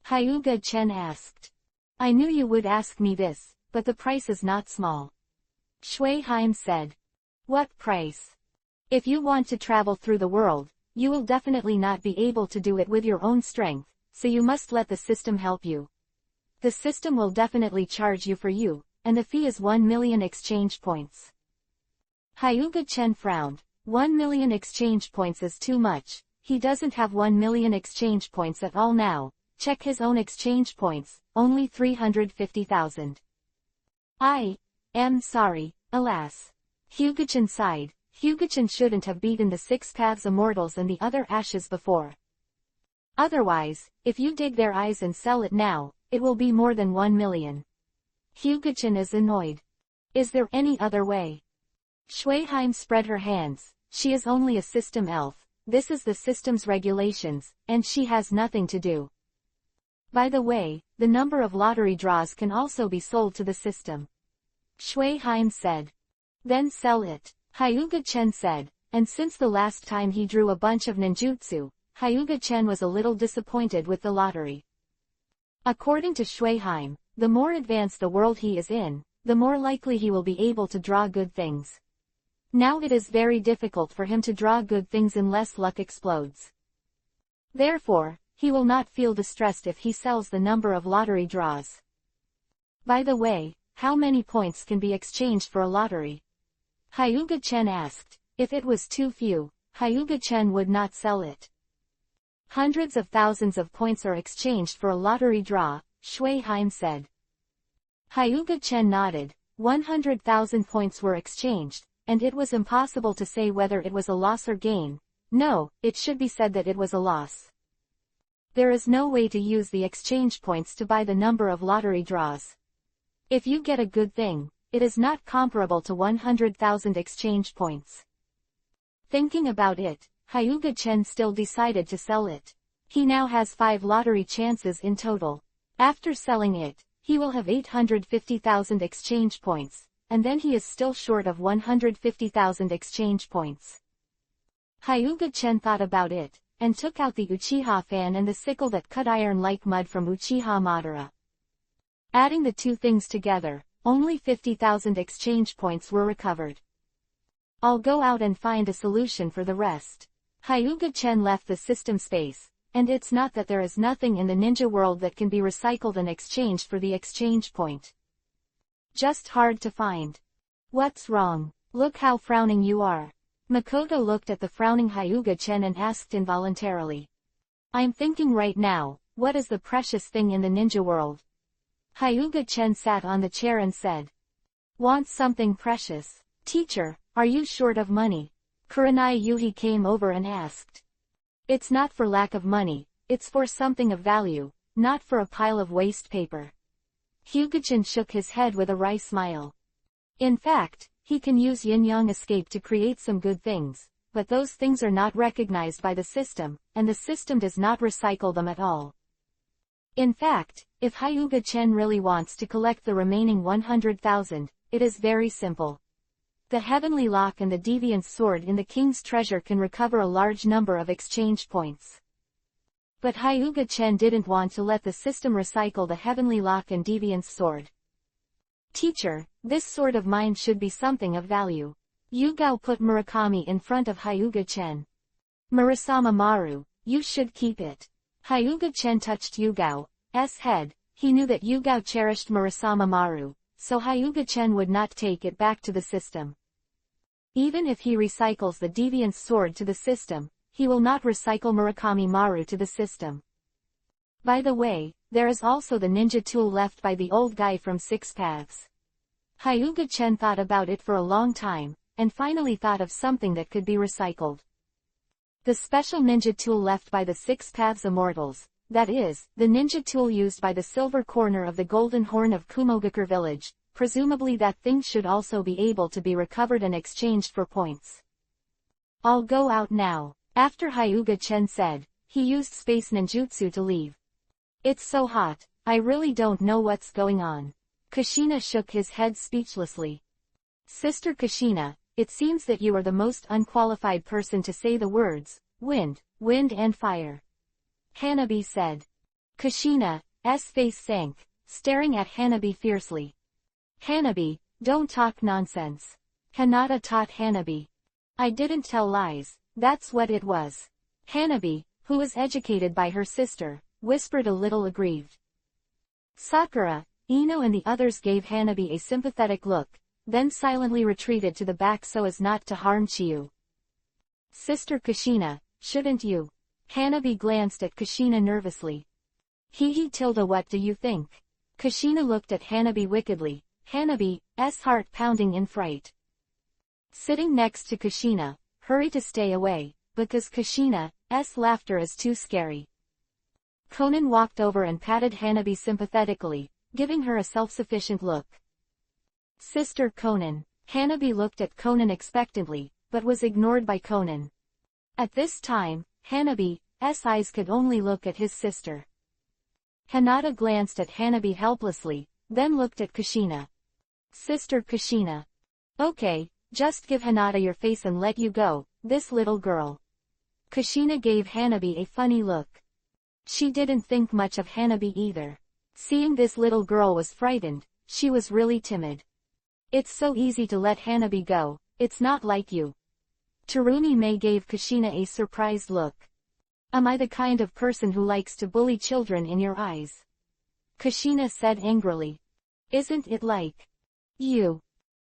Hyuga-chan asked. I knew you would ask me this, but the price is not small. Shuiheim said. What price? If you want to travel through the world, you will definitely not be able to do it with your own strength, so you must let the system help you. The system will definitely charge you for you, and the fee is 1 million exchange points. Hyuga-chan frowned. 1 million exchange points is too much. He doesn't have 1 million exchange points at all now. Check his own exchange points, only 350,000. I am sorry, alas. Hyuga-chan sighed. Hyuga-chan shouldn't have beaten the 6 paths immortals and the other ashes before. Otherwise, if you dig their eyes and sell it now, it will be more than 1 million. Hyuga-chan is annoyed. Is there any other way? Shuiheim spread her hands. She is only a system elf. This is the system's regulations, and she has nothing to do. By the way, the number of lottery draws can also be sold to the system. Shuiheim said. Then sell it. Hyuga-chan said, and since the last time he drew a bunch of ninjutsu, Hyuga-chan was a little disappointed with the lottery. According to Shuiheim, the more advanced the world he is in, the more likely he will be able to draw good things. Now it is very difficult for him to draw good things unless luck explodes. Therefore, he will not feel distressed if he sells the number of lottery draws. By the way, how many points can be exchanged for a lottery? Hyuga-chan asked. If it was too few, Hyuga-chan would not sell it. Hundreds of thousands of points are exchanged for a lottery draw, Shuiheim said. Hyuga-chan nodded. 100,000 points were exchanged, and it was impossible to say whether it was a loss or gain. No, it should be said that it was a loss. There is no way to use the exchange points to buy the number of lottery draws. If you get a good thing, it is not comparable to 100,000 exchange points. Thinking about it, Hyuga-chan still decided to sell it. He now has 5 lottery chances in total. After selling it, he will have 850,000 exchange points, and then he is still short of 150,000 exchange points. Hyuga-chan thought about it, and took out the Uchiha fan and the sickle that cut iron like mud from Uchiha Madara. Adding the two things together, only 50,000 exchange points were recovered. I'll go out and find a solution for the rest. Hyuga-chan left the system space, and it's not that there is nothing in the ninja world that can be recycled and exchanged for the exchange point. Just hard to find. What's wrong? Look how frowning you are. Makoto looked at the frowning Hyuga-chan and asked involuntarily. I'm thinking right now, what is the precious thing in the ninja world? Hyuga-chan sat on the chair and said. Want something precious? Teacher, are you short of money? Kurenai Yuhi came over and asked. It's not for lack of money, it's for something of value, not for a pile of waste paper. Hyuga-chan shook his head with a wry smile. In fact, he can use yin-yang escape to create some good things, but those things are not recognized by the system, and the system does not recycle them at all. In fact, if Hyuga-chan really wants to collect the remaining 100,000, it is very simple. The Heavenly Lock and the Deviant's Sword in the King's Treasure can recover a large number of exchange points. But Hyuga-chan didn't want to let the system recycle the Heavenly Lock and Deviant's Sword. Teacher, this sword of mine should be something of value. Yugao put Murakami in front of Hyuga-chan. Murasama Maru, you should keep it. Hyuga-chan touched Yugao's head. He knew that Yugao cherished Murasama Maru, so Hyuga-chan would not take it back to the system. Even if he recycles the Deviant's Sword to the system, he will not recycle Murakami Maru to the system. By the way, there is also the ninja tool left by the old guy from Six Paths. Hyuga-chen thought about it for a long time, and finally thought of something that could be recycled. The special ninja tool left by the Six Paths Immortals, that is, the ninja tool used by the silver corner of the Golden Horn of Kumogakure village, presumably that thing should also be able to be recovered and exchanged for points. I'll go out now. After Hyuga-chen said, he used space ninjutsu to leave. It's so hot, I really don't know what's going on. Kushina shook his head speechlessly. Sister Kushina, it seems that you are the most unqualified person to say the words, wind, wind and fire. Hanabi said. Kushina's face sank, staring at Hanabi fiercely. Hanabi, don't talk nonsense. Hinata taught Hanabi. I didn't tell lies, that's what it was. Hanabi, who was educated by her sister, whispered a little aggrieved. Sakura, Ino and the others gave Hanabi a sympathetic look, then silently retreated to the back so as not to harm Chiyu. Sister Kushina, shouldn't you? Hanabi glanced at Kushina nervously. Tilda, what do you think? Kushina looked at Hanabi wickedly, Hanabi's heart pounding in fright. Sitting next to Kushina, hurry to stay away, because Kushina's laughter is too scary. Conan walked over and patted Hanabi sympathetically, giving her a self-sufficient look. Sister Conan. Hanabi looked at Conan expectantly, but was ignored by Conan. At this time, Hanabi's eyes could only look at his sister. Hinata glanced at Hanabi helplessly, then looked at Kushina. Sister Kushina. Okay, just give Hinata your face and let you go, this little girl. Kushina gave Hanabi a funny look. She didn't think much of Hanabi either. Seeing this little girl was frightened, she was really timid. It's so easy to let Hanabi go, it's not like you. Terumi May gave Kushina a surprised look. Am I the kind of person who likes to bully children in your eyes? Kushina said angrily. Isn't it like you?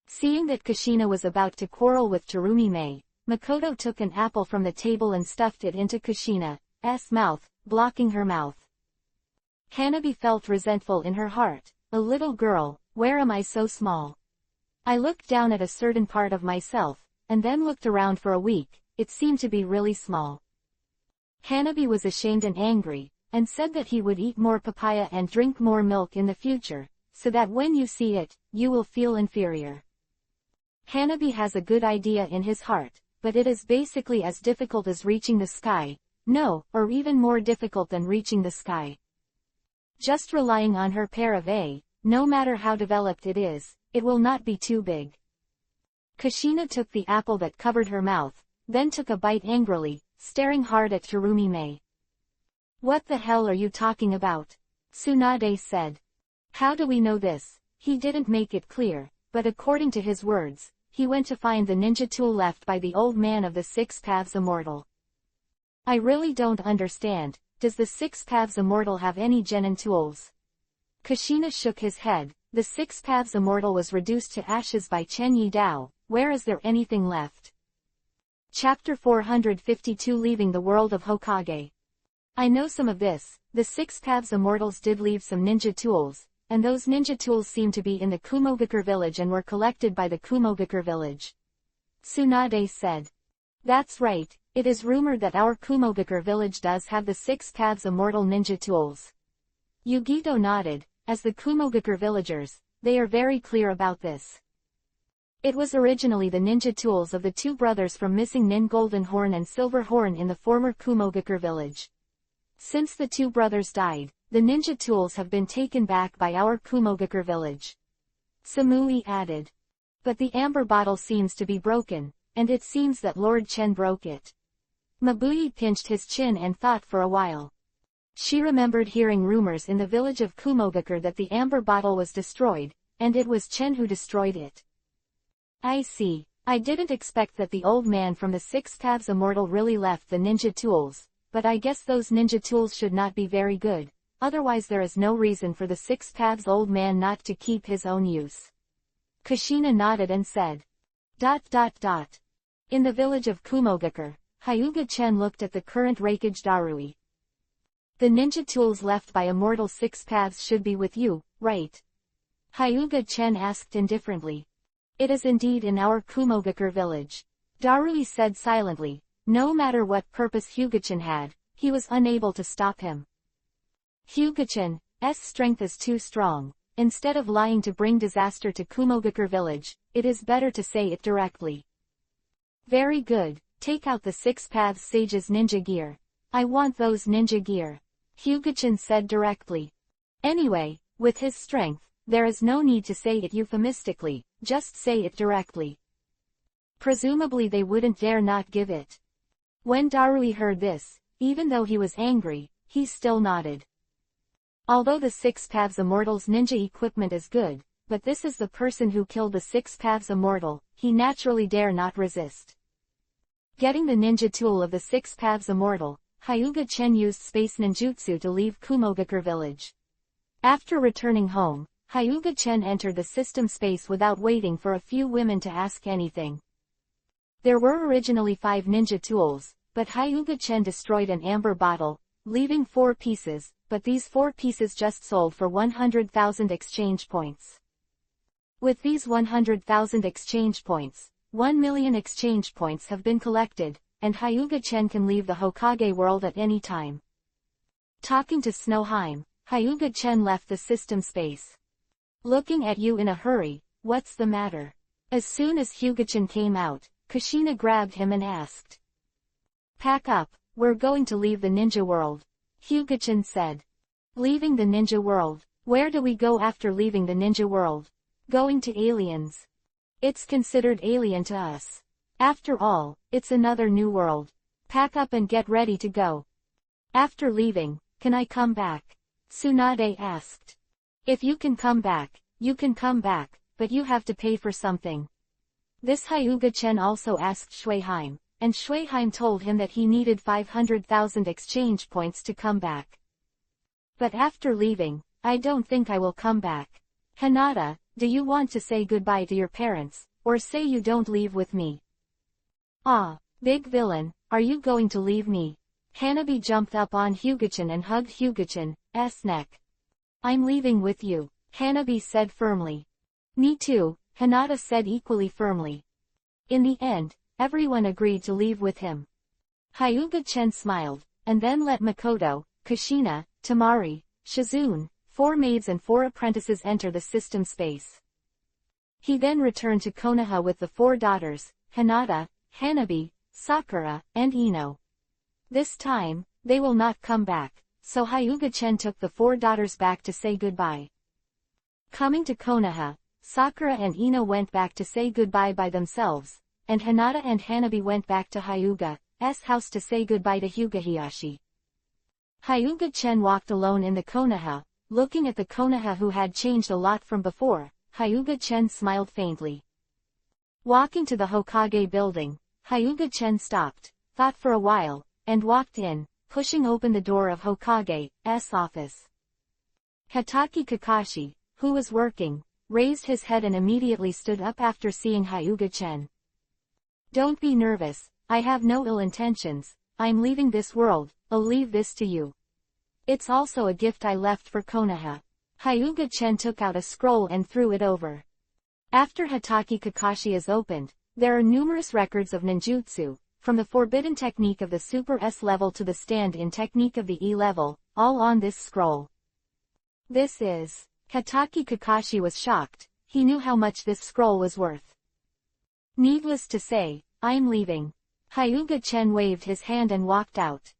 Seeing that Kushina was about to quarrel with Terumi May, Makoto took an apple from the table and stuffed it into Kushina's mouth, blocking her mouth. Hanabi felt resentful in her heart. A little girl, where am I so small? I looked down at a certain part of myself, and then looked around for a week, it seemed to be really small. Hanabi was ashamed and angry, and said that he would eat more papaya and drink more milk in the future, so that when you see it, you will feel inferior. Hanabi has a good idea in his heart, but it is basically as difficult as reaching the sky, no, or even more difficult than reaching the sky. Just relying on her pair of A, no matter how developed it is, it will not be too big. Kushina took the apple that covered her mouth, then took a bite angrily, staring hard at Terumi May. What the hell are you talking about? Tsunade said. How do we know this? He didn't make it clear, but according to his words, he went to find the ninja tool left by the old man of the Six Paths Immortal. I really don't understand, does the Six Paths Immortal have any genin tools? Kushina shook his head. The Six Paths Immortal was reduced to ashes by Chen Yi Dao, where is there anything left? Chapter 452 Leaving the World of Hokage. I know some of this, the Six Paths Immortals did leave some ninja tools, and those ninja tools seem to be in the Kumogakure village and were collected by the Kumogakure village. Tsunade said. That's right, it is rumored that our Kumogakure village does have the Six Paths Immortal ninja tools. Yugito nodded. As the Kumogakure villagers, they are very clear about this. It was originally the ninja tools of the two brothers from missing Nin Golden Horn and Silver Horn in the former Kumogakure village. Since the two brothers died, the ninja tools have been taken back by our Kumogakure village. Samui added. But the amber bottle seems to be broken, and it seems that Lord Chen broke it. Mabuyi pinched his chin and thought for a while. She remembered hearing rumors in the village of Kumogakure that the amber bottle was destroyed, and it was Chen who destroyed it. I see. I didn't expect that the old man from the Six Paths Immortal really left the ninja tools, but I guess those ninja tools should not be very good, otherwise there is no reason for the Six Paths old man not to keep his own use. Kushina nodded and said. In the village of Kumogakure, Hyuga-chen looked at the current Reikage Darui. The ninja tools left by Immortal Six Paths should be with you, right? Hyuga-chen asked indifferently. It is indeed in our Kumogakure village. Darui said silently. No matter what purpose Hyuga-chen had, he was unable to stop him. Hyuga-chan's strength is too strong. Instead of lying to bring disaster to Kumogakure village, it is better to say it directly. Very good, take out the Six Paths Sage's ninja gear. I want those ninja gear. Hyuga-chen said directly. Anyway, with his strength, there is no need to say it euphemistically, just say it directly. Presumably they wouldn't dare not give it. When Darui heard this, even though he was angry, he still nodded. Although the Six Paths Immortal's ninja equipment is good, but this is the person who killed the Six Paths Immortal, he naturally dare not resist. Getting the ninja tool of the Six Paths Immortal, Hyuga-chen used space ninjutsu to leave Kumogakure village. After returning home, Hyuga-chen entered the system space without waiting for a few women to ask anything. There were originally 5 ninja tools, but Hyuga-chen destroyed an amber bottle, leaving 4 pieces, but these 4 pieces just sold for 100,000 exchange points. With these 100,000 exchange points, 1 million exchange points have been collected, and Hyuga-chen can leave the Hokage world at any time. Talking to Snowheim, Hyuga-chen left the system space. Looking at you in a hurry, what's the matter? As soon as Hyuga-chen came out, Kushina grabbed him and asked. Pack up, we're going to leave the ninja world. Hyuga-chen said. Leaving the ninja world? Where do we go after leaving the ninja world? Going to aliens. It's considered alien to us. After all, it's another new world. Pack up and get ready to go. After leaving, can I come back? Tsunade asked. If you can come back, you can come back, but you have to pay for something. This Hyuga-chen also asked Shueheim, and Shueheim told him that he needed 500,000 exchange points to come back. But after leaving, I don't think I will come back. Hinata, do you want to say goodbye to your parents, or say you don't leave with me? Ah, big villain, are you going to leave me? Hanabi jumped up on Hyuga-chen and hugged Hyuga-chan's neck. I'm leaving with you, Hanabi said firmly. Me too, Hinata said equally firmly. In the end, everyone agreed to leave with him. Hyuga-chen smiled, and then let Makoto, Kushina, Tamari, Shizune, 4 maids and 4 apprentices enter the system space. He then returned to Konoha with the 4 daughters, Hinata, Hanabi, Sakura, and Ino. This time, they will not come back, so Hyuga-chen took the 4 daughters back to say goodbye. Coming to Konoha, Sakura and Ino went back to say goodbye by themselves, and Hinata and Hanabi went back to Hyuga's house to say goodbye to Hyuga-Hiyashi. Hyuga-chen walked alone in the Konoha, looking at the Konoha who had changed a lot from before. Hyuga-chen smiled faintly. Walking to the Hokage building, Hyuga-chen stopped, thought for a while, and walked in, pushing open the door of Hokage's office. Hatake Kakashi, who was working, raised his head and immediately stood up after seeing Hyuga-chen. Don't be nervous, I have no ill intentions, I'm leaving this world, I'll leave this to you. It's also a gift I left for Konoha. Hyuga-chen took out a scroll and threw it over. After Hatake Kakashi is opened, there are numerous records of ninjutsu, from the forbidden technique of the Super S level to the stand-in technique of the E level, all on this scroll. This is... Hatake Kakashi was shocked, he knew how much this scroll was worth. Needless to say, I'm leaving. Hyuga-chen waved his hand and walked out.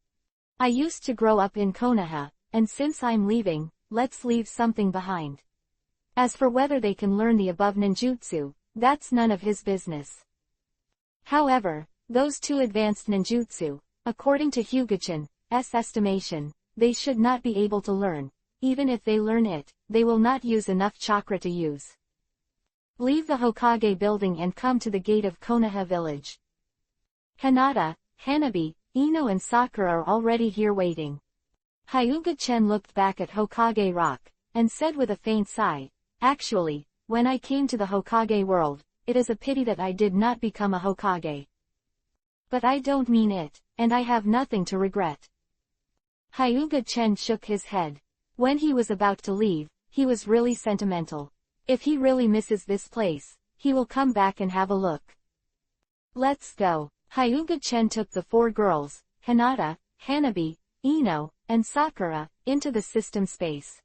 I used to grow up in Konoha, and since I'm leaving, let's leave something behind. As for whether they can learn the above ninjutsu, that's none of his business. However, those 2 advanced ninjutsu, according to Hyuga-chan's estimation, they should not be able to learn. Even if they learn it, they will not use enough chakra to use. Leave the Hokage building and come to the gate of Konoha village. Hinata, Hanabi, Ino and Sakura are already here waiting. Hyuga-chen looked back at Hokage Rock, and said with a faint sigh, actually, when I came to the Hokage world, it is a pity that I did not become a Hokage. But I don't mean it, and I have nothing to regret. Hyuga-chen shook his head. When he was about to leave, he was really sentimental. If he really misses this place, he will come back and have a look. Let's go. Hyuga-chen took the 4 girls, Hinata, Hanabi, Ino, and Sakura, into the system space.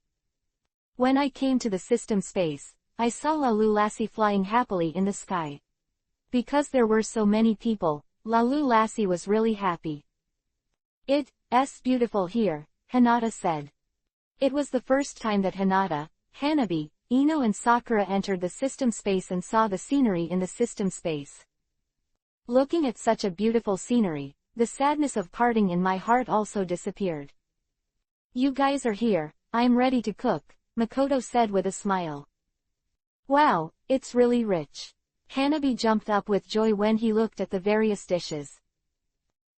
When I came to the system space, I saw Lalu Lassie flying happily in the sky. Because there were so many people, Lalu Lassie was really happy. It's beautiful here, Hinata said. It was the first time that Hinata, Hanabi, Ino and Sakura entered the system space and saw the scenery in the system space. Looking at such a beautiful scenery, the sadness of parting in my heart also disappeared. You guys are here, I'm ready to cook, Makoto said with a smile. Wow, it's really rich. Hanabi jumped up with joy when he looked at the various dishes.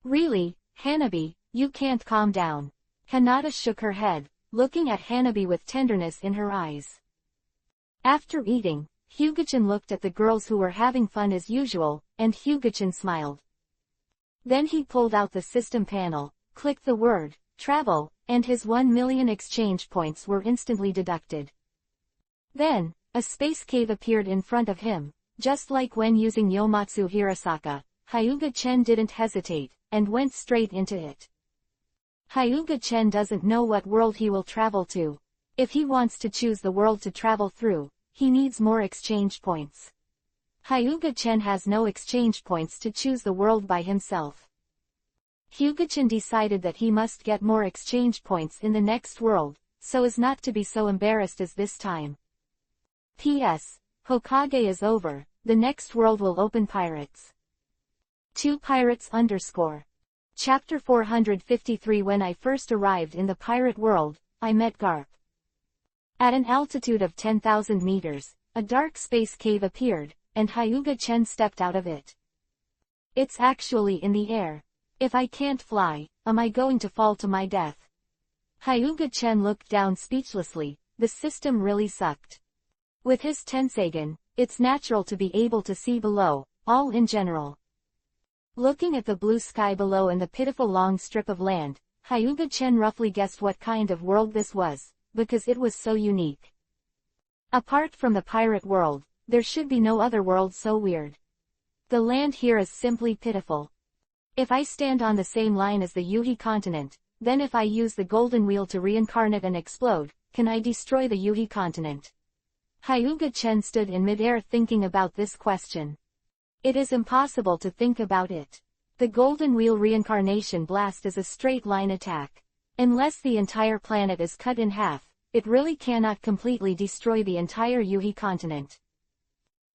Really, Hanabi, you can't calm down. Hinata shook her head, looking at Hanabi with tenderness in her eyes. After eating, Hyuga-chan looked at the girls who were having fun as usual, and Hyuga-chan smiled. Then he pulled out the system panel, clicked the word, travel, and his 1 million exchange points were instantly deducted. Then, a space cave appeared in front of him, just like when using Yomatsu Hirasaka. Hyuga-chen didn't hesitate, and went straight into it. Hyuga-chen doesn't know what world he will travel to. If he wants to choose the world to travel through, he needs more exchange points. Hyuga-chen has no exchange points to choose the world by himself. Hyuga-chen decided that he must get more exchange points in the next world, so as not to be so embarrassed as this time. P.S. Hokage is over, the next world will open pirates. 2 Pirates _ Chapter 453 When I first arrived in the pirate world, I met Garp. At an altitude of 10,000 meters, a dark space cave appeared, and Hyuga-chen stepped out of it. It's actually in the air. If I can't fly, am I going to fall to my death? Hyuga-chen looked down speechlessly. The system really sucked. With his Tenseigin, it's natural to be able to see below, all in general. Looking at the blue sky below and the pitiful long strip of land, Hyuga-chen roughly guessed what kind of world this was, because it was so unique. Apart from the pirate world, there should be no other world so weird. The land here is simply pitiful. If I stand on the same line as the Yuhi continent, then if I use the golden wheel to reincarnate and explode, can I destroy the Yuhi continent? Hyuga-chen stood in midair thinking about this question. It is impossible to think about it. The golden wheel reincarnation blast is a straight line attack. Unless the entire planet is cut in half, it really cannot completely destroy the entire Yuhi continent.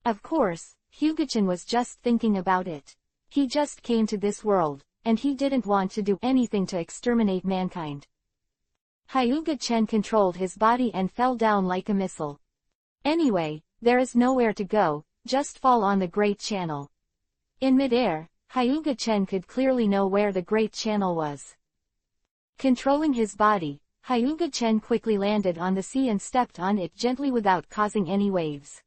Of course, Hyuga-chen was just thinking about it. He just came to this world, and he didn't want to do anything to exterminate mankind. Hyuga-chen controlled his body and fell down like a missile. Anyway, there is nowhere to go, just fall on the Great Channel. In midair, Hyuga-chen could clearly know where the Great Channel was. Controlling his body, Hyuga-chen quickly landed on the sea and stepped on it gently without causing any waves.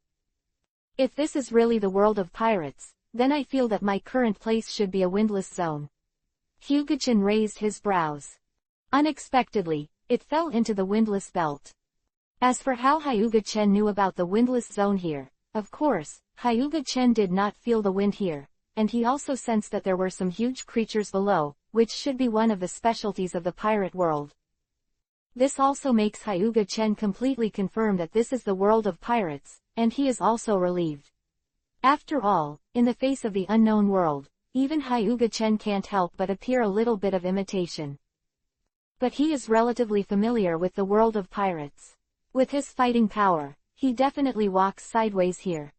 If this is really the world of pirates, then I feel that my current place should be a windless zone. Hyuga-chen raised his brows. Unexpectedly, it fell into the windless belt. As for how Hyuga-chen knew about the windless zone here, of course, Hyuga-chen did not feel the wind here, and he also sensed that there were some huge creatures below, which should be one of the specialties of the pirate world. This also makes Hyuga-chen completely confirm that this is the world of pirates, and he is also relieved. After all, in the face of the unknown world, even Hyuga-chen can't help but appear a little bit of imitation. But he is relatively familiar with the world of pirates. With his fighting power, he definitely walks sideways here.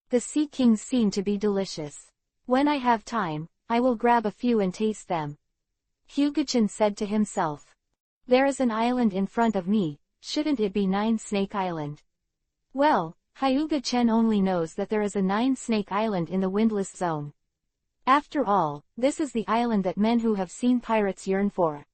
The sea kings seem to be delicious. When I have time, I will grab a few and taste them. Hyuga-chen said to himself. There is an island in front of me, shouldn't it be Nine Snake Island? Well, Hyuga-chen only knows that there is a Nine Snake Island in the windless zone. After all, this is the island that men who have seen pirates yearn for.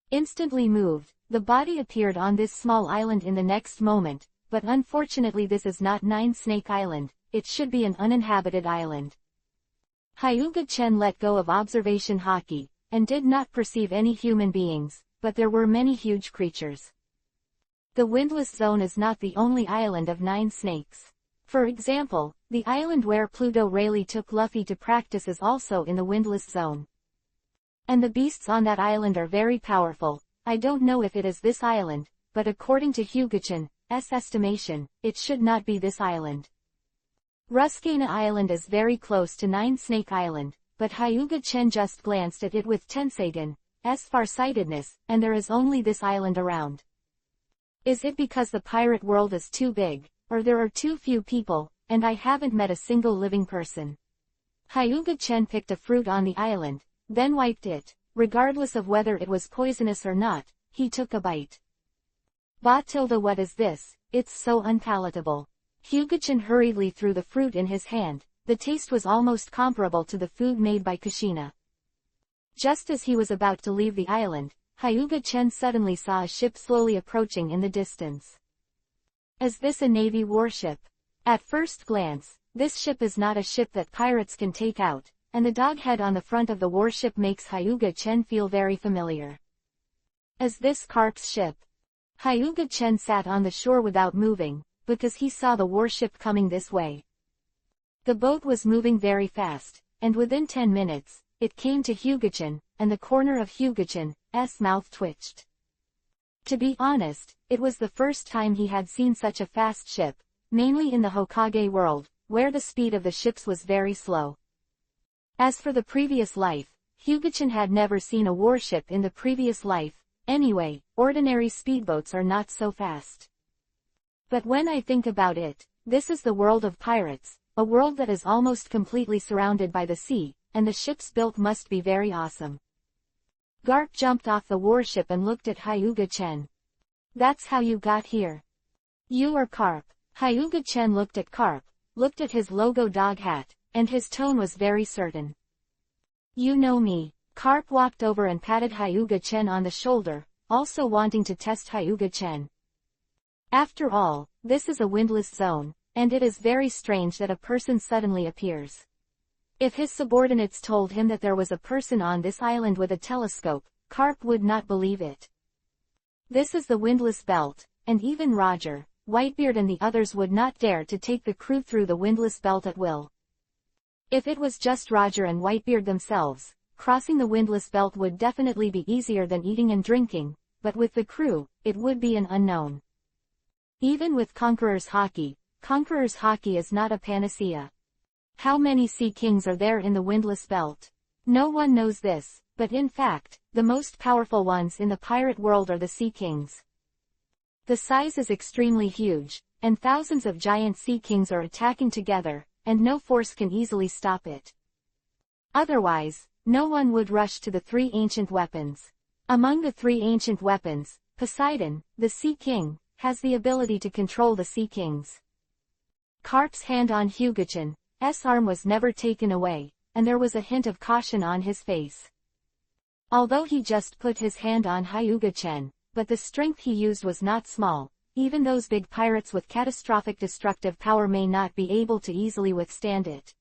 Instantly moved, the body appeared on this small island in the next moment, but unfortunately this is not Nine Snake Island, it should be an uninhabited island. Hyuga-chen let go of observation haki, and did not perceive any human beings, but there were many huge creatures. The Windless Zone is not the only island of 9 snakes. For example, the island where Pluto Rayleigh took Luffy to practice is also in the Windless Zone. And the beasts on that island are very powerful. I don't know if it is this island, but according to Hyuga-chan's estimation, it should not be this island. Ruskana Island is very close to 9 Snake Island, but Hyuga-chen just glanced at it with Tenseigan's farsightedness, and there is only this island around. Is it because the pirate world is too big, or there are too few people, and I haven't met a single living person? Hyuga-chen picked a fruit on the island, then wiped it. Regardless of whether it was poisonous or not, he took a bite. Batilda, what is this? It's so unpalatable. Hyuga-chen hurriedly threw the fruit in his hand. The taste was almost comparable to the food made by Kushina. Just as he was about to leave the island, Hyuga-chen suddenly saw a ship slowly approaching in the distance. Is this a navy warship? At first glance, this ship is not a ship that pirates can take out, and the dog head on the front of the warship makes Hyuga-chen feel very familiar. Is this Carp's ship? Hyuga-chen sat on the shore without moving, because he saw the warship coming this way. The boat was moving very fast, and within 10 minutes, it came to Hyuga-chen, and the corner of Hyuga-chan's mouth twitched. To be honest, it was the first time he had seen such a fast ship, mainly in the Hokage world, where the speed of the ships was very slow. As for the previous life, Hyuga-chen had never seen a warship in the previous life. Anyway, ordinary speedboats are not so fast. But when I think about it, this is the world of pirates, a world that is almost completely surrounded by the sea, and the ships built must be very awesome. Garp jumped off the warship and looked at Hyuga-chen. That's how you got here. You are Carp. Hyuga-chen looked at Carp, looked at his logo dog hat, and his tone was very certain. You know me. Carp walked over and patted Hyuga-chen on the shoulder, also wanting to test Hyuga-chen. After all, this is a windless zone, and it is very strange that a person suddenly appears. If his subordinates told him that there was a person on this island with a telescope, Carp would not believe it. This is the windless belt, and even Roger, Whitebeard and the others would not dare to take the crew through the windless belt at will. If it was just Roger and Whitebeard themselves, crossing the windless belt would definitely be easier than eating and drinking, but with the crew, it would be an unknown. Even with Conqueror's Haki is not a panacea. How many Sea Kings are there in the windless belt? No one knows this, but in fact, the most powerful ones in the pirate world are the Sea Kings. The size is extremely huge, and thousands of giant Sea Kings are attacking together, and no force can easily stop it. Otherwise, no one would rush to the 3 ancient weapons. Among the 3 ancient weapons, Poseidon, the Sea King, has the ability to control the Sea Kings. Carp's hand on Hyuga-chan's arm was never taken away, and there was a hint of caution on his face. Although he just put his hand on Hyuga-chen, but the strength he used was not small. Even those big pirates with catastrophic destructive power may not be able to easily withstand it.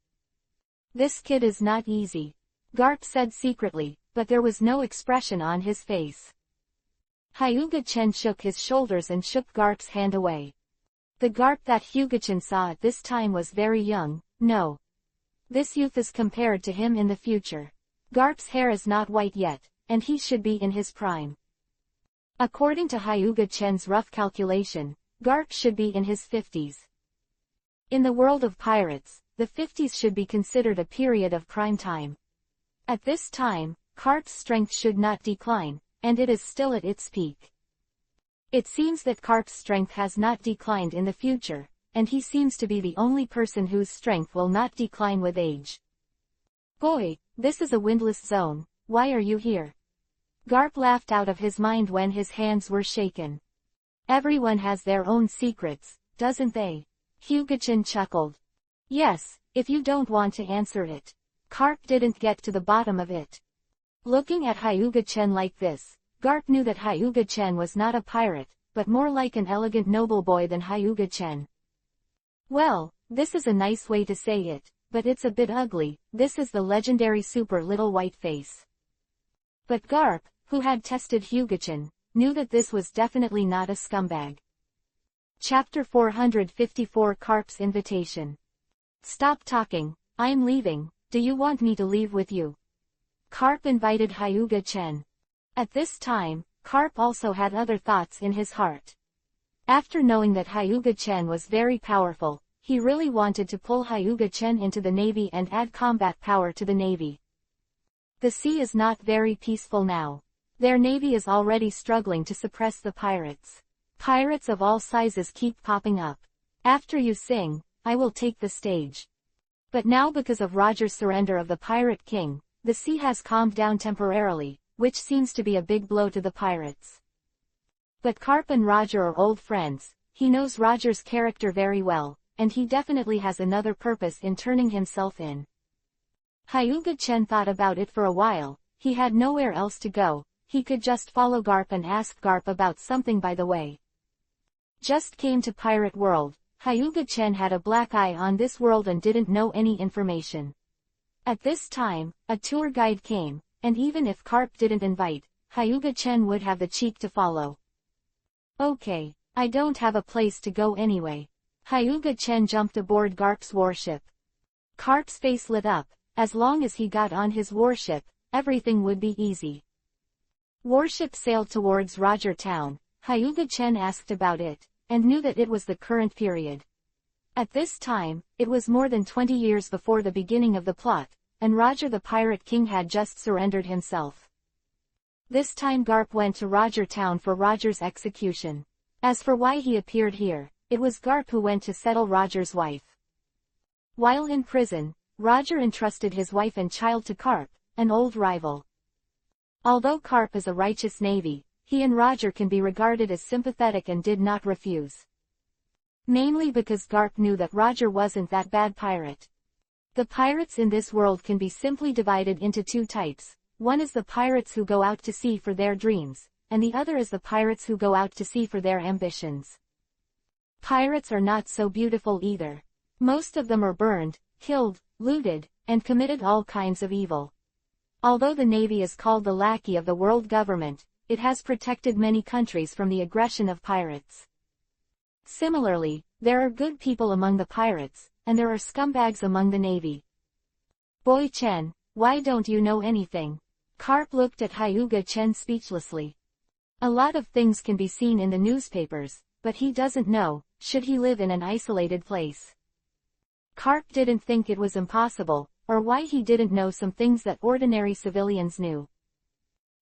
This kid is not easy, Garp said secretly, but there was no expression on his face. Hyuga-chen shook his shoulders and shook Garp's hand away. The Garp that Hyuga-chen saw at this time was very young. No. This youth is compared to him in the future. Garp's hair is not white yet, and he should be in his prime. According to Hyuga-chen's rough calculation, Garp should be in his 50s. In the world of pirates, the 50s should be considered a period of prime time. At this time, Garp's strength should not decline, and it is still at its peak. It seems that Garp's strength has not declined in the future, and he seems to be the only person whose strength will not decline with age. Boy, this is a windless zone, why are you here? Garp laughed out of his mind when his hands were shaken. Everyone has their own secrets, doesn't they? Hyuga-chen chuckled. Yes, if you don't want to answer it. Garp didn't get to the bottom of it. Looking at Hyuga-chen like this, Garp knew that Hyuga-chen was not a pirate, but more like an elegant noble boy than Hyuga-chen. Well, this is a nice way to say it, but it's a bit ugly. This is the legendary super little white face. But Garp, who had tested Hyuga-chan, knew that this was definitely not a scumbag. Chapter 454 Carp's Invitation. Stop talking, I'm leaving, do you want me to leave with you? Carp invited Hyuga-chan. At this time, Carp also had other thoughts in his heart. After knowing that Hyuga-chan was very powerful, he really wanted to pull Hyuga-chan into the navy and add combat power to the navy. The sea is not very peaceful now. Their navy is already struggling to suppress the pirates. Pirates of all sizes keep popping up. After you sing, I will take the stage. But now because of Roger's surrender of the Pirate King, the sea has calmed down temporarily, which seems to be a big blow to the pirates. But Carp and Roger are old friends, he knows Roger's character very well, and he definitely has another purpose in turning himself in. Hyuga-chan thought about it for a while, he had nowhere else to go, he could just follow Garp and ask Garp about something by the way. Just came to Pirate World, Hyuga-chan had a black eye on this world and didn't know any information. At this time, a tour guide came, and even if Carp didn't invite, Hyuga-chan would have the cheek to follow. Okay, I don't have a place to go anyway. Hyuga-chan jumped aboard Garp's warship. Carp's face lit up, as long as he got on his warship, everything would be easy. Warship sailed towards Roger Town, Hyuga-chan asked about it, and knew that it was the current period. At this time, it was more than 20 years before the beginning of the plot, and Roger the Pirate King had just surrendered himself. This time Garp went to Roger Town for Roger's execution. As for why he appeared here, it was Garp who went to settle Roger's wife. While in prison, Roger entrusted his wife and child to Carp, an old rival. Although Carp is a righteous navy, he and Roger can be regarded as sympathetic and did not refuse. Mainly because Garp knew that Roger wasn't that bad pirate. The pirates in this world can be simply divided into two types. One is the pirates who go out to sea for their dreams, and the other is the pirates who go out to sea for their ambitions. Pirates are not so beautiful either. Most of them are burned, killed, looted, and committed all kinds of evil. Although the Navy is called the lackey of the world government, it has protected many countries from the aggression of pirates. Similarly, there are good people among the pirates, and there are scumbags among the Navy. Boy-chan, why don't you know anything? Carp looked at Hyuga-chan speechlessly. A lot of things can be seen in the newspapers, but he doesn't know, should he live in an isolated place. Carp didn't think it was impossible, or why he didn't know some things that ordinary civilians knew.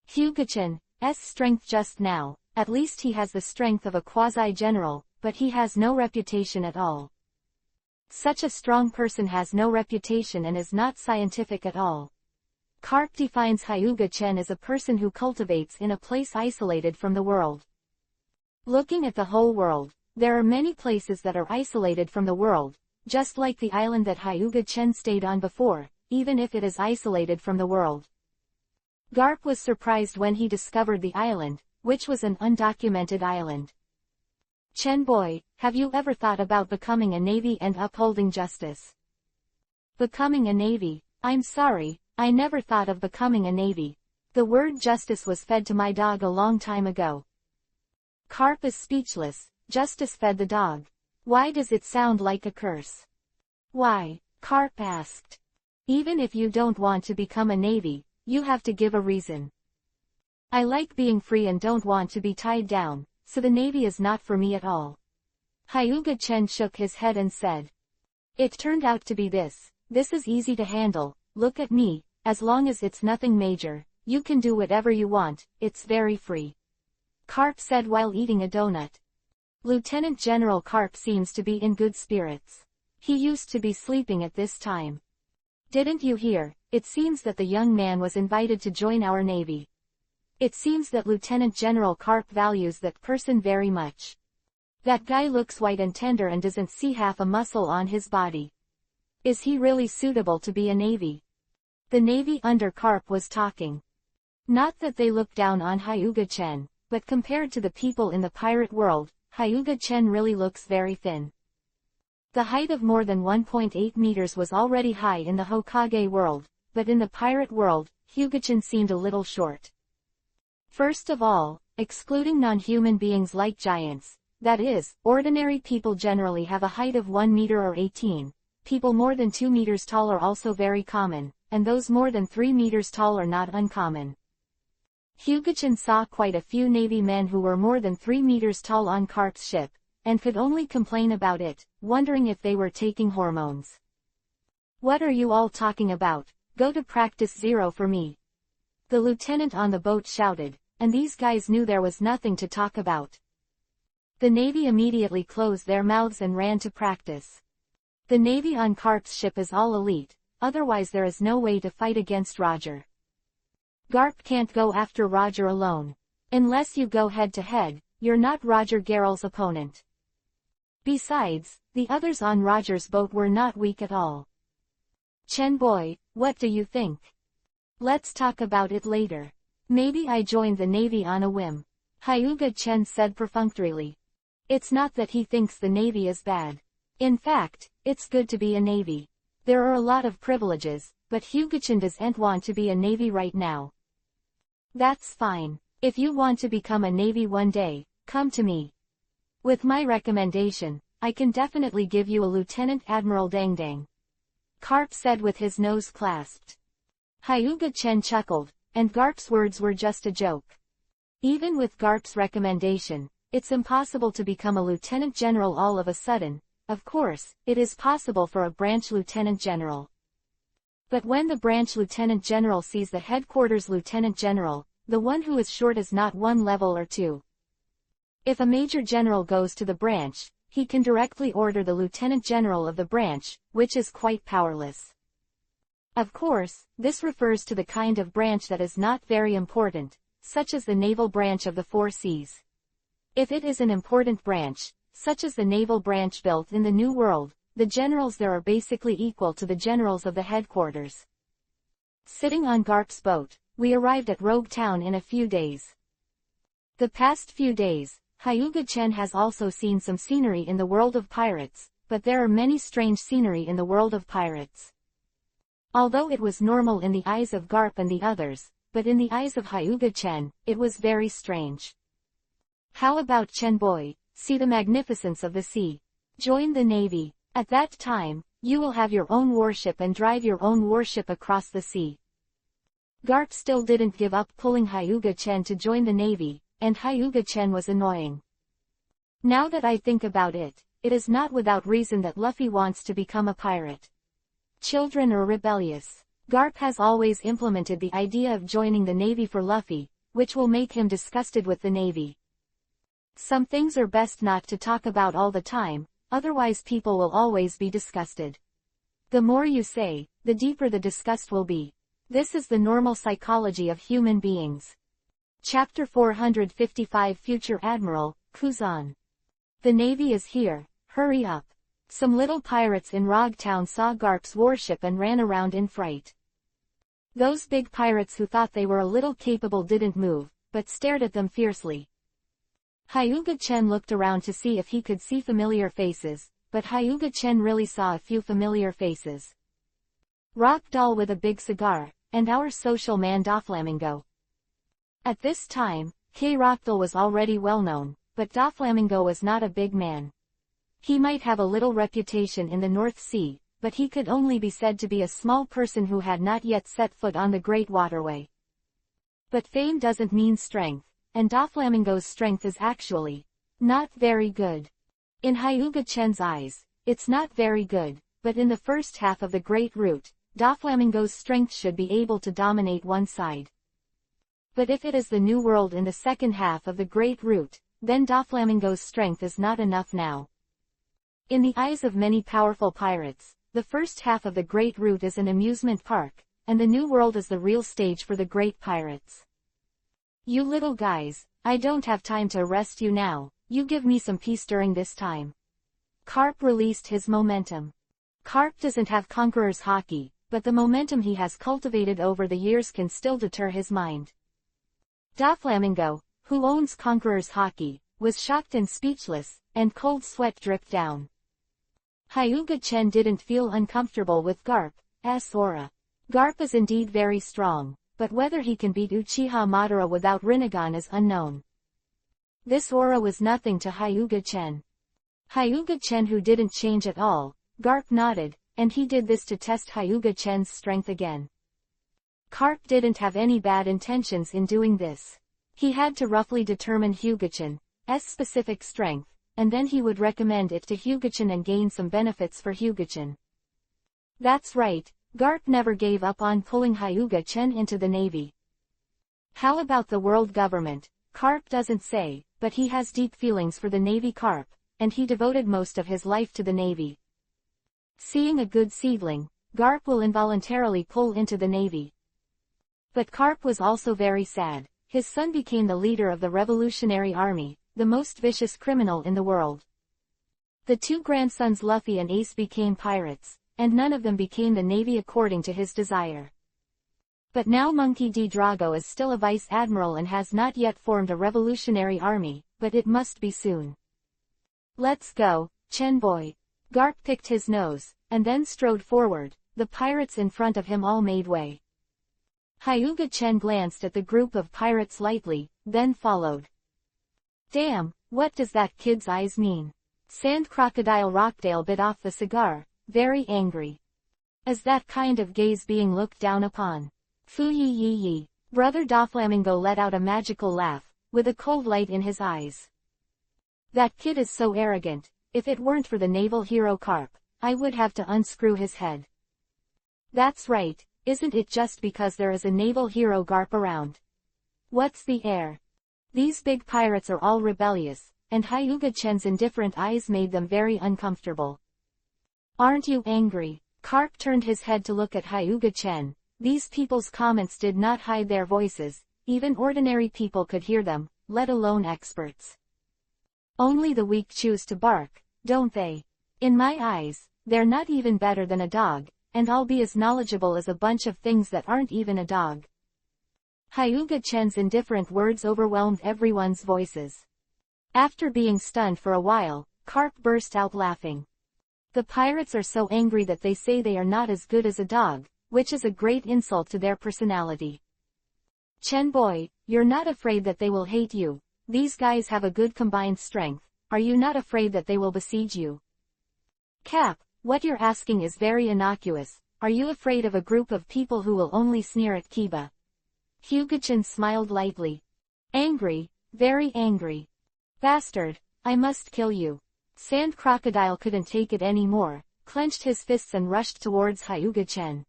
Hyuga-chan's strength just now, at least he has the strength of a quasi-general, but he has no reputation at all. Such a strong person has no reputation and is not scientific at all. Carp defines Hyuga-chan as a person who cultivates in a place isolated from the world. Looking at the whole world, there are many places that are isolated from the world, just like the island that Hyuga-chan stayed on before, even if it is isolated from the world. Garp was surprised when he discovered the island, which was an undocumented island. Chen boy, have you ever thought about becoming a navy and upholding justice? Becoming a navy? I'm sorry, I never thought of becoming a navy. The word justice was fed to my dog a long time ago. Carp is speechless. Justice fed the dog. Why does it sound like a curse? Why? Carp asked. Even if you don't want to become a navy, you have to give a reason. I like being free and don't want to be tied down, so the navy is not for me at all. Hyuga-chan shook his head and said. It turned out to be this. This is easy to handle, look at me, as long as it's nothing major, you can do whatever you want, it's very free. Carp said while eating a donut. Lieutenant General Carp seems to be in good spirits. He used to be sleeping at this time. Didn't you hear? It seems that the young man was invited to join our navy. It seems that Lieutenant General Carp values that person very much. That guy looks white and tender and doesn't see half a muscle on his body. Is he really suitable to be a navy? The navy under Carp was talking. Not that they look down on Hyuga-chan, but compared to the people in the pirate world, Hyuga-chan really looks very thin. The height of more than 1.8 meters was already high in the Hokage world, but in the pirate world, Hyuga-chan seemed a little short. First of all, excluding non-human beings like giants, that is, ordinary people generally have a height of 1 meter or 18, people more than 2 meters tall are also very common, and those more than 3 meters tall are not uncommon. Hyuga-chan saw quite a few Navy men who were more than 3 meters tall on Carp's ship, and could only complain about it, wondering if they were taking hormones. "What are you all talking about? Go to practice 0 for me," the lieutenant on the boat shouted, and these guys knew there was nothing to talk about. The Navy immediately closed their mouths and ran to practice. The Navy on Carp's ship is all elite, otherwise there is no way to fight against Roger. Garp can't go after Roger alone. Unless you go head-to-head, you're not Roger Garrel's opponent. Besides, the others on Roger's boat were not weak at all. "Chen boy, what do you think? Let's talk about it later. Maybe I joined the Navy on a whim," Hyuga-Chen said perfunctorily. It's not that he thinks the Navy is bad. In fact, it's good to be a Navy. There are a lot of privileges, but Hyuga-chan doesn't want to be a Navy right now. "That's fine. If you want to become a Navy one day, come to me. With my recommendation, I can definitely give you a Lieutenant Admiral Dang Dang," Carp said with his nose clasped. Hyuga-chen chuckled, and Garp's words were just a joke. Even with Garp's recommendation, it's impossible to become a lieutenant general all of a sudden. Of course, it is possible for a branch lieutenant general. But when the branch lieutenant general sees the headquarters lieutenant general, the one who is short is not 1 level or 2. If a major general goes to the branch, he can directly order the lieutenant general of the branch, which is quite powerless. Of course, this refers to the kind of branch that is not very important, such as the naval branch of the 4 seas. If it is an important branch, such as the naval branch built in the New World, the generals there are basically equal to the generals of the headquarters. Sitting on Garp's boat, we arrived at Rogue Town in a few days. The past few days, Hyuga-chen has also seen some scenery in the world of pirates, but there are many strange scenery in the world of pirates. Although it was normal in the eyes of Garp and the others, but in the eyes of Hyuga-chen, it was very strange. "How about Chen boy, see the magnificence of the sea. Join the Navy. At that time, you will have your own warship and drive your own warship across the sea." Garp still didn't give up pulling Hyuga-chen to join the Navy, and Hyuga-chen was annoying. Now that I think about it, it is not without reason that Luffy wants to become a pirate. Children are rebellious. Garp has always implemented the idea of joining the Navy for Luffy, which will make him disgusted with the Navy. Some things are best not to talk about all the time, otherwise people will always be disgusted. The more you say, the deeper the disgust will be. This is the normal psychology of human beings. Chapter 455 Future Admiral, Kuzan. "The Navy is here, hurry up." Some little pirates in Rogue Town saw Garp's warship and ran around in fright. Those big pirates who thought they were a little capable didn't move, but stared at them fiercely. Hyuga-chen looked around to see if he could see familiar faces, but Hyuga-chen really saw a few familiar faces. Rock Doll with a big cigar, and our social man Doflamingo. At this time, Rockdoll was already well known, but Doflamingo was not a big man. He might have a little reputation in the North Sea, but he could only be said to be a small person who had not yet set foot on the Great Waterway. But fame doesn't mean strength, and Doflamingo's strength is actually not very good. In Hyuga-chen's eyes, it's not very good, but in the first half of the Great Route, Doflamingo's strength should be able to dominate one side. But if it is the New World in the second half of the Great Route, then Doflamingo's strength is not enough now. In the eyes of many powerful pirates, the first half of the Great Route is an amusement park, and the New World is the real stage for the great pirates. "You little guys, I don't have time to arrest you now, you give me some peace during this time." Carp released his momentum. Carp doesn't have Conqueror's Haki, but the momentum he has cultivated over the years can still deter his mind. Doflamingo, who owns Conqueror's Haki, was shocked and speechless, and cold sweat dripped down. Hyuga-chen didn't feel uncomfortable with Garp's aura. Garp is indeed very strong, but whether he can beat Uchiha Madara without Rinnegan is unknown. This aura was nothing to Hyuga-chen. Hyuga-chen who didn't change at all. Garp nodded, and he did this to test Hyuga-chen's strength again. Garp didn't have any bad intentions in doing this. He had to roughly determine Hyuga-chen's specific strength, and then he would recommend it to Hyuga-chen and gain some benefits for Hyuga-chen. That's right, Garp never gave up on pulling Hyuga-chen into the Navy. How about the world government? Garp doesn't say, but he has deep feelings for the Navy. Garp, and he devoted most of his life to the Navy. Seeing a good seedling, Garp will involuntarily pull into the Navy. But Garp was also very sad. His son became the leader of the Revolutionary Army, the most vicious criminal in the world. The two grandsons Luffy and Ace became pirates, and none of them became the Navy according to his desire. But now Monkey D. Drago is still a vice admiral and has not yet formed a revolutionary army, but it must be soon. Let's go, Chen boy. Garp picked his nose, and then strode forward. The pirates in front of him all made way. Hyuga-chen glanced at the group of pirates lightly, then followed. Damn, what does that kid's eyes mean? Sand Crocodile Rockdale bit off the cigar, very angry. Is that kind of gaze being looked down upon? Foo yee yee yee. Brother Doflamingo let out a magical laugh, with a cold light in his eyes. That kid is so arrogant. If it weren't for the naval hero Garp, I would have to unscrew his head. That's right, isn't it just because there is a naval hero Garp around? What's the air? These big pirates are all rebellious, and Hyuga-chen's indifferent eyes made them very uncomfortable. Aren't you angry? Garp turned his head to look at Hyuga-chen. These people's comments did not hide their voices, even ordinary people could hear them, let alone experts. Only the weak choose to bark, don't they? In my eyes, they're not even better than a dog, and I'll be as knowledgeable as a bunch of things that aren't even a dog. Hyuga-chen's indifferent words overwhelmed everyone's voices. After being stunned for a while, Garp burst out laughing. The pirates are so angry that they say they are not as good as a dog, which is a great insult to their personality. Chen boy, you're not afraid that they will hate you. These guys have a good combined strength. Are you not afraid that they will besiege you? Cap, what you're asking is very innocuous. Are you afraid of a group of people who will only sneer at Kiba? Hyuga-chen smiled lightly. Angry, very angry. Bastard, I must kill you. Sand Crocodile couldn't take it anymore, clenched his fists and rushed towards Hyuga-chen.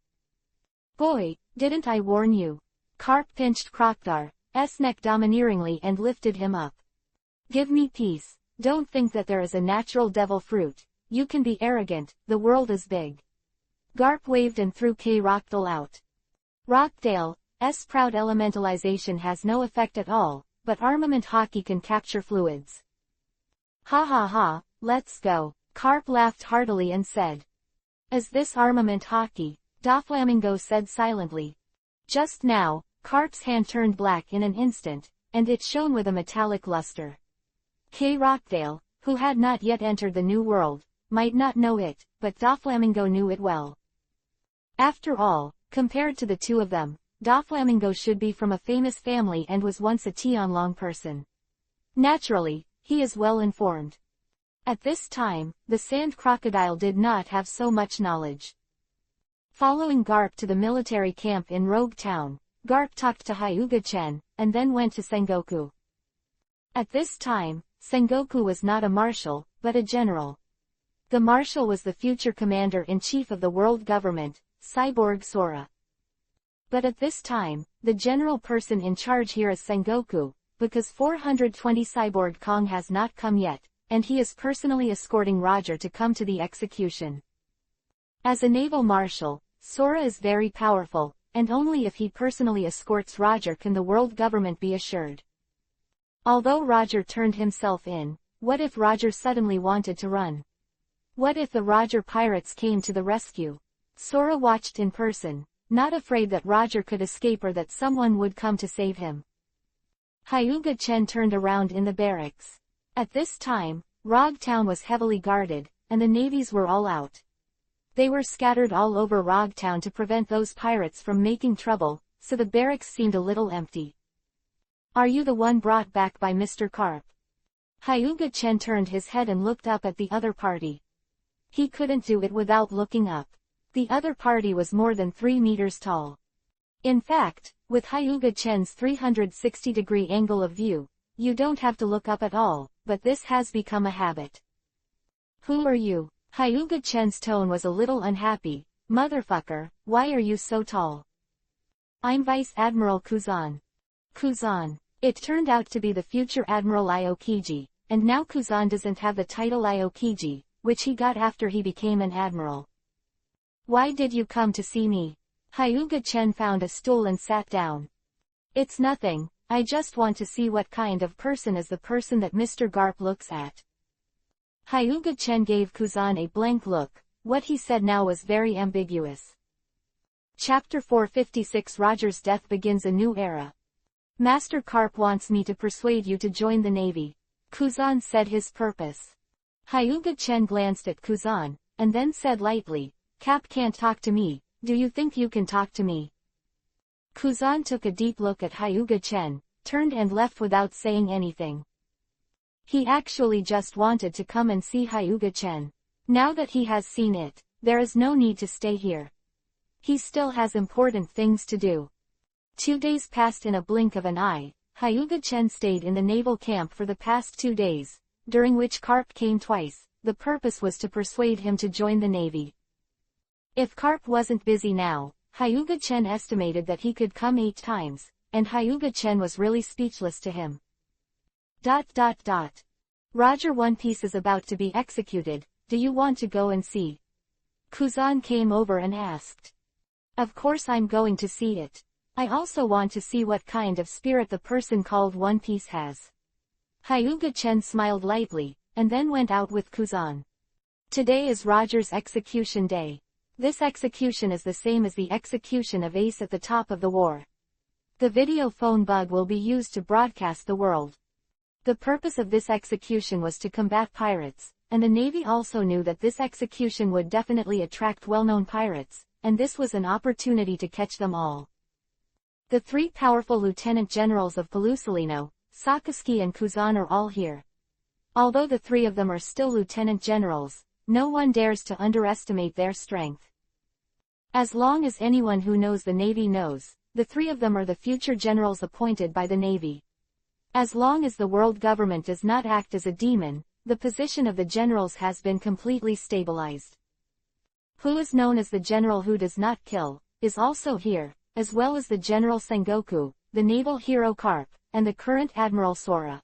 Boy, didn't I warn you? Garp pinched Crocodile's neck domineeringly and lifted him up. Give me peace. Don't think that there is a natural devil fruit. You can be arrogant, the world is big. Garp waved and threw Rockdale out. Rockdale's proud elementalization has no effect at all, but armament hockey can capture fluids. Ha ha ha, let's go. Garp laughed heartily and said. Is this armament hockey? Doflamingo said silently. Just now, Garp's hand turned black in an instant, and it shone with a metallic luster. Rockdale, who had not yet entered the New World, might not know it, but Doflamingo knew it well. After all, compared to the two of them, Doflamingo should be from a famous family and was once a Tianlong person. Naturally, he is well informed. At this time, the Sand Crocodile did not have so much knowledge. Following Garp to the military camp in Rogue Town, Garp talked to Hyuga-chen, and then went to Sengoku. At this time, Sengoku was not a marshal, but a general. The marshal was the future commander-in-chief of the world government, Cyborg Sora. But at this time, the general person in charge here is Sengoku, because 420 Cyborg Kong has not come yet, and he is personally escorting Roger to come to the execution. As a naval marshal, Sora is very powerful, and only if he personally escorts Roger can the world government be assured. Although Roger turned himself in, what if Roger suddenly wanted to run? What if the Roger pirates came to the rescue? Sora watched in person, not afraid that Roger could escape or that someone would come to save him. Hyuga-chen turned around in the barracks. At this time, Rogue Town was heavily guarded, and the navies were all out. They were scattered all over Rogtown to prevent those pirates from making trouble, so the barracks seemed a little empty. "Are you the one brought back by Mr. Carp?" Hyuga Chen turned his head and looked up at the other party. He couldn't do it without looking up. The other party was more than 3 meters tall. In fact, with Hyuga Chen's 360-degree angle of view, you don't have to look up at all, but this has become a habit. "Who are you?" Hyuga Chen's tone was a little unhappy. "Motherfucker, why are you so tall?" "I'm Vice Admiral Kuzan." Kuzan. It turned out to be the future Admiral Aokiji, and now Kuzan doesn't have the title Aokiji, which he got after he became an admiral. "Why did you come to see me?" Hyuga Chen found a stool and sat down. "It's nothing, I just want to see what kind of person is the person that Mr. Garp looks at." Hyuga Chen gave Kuzan a blank look. What he said now was very ambiguous. Chapter 456 Roger's death begins a new era. "Master Carp wants me to persuade you to join the Navy." Kuzan said his purpose. Hyuga Chen glanced at Kuzan, and then said lightly, "Cap can't talk to me, do you think you can talk to me?" Kuzan took a deep look at Hyuga Chen, turned and left without saying anything. He actually just wanted to come and see Hyuga Chen. Now that he has seen it, there is no need to stay here. He still has important things to do. 2 days passed in a blink of an eye. Hyuga Chen stayed in the naval camp for the past 2 days, during which Carp came twice. The purpose was to persuade him to join the Navy. If Carp wasn't busy now, Hyuga Chen estimated that he could come 8 times, and Hyuga Chen was really speechless to him. ... Roger, One Piece is about to be executed, do you want to go and see? Kuzan came over and asked. Of course I'm going to see it. I also want to see what kind of spirit the person called One Piece has. Hyuga Chen smiled lightly, and then went out with Kuzan. Today is Roger's execution day. This execution is the same as the execution of Ace at the top of the war. The video phone bug will be used to broadcast the world. The purpose of this execution was to combat pirates, and the Navy also knew that this execution would definitely attract well-known pirates, and this was an opportunity to catch them all. The 3 powerful lieutenant generals of Pelusalino, Sakazuki and Kuzan are all here. Although the 3 of them are still lieutenant generals, no one dares to underestimate their strength. As long as anyone who knows the Navy knows, the 3 of them are the future generals appointed by the Navy. As long as the world government does not act as a demon, the position of the generals has been completely stabilized. Who is known as the general who does not kill, is also here, as well as the General Sengoku, the naval hero Carp, and the current Admiral Sora.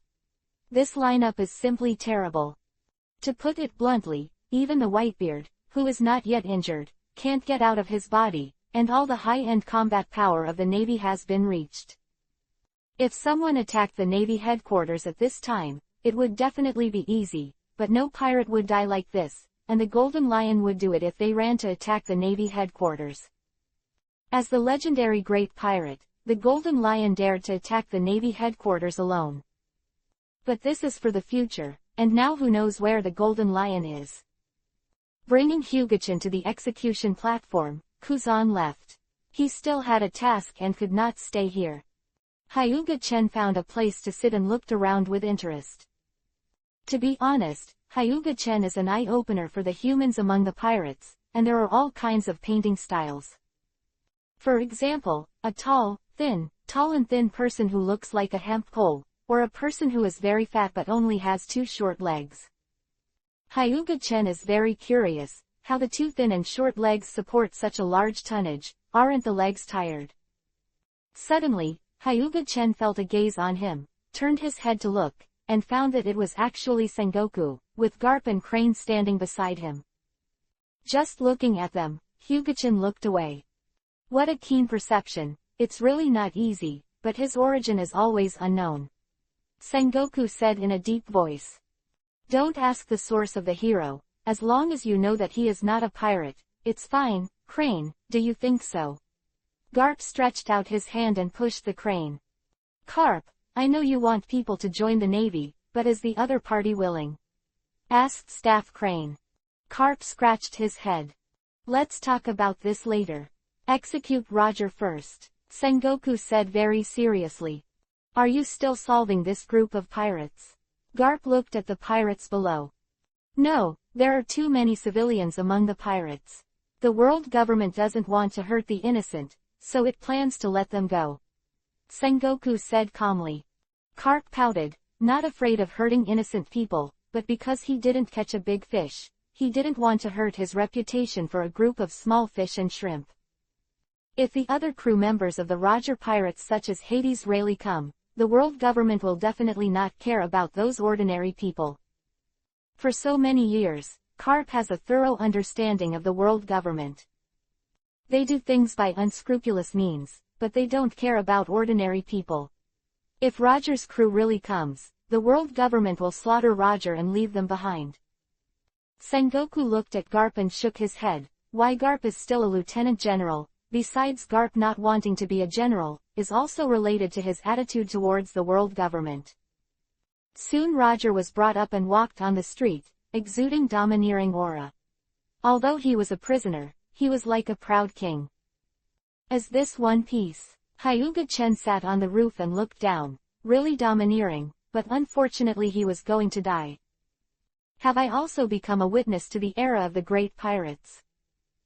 This lineup is simply terrible. To put it bluntly, even the Whitebeard, who is not yet injured, can't get out of his body, and all the high-end combat power of the Navy has been reached. If someone attacked the Navy headquarters at this time, it would definitely be easy, but no pirate would die like this, and the Golden Lion would do it if they ran to attack the Navy headquarters. As the legendary great pirate, the Golden Lion dared to attack the Navy headquarters alone. But this is for the future, and now who knows where the Golden Lion is. Bringing Hyuga-chan to the execution platform, Kuzan left. He still had a task and could not stay here. Hyuga-chen found a place to sit and looked around with interest. To be honest, Hyuga-chen is an eye-opener for the humans among the pirates, and there are all kinds of painting styles. For example, a tall and thin person who looks like a hemp pole, or a person who is very fat but only has 2 short legs. Hyuga-chen is very curious, how the 2 thin and short legs support such a large tonnage. Aren't the legs tired? Suddenly, Hyuga-chen felt a gaze on him, turned his head to look, and found that it was actually Sengoku, with Garp and Crane standing beside him. Just looking at them, Hyuga-chen looked away. What a keen perception. It's really not easy, but his origin is always unknown. Sengoku said in a deep voice. Don't ask the source of the hero, as long as you know that he is not a pirate, it's fine. Crane, do you think so? Garp stretched out his hand and pushed the crane. Carp, I know you want people to join the Navy, but is the other party willing? Asked Staff Crane. Carp scratched his head. Let's talk about this later. Execute Roger first, Sengoku said very seriously. Are you still solving this group of pirates? Garp looked at the pirates below. No, there are too many civilians among the pirates. The world government doesn't want to hurt the innocent, so it plans to let them go. Sengoku said calmly. Carp pouted, not afraid of hurting innocent people, but because he didn't catch a big fish, he didn't want to hurt his reputation for a group of small fish and shrimp. If the other crew members of the Roger pirates such as Hades really come, the world government will definitely not care about those ordinary people. For so many years, Carp has a thorough understanding of the world government. They do things by unscrupulous means, but they don't care about ordinary people. If Roger's crew really comes, the world government will slaughter Roger and leave them behind. Sengoku looked at Garp and shook his head. Why Garp is still a lieutenant general, besides Garp not wanting to be a general, is also related to his attitude towards the world government. Soon Roger was brought up and walked on the street, exuding domineering aura. Although he was a prisoner, he was like a proud king. As this one piece, Hyuga-chen sat on the roof and looked down, really domineering, but unfortunately he was going to die. Have I also become a witness to the era of the great pirates?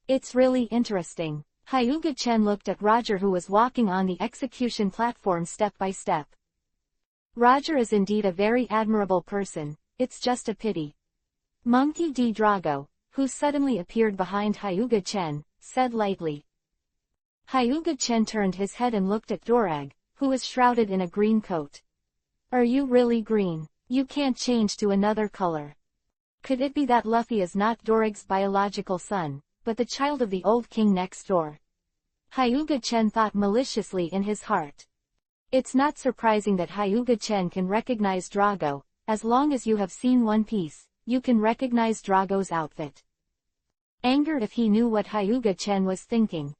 It's really interesting. Hyuga-chen looked at Roger who was walking on the execution platform step by step. Roger is indeed a very admirable person, it's just a pity. Monkey D. Drago, who suddenly appeared behind Hyuga-chen, said lightly. Hyuga-chen turned his head and looked at Dorag, who was shrouded in a green coat. Are you really green? You can't change to another color. Could it be that Luffy is not Dorag's biological son, but the child of the old king next door? Hyuga-chen thought maliciously in his heart. It's not surprising that Hyuga-chen can recognize Drago. As long as you have seen One Piece, you can recognize Drago's outfit. Angered if he knew what Hyuga-chen was thinking.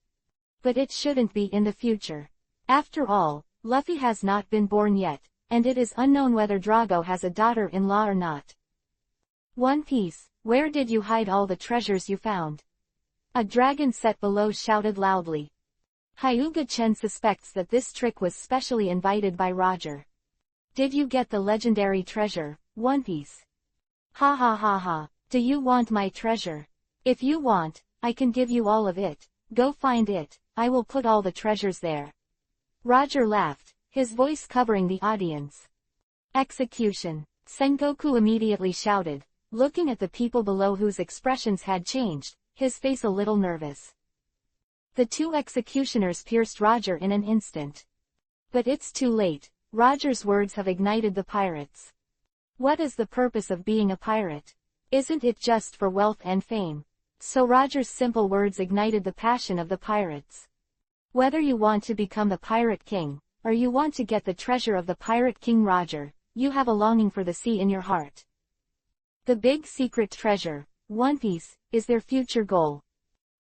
But it shouldn't be in the future. After all, Luffy has not been born yet, and it is unknown whether Drago has a daughter-in-law or not. One Piece, where did you hide all the treasures you found? A dragon set below shouted loudly. Hyuga-chen suspects that this trick was specially invited by Roger. Did you get the legendary treasure, One Piece? Ha ha ha ha, do you want my treasure? If you want, I can give you all of it, go find it, I will put all the treasures there. Roger laughed, his voice covering the audience. Execution, Sengoku immediately shouted, looking at the people below whose expressions had changed, his face a little nervous. The two executioners pierced Roger in an instant. But it's too late, Roger's words have ignited the pirates. What is the purpose of being a pirate? Isn't it just for wealth and fame? So Roger's simple words ignited the passion of the pirates. Whether you want to become the Pirate King, or you want to get the treasure of the Pirate King Roger, you have a longing for the sea in your heart. The big secret treasure, One Piece, is their future goal.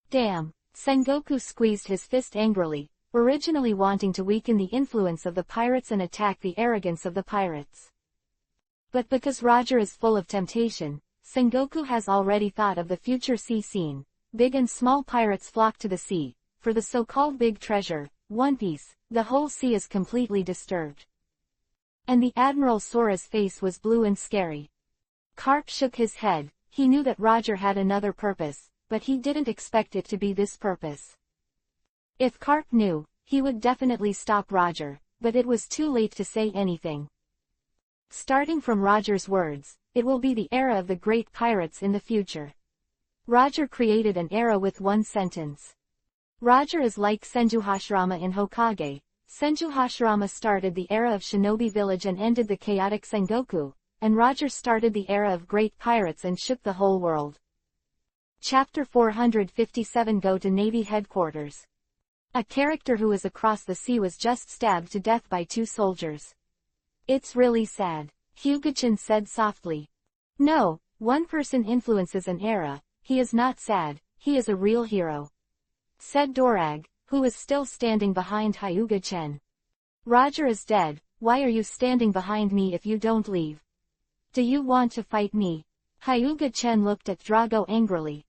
Damn, Sengoku squeezed his fist angrily, originally wanting to weaken the influence of the pirates and attack the arrogance of the pirates. But because Roger is full of temptation, Sengoku has already thought of the future sea scene. Big and small pirates flock to the sea, for the so-called big treasure, One Piece. The whole sea is completely disturbed. And the Admiral Sora's face was blue and scary. Carp shook his head, he knew that Roger had another purpose, but he didn't expect it to be this purpose. If Carp knew, he would definitely stop Roger, but it was too late to say anything. Starting from Roger's words, it will be the era of the great pirates in the future. Roger created an era with one sentence. Roger is like Senju Hashirama in Hokage. Senju Hashirama started the era of Shinobi Village and ended the chaotic Sengoku, and Roger started the era of great pirates and shook the whole world. Chapter 457 Go to Navy Headquarters. A character who is across the sea was just stabbed to death by two soldiers. It's really sad, Hyuga-chen said softly. No, one person influences an era, he is not sad, he is a real hero, said Dorag, who was still standing behind Hyuga-chen. Roger is dead, why are you standing behind me if you don't leave? Do you want to fight me? Hyuga-chen looked at Drago angrily.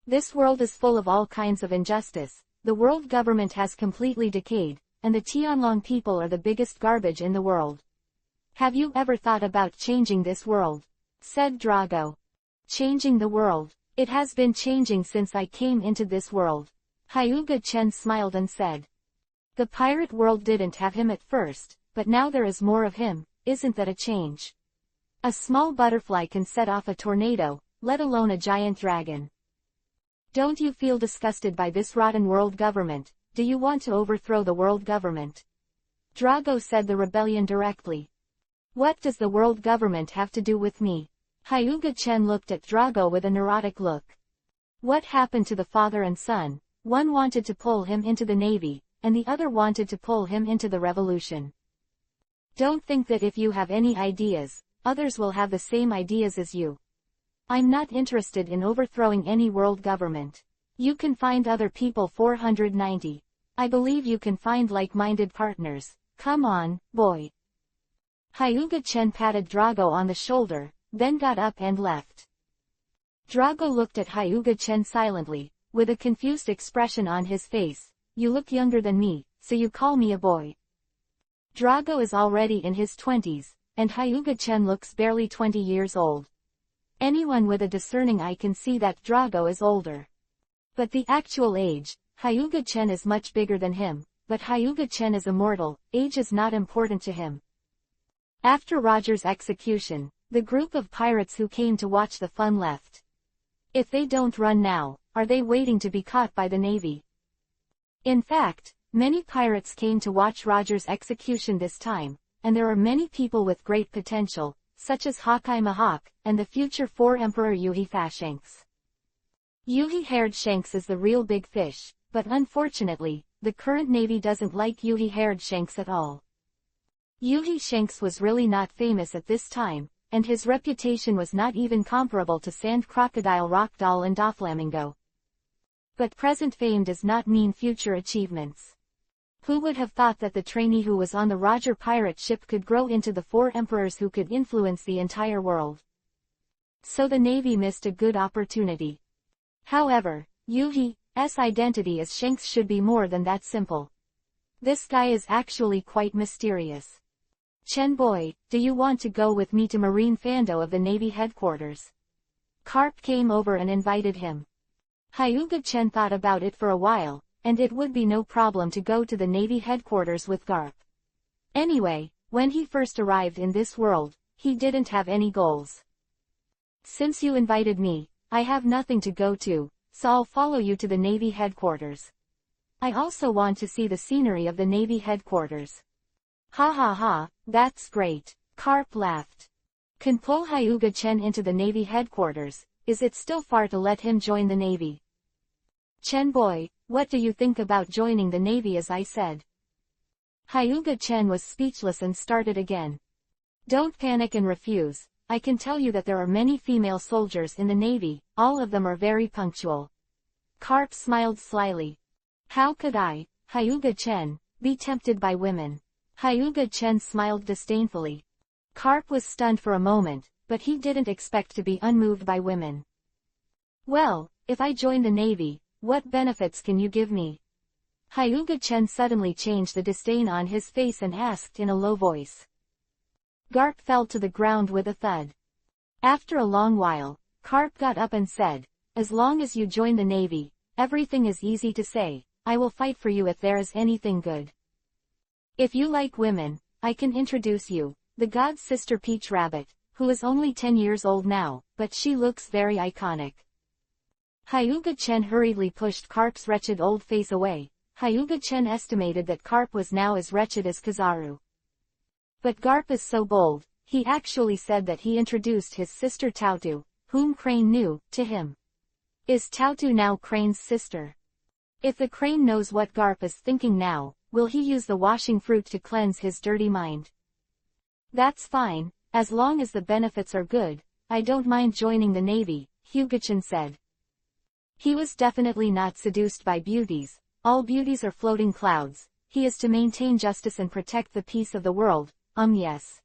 This world is full of all kinds of injustice, the world government has completely decayed, and the Tianlong people are the biggest garbage in the world. Have you ever thought about changing this world? Said Drago. Changing the world? It has been changing since I came into this world. Hyuga-chen smiled and said. The pirate world didn't have him at first, but now there is more of him, isn't that a change? A small butterfly can set off a tornado, let alone a giant dragon. Don't you feel disgusted by this rotten world government? Do you want to overthrow the world government? Drago said the rebellion directly. What does the world government have to do with me? Hyuga-chen looked at Drago with a neurotic look. What happened to the father and son? One wanted to pull him into the navy, and the other wanted to pull him into the revolution. Don't think that if you have any ideas, others will have the same ideas as you. I'm not interested in overthrowing any world government. You can find other people 490. I believe you can find like-minded partners. Come on, boy. Hyuga-chen patted Drago on the shoulder, then got up and left. Drago looked at Hyuga-chen silently, with a confused expression on his face. You look younger than me, so you call me a boy. Drago is already in his 20s, and Hyuga-chen looks barely 20 years old. Anyone with a discerning eye can see that Drago is older. But the actual age, Hyuga-chen is much bigger than him, but Hyuga-chen is immortal, age is not important to him. After Roger's execution, the group of pirates who came to watch the fun left. If they don't run now, are they waiting to be caught by the navy? In fact, many pirates came to watch Roger's execution this time, and there are many people with great potential, such as Hawkeye Mahawk, and the future 4 Emperor Yuhi Fashanks. Yuhi-haired Shanks is the real big fish, but unfortunately, the current navy doesn't like Yuhi-haired Shanks at all. Yuhi Shanks was really not famous at this time, and his reputation was not even comparable to Sand Crocodile Rock Doll and Doflamingo. But present fame does not mean future achievements. Who would have thought that the trainee who was on the Roger pirate ship could grow into the 4 emperors who could influence the entire world? So the navy missed a good opportunity. However, Yuhi's identity as Shanks should be more than that simple. This guy is actually quite mysterious. Chen boy, do you want to go with me to Marine Fando of the Navy headquarters? Carp came over and invited him. Hyuga-chen thought about it for a while, and it would be no problem to go to the Navy headquarters with Garp. Anyway, when he first arrived in this world, he didn't have any goals. Since you invited me, I have nothing to go to, so I'll follow you to the Navy headquarters. I also want to see the scenery of the Navy headquarters. Ha ha ha, that's great, Carp laughed. Can pull Hyuga-chen into the Navy headquarters, is it still far to let him join the Navy? Chen boy, what do you think about joining the Navy as I said? Hyuga-chen was speechless and started again. Don't panic and refuse, I can tell you that there are many female soldiers in the Navy, all of them are very punctual. Carp smiled slyly. How could I, Hyuga-chen, be tempted by women? Hyuga-chen smiled disdainfully. Carp was stunned for a moment, but he didn't expect to be unmoved by women. Well, if I join the Navy, what benefits can you give me? Hyuga-chen suddenly changed the disdain on his face and asked in a low voice. Garp fell to the ground with a thud. After a long while, Carp got up and said, as long as you join the Navy, everything is easy to say, I will fight for you if there is anything good. If you like women, I can introduce you, the god's sister Peach Rabbit, who is only 10 years old now, but she looks very iconic. Hyuga-chen hurriedly pushed Carp's wretched old face away. Hyuga-chen estimated that Carp was now as wretched as Kizaru. But Garp is so bold, he actually said that he introduced his sister Tautu, whom Crane knew, to him. Is Tautu now Crane's sister? If the Crane knows what Garp is thinking now, will he use the washing fruit to cleanse his dirty mind? That's fine, as long as the benefits are good, I don't mind joining the Navy, Hyuga-chen said. He was definitely not seduced by beauties, all beauties are floating clouds, he is to maintain justice and protect the peace of the world, yes.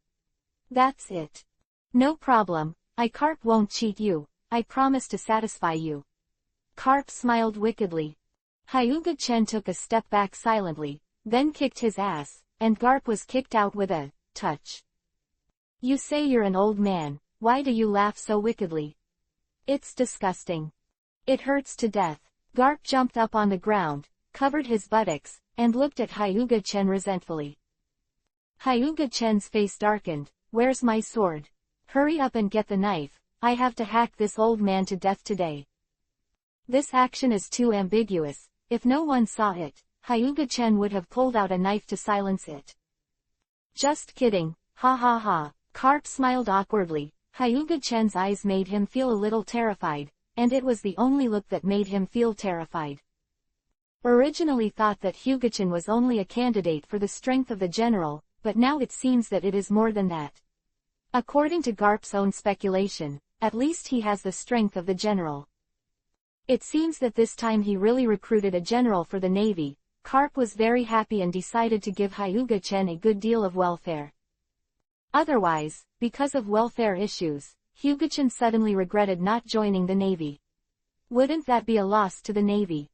That's it. No problem, Carp won't cheat you, I promise to satisfy you. Carp smiled wickedly. Hyuga-chen took a step back silently, then kicked his ass, and Garp was kicked out with a touch. You say you're an old man, why do you laugh so wickedly? It's disgusting. It hurts to death. Garp jumped up on the ground, covered his buttocks, and looked at Hyuga-chen resentfully. Hyuga-chen's face darkened. Where's my sword? Hurry up and get the knife, I have to hack this old man to death today. This action is too ambiguous. If no one saw it, Hyuga-chen would have pulled out a knife to silence it. Just kidding, ha ha ha. Carp smiled awkwardly. Hyuga-chen's eyes made him feel a little terrified, and it was the only look that made him feel terrified. Originally thought that Hyuga-chen was only a candidate for the strength of the general, but now it seems that it is more than that. According to Garp's own speculation, at least he has the strength of the general. It seems that this time he really recruited a general for the navy. Carp was very happy and decided to give Hyuga-chen a good deal of welfare. Otherwise, because of welfare issues, Hyuga-chen suddenly regretted not joining the navy. Wouldn't that be a loss to the navy?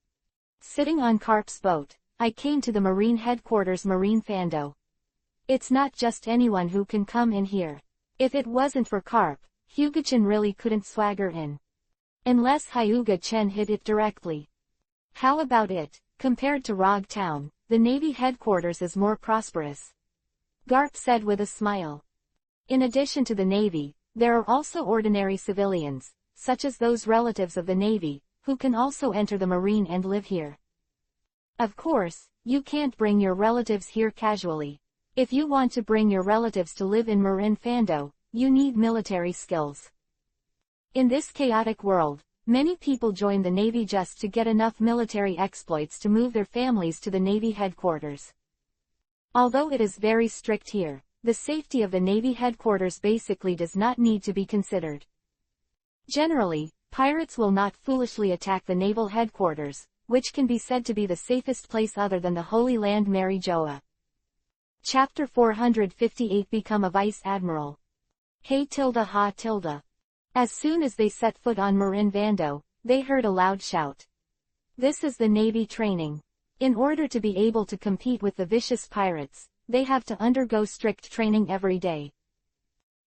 Sitting on Carp's boat, I came to the marine headquarters Marine Fando. It's not just anyone who can come in here. If it wasn't for Carp, Hyuga-chen really couldn't swagger in. Unless Hyuga-chen hit it directly. How about it? Compared to Rog Town, the Navy headquarters is more prosperous. Garp said with a smile. In addition to the Navy, there are also ordinary civilians, such as those relatives of the Navy, who can also enter the Marine and live here. Of course, you can't bring your relatives here casually. If you want to bring your relatives to live in Marine Fando, you need military skills. In this chaotic world, many people join the Navy just to get enough military exploits to move their families to the Navy headquarters. Although it is very strict here, the safety of the Navy headquarters basically does not need to be considered. Generally, pirates will not foolishly attack the naval headquarters, which can be said to be the safest place other than the Holy Land Mary Joa. Chapter 458 Become a Vice Admiral. Hey tilde ha tilde. As soon as they set foot on Marine Fando, they heard a loud shout. This is the Navy training. In order to be able to compete with the vicious pirates, they have to undergo strict training every day.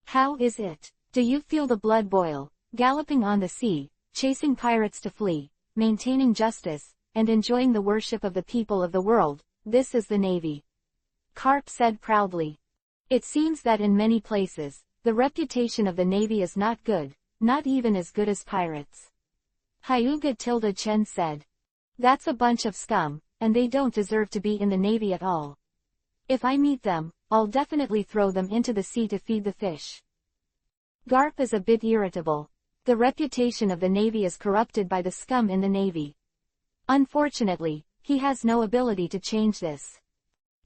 How is it? Do you feel the blood boil, galloping on the sea, chasing pirates to flee, maintaining justice, and enjoying the worship of the people of the world? This is the Navy. Carp said proudly. It seems that in many places, the reputation of the Navy is not good, not even as good as pirates. Hyuga-chen said. That's a bunch of scum, and they don't deserve to be in the Navy at all. If I meet them, I'll definitely throw them into the sea to feed the fish. Garp is a bit irritable. The reputation of the Navy is corrupted by the scum in the Navy. Unfortunately, he has no ability to change this.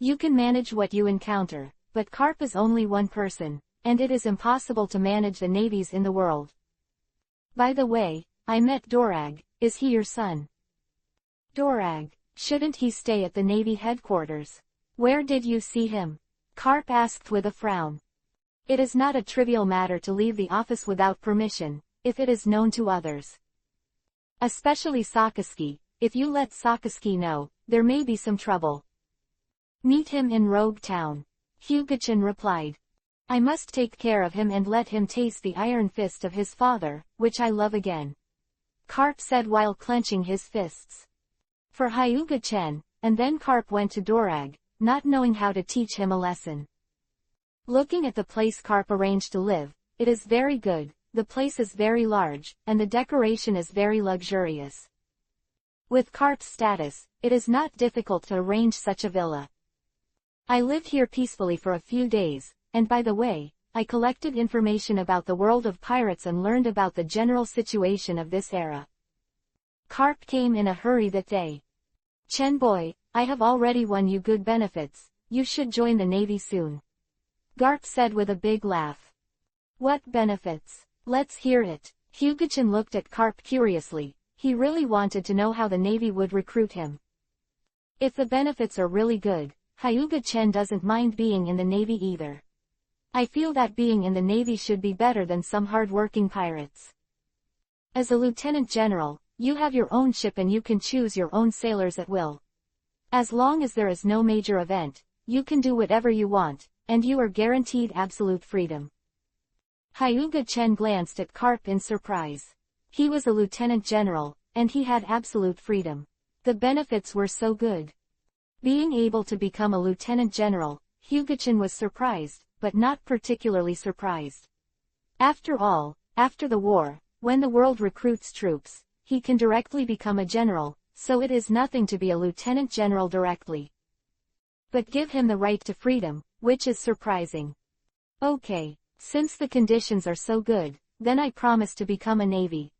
You can manage what you encounter, but Carp is only one person, and it is impossible to manage the navies in the world. By the way, I met Dorag. Is he your son? Dorag, shouldn't he stay at the Navy headquarters? Where did you see him? Carp asked with a frown. It is not a trivial matter to leave the office without permission, if it is known to others. Especially Sakazuki. If you let Sakazuki know, there may be some trouble. Meet him in Rogue Town. Hyuga-chen replied. I must take care of him and let him taste the iron fist of his father, which I love again. Carp said while clenching his fists. For Hyuga-chen, and then Carp went to Dorag, not knowing how to teach him a lesson. Looking at the place Carp arranged to live, it is very good, the place is very large, and the decoration is very luxurious. With Carp's status, it is not difficult to arrange such a villa. I lived here peacefully for a few days, and by the way, I collected information about the world of pirates and learned about the general situation of this era. Carp came in a hurry that day. Chen boy, I have already won you good benefits, you should join the Navy soon. Garp said with a big laugh. What benefits? Let's hear it. Hyuga-chen looked at Carp curiously. He really wanted to know how the Navy would recruit him. If the benefits are really good, Hyuga-chen doesn't mind being in the Navy either. I feel that being in the Navy should be better than some hard-working pirates. As a lieutenant general, you have your own ship and you can choose your own sailors at will. As long as there is no major event, you can do whatever you want, and you are guaranteed absolute freedom. Hyuga Chen glanced at Karp in surprise. He was a lieutenant general, and he had absolute freedom. The benefits were so good. Being able to become a lieutenant general, Hyuga-chan was surprised, but not particularly surprised. After all, after the war, when the world recruits troops, he can directly become a general, so it is nothing to be a lieutenant general directly. But give him the right to freedom, which is surprising. Okay, since the conditions are so good, then I promise to become a Navy.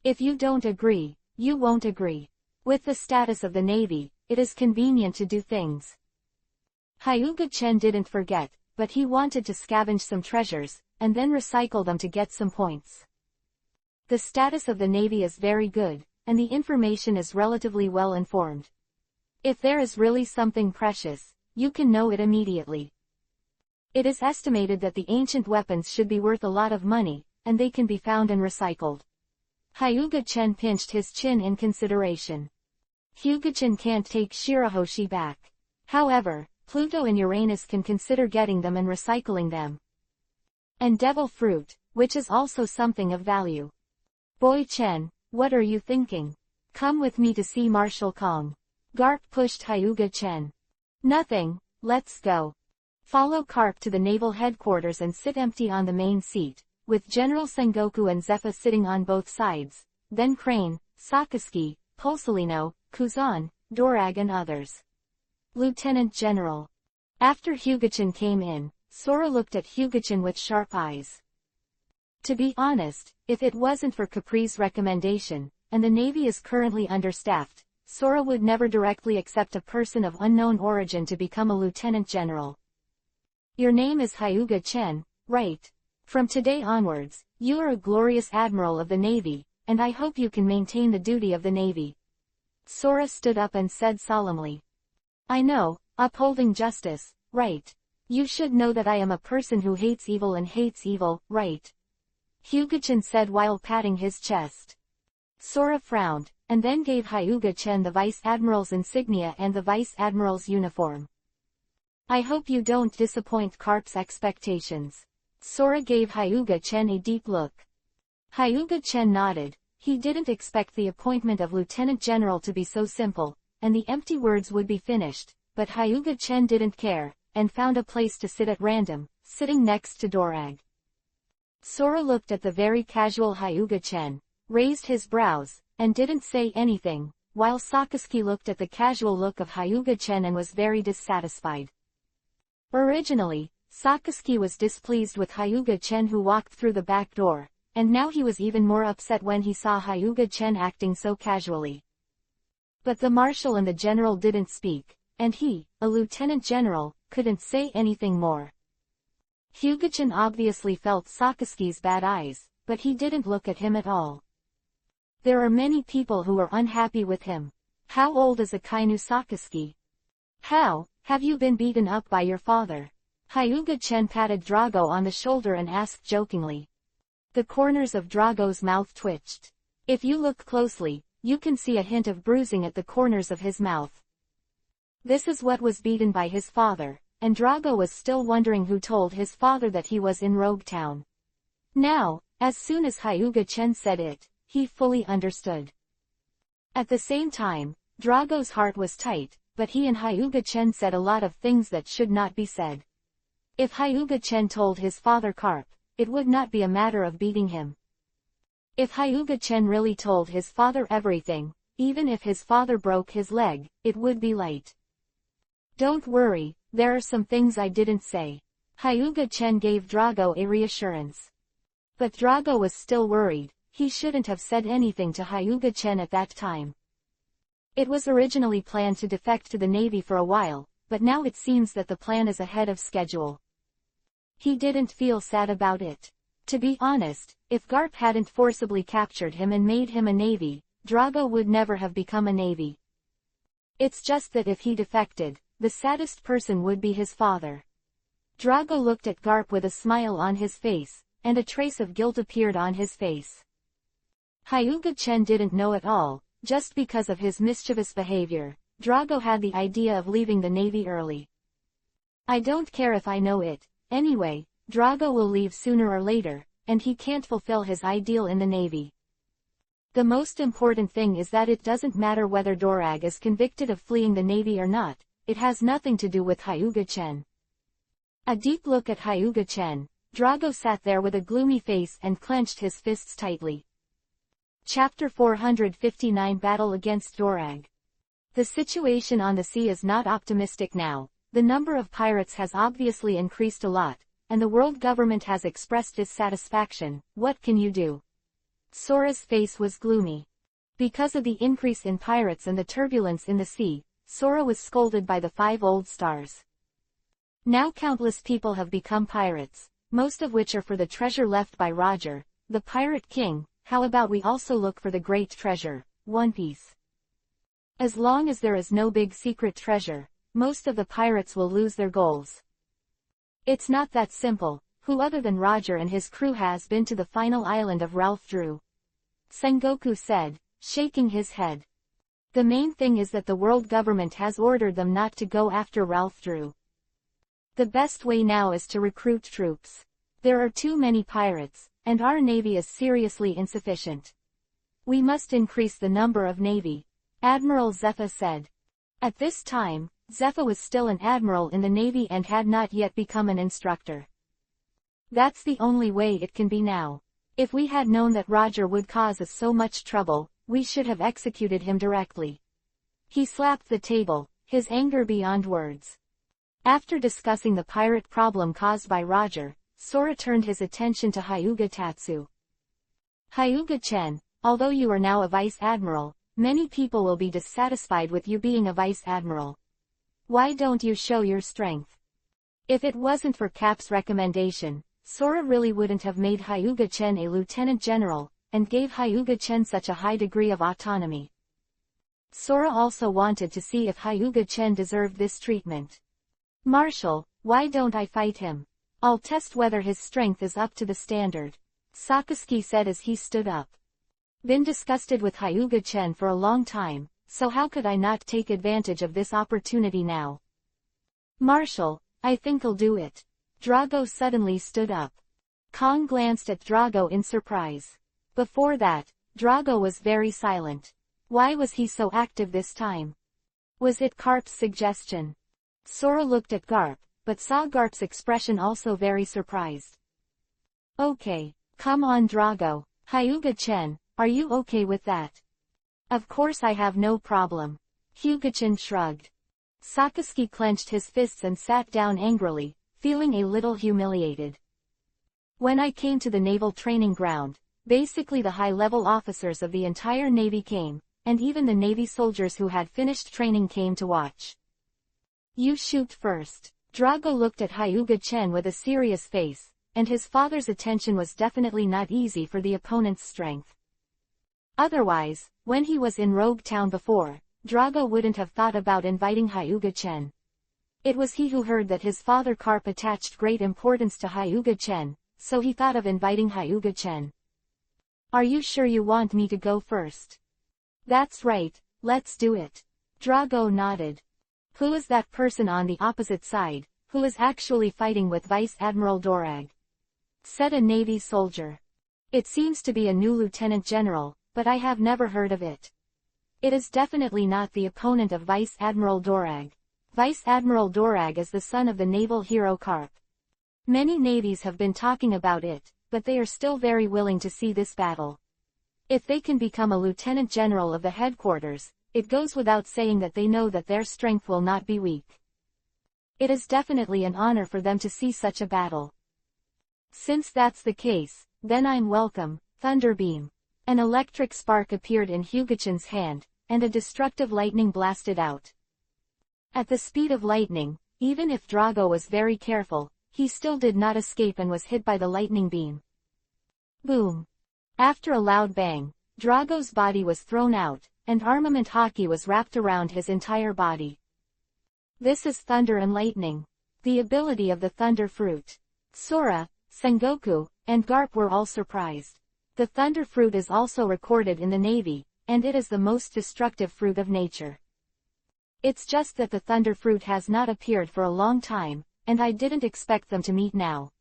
If you don't agree, you won't agree. With the status of the Navy, it is convenient to do things. Hyuga Chen didn't forget, but he wanted to scavenge some treasures, and then recycle them to get some points. The status of the Navy is very good, and the information is relatively well informed. If there is really something precious, you can know it immediately. It is estimated that the ancient weapons should be worth a lot of money, and they can be found and recycled. Hyuga Chen pinched his chin in consideration. Hyuga-chan can't take Shirahoshi back. However, Pluto and Uranus can consider getting them and recycling them. And devil fruit, which is also something of value. Boy Chen, what are you thinking? Come with me to see Marshal Kong. Garp pushed Hyuga Chen. Nothing, let's go. Follow Karp to the naval headquarters and sit empty on the main seat, with General Sengoku and Zephyr sitting on both sides, then Crane, Sakazuki, Pulsalino, Kuzan, Dorag and others. Lieutenant General. After Hyuga-chan came in, Sora looked at Hyuga-chan with sharp eyes. To be honest, if it wasn't for Capri's recommendation, and the Navy is currently understaffed, Sora would never directly accept a person of unknown origin to become a lieutenant general. Your name is Hyuga Chen, right? From today onwards, you are a glorious admiral of the Navy, and I hope you can maintain the duty of the Navy. Sora stood up and said solemnly. I know, upholding justice, right? You should know that I am a person who hates evil and hates evil, right? Hyuga-chan said while patting his chest. Sora frowned, and then gave Hyuga-chan the Vice Admiral's insignia and the Vice Admiral's uniform. I hope you don't disappoint Karp's expectations. Sora gave Hyuga-chan a deep look. Hyuga-chan nodded. He didn't expect the appointment of Lieutenant General to be so simple, and the empty words would be finished, but Hyuga-chan didn't care, and found a place to sit at random, sitting next to Dorag. Sora looked at the very casual Hyuga-chan, raised his brows, and didn't say anything, while Sakazuki looked at the casual look of Hyuga-chan and was very dissatisfied. Originally, Sakazuki was displeased with Hyuga-chan who walked through the back door, and now he was even more upset when he saw Hyuga-chan acting so casually. But the marshal and the general didn't speak, and he, a lieutenant general, couldn't say anything more. Hyuga-chan obviously felt Sakazuki's bad eyes, but he didn't look at him at all. There are many people who are unhappy with him. How old is Akainu Sakazuki? How, have you been beaten up by your father? Hyuga-chan patted Drago on the shoulder and asked jokingly. The corners of Drago's mouth twitched. If you look closely, you can see a hint of bruising at the corners of his mouth. This is what was beaten by his father, and Drago was still wondering who told his father that he was in Rogue Town. Now, as soon as Hyuga-chan said it, he fully understood. At the same time, Drago's heart was tight, but he and Hyuga-chan said a lot of things that should not be said. If Hyuga-chan told his father Karp, it would not be a matter of beating him. If Hyuga-chan really told his father everything, even if his father broke his leg, it would be light. Don't worry, there are some things I didn't say. Hyuga-chan gave Drago a reassurance. But Drago was still worried. He shouldn't have said anything to Hyuga-chan at that time. It was originally planned to defect to the Navy for a while, but now it seems that the plan is ahead of schedule. He didn't feel sad about it. To be honest, if Garp hadn't forcibly captured him and made him a Navy, Drago would never have become a Navy. It's just that if he defected, the saddest person would be his father. Drago looked at Garp with a smile on his face, and a trace of guilt appeared on his face. Hyuga-chen didn't know at all. Just because of his mischievous behavior, Drago had the idea of leaving the Navy early. I don't care if I know it. Anyway, Drago will leave sooner or later, and he can't fulfill his ideal in the Navy. The most important thing is that it doesn't matter whether Dorag is convicted of fleeing the Navy or not, it has nothing to do with Hyuga-chen. A deep look at Hyuga-chen, Drago sat there with a gloomy face and clenched his fists tightly. Chapter 459 Battle against Dorag. The situation on the sea is not optimistic now. The number of pirates has obviously increased a lot, and the world government has expressed dissatisfaction. What can you do? Sora's face was gloomy. Because of the increase in pirates and the turbulence in the sea, Sora was scolded by the 5 old stars. Now countless people have become pirates, most of which are for the treasure left by Roger, the Pirate King. How about we also look for the great treasure, One Piece? As long as there is no big secret treasure, most of the pirates will lose their goals. It's not that simple. Who other than Roger and his crew has been to the final island of Ralph Drew? Sengoku said, shaking his head. The main thing is that the world government has ordered them not to go after Ralph Drew. The best way now is to recruit troops. There are too many pirates, and our navy is seriously insufficient. We must increase the number of navy, Admiral Zephyr said. At this time, Zephyr was still an admiral in the navy and had not yet become an instructor. That's the only way it can be now. If we had known that Roger would cause us so much trouble, we should have executed him directly. He slapped the table, his anger beyond words. After discussing the pirate problem caused by Roger, Sora turned his attention to Hyuga Tatsu. Hyuga-chen, although you are now a vice admiral, many people will be dissatisfied with you being a vice admiral. Why don't you show your strength? If it wasn't for Cap's recommendation, Sora really wouldn't have made Hyuga-chen a lieutenant general, and gave Hyuga-chen such a high degree of autonomy. Sora also wanted to see if Hyuga-chen deserved this treatment. Marshal, why don't I fight him? I'll test whether his strength is up to the standard, Sakazuki said as he stood up. Been disgusted with Hyuga-chen for a long time, so how could I not take advantage of this opportunity now? Marshal, I think I'll do it. Drago suddenly stood up. Kong glanced at Drago in surprise. Before that, Drago was very silent. Why was he so active this time? Was it Garp's suggestion? Sora looked at Garp, but saw Garp's expression also very surprised. Okay, come on Drago. Hyuga-chen, are you okay with that? Of course I have no problem. Hyuga-chen shrugged. Sakazuki clenched his fists and sat down angrily, feeling a little humiliated. When I came to the naval training ground, basically the high-level officers of the entire Navy came, and even the Navy soldiers who had finished training came to watch. You shoot first. Drago looked at Hyuga-chen with a serious face, and his father's attention was definitely not easy for the opponent's strength. Otherwise, when he was in Rogue Town before, Drago wouldn't have thought about inviting Hyuga-chen. It was he who heard that his father Garp attached great importance to Hyuga-chen, so he thought of inviting Hyuga-chen. Are you sure you want me to go first? That's right, let's do it. Drago nodded. Who is that person on the opposite side, who is actually fighting with Vice Admiral Dorag? Said a Navy soldier. It seems to be a new lieutenant general, but I have never heard of it. It is definitely not the opponent of Vice Admiral Dorag. Vice Admiral Dorag is the son of the naval hero Garp. Many navies have been talking about it, but they are still very willing to see this battle. If they can become a lieutenant general of the headquarters, it goes without saying that they know that their strength will not be weak. It is definitely an honor for them to see such a battle. Since that's the case, then I'm welcome. Thunderbeam. An electric spark appeared in Hyuga-chan's hand, and a destructive lightning blasted out. At the speed of lightning, even if Drago was very careful, he still did not escape and was hit by the lightning beam. Boom. After a loud bang, Drago's body was thrown out, and armament hockey was wrapped around his entire body. This is thunder and lightning. the ability of the Thunder Fruit. Sora, Sengoku, and Garp were all surprised. The Thunder Fruit is also recorded in the Navy, and it is the most destructive fruit of nature. It's just that the Thunder Fruit has not appeared for a long time, and I didn't expect them to meet now.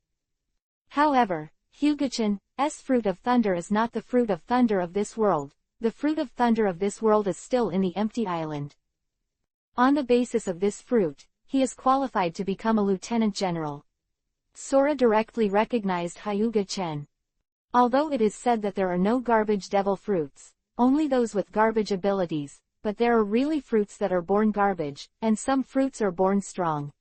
However, Hyuga-chan's fruit of thunder is not the fruit of thunder of this world. The fruit of thunder of this world is still in the empty island. On the basis of this fruit, he is qualified to become a lieutenant general. Sora directly recognized Hyuga-chan. Although it is said that there are no garbage devil fruits, only those with garbage abilities, but there are really fruits that are born garbage, and some fruits are born strong.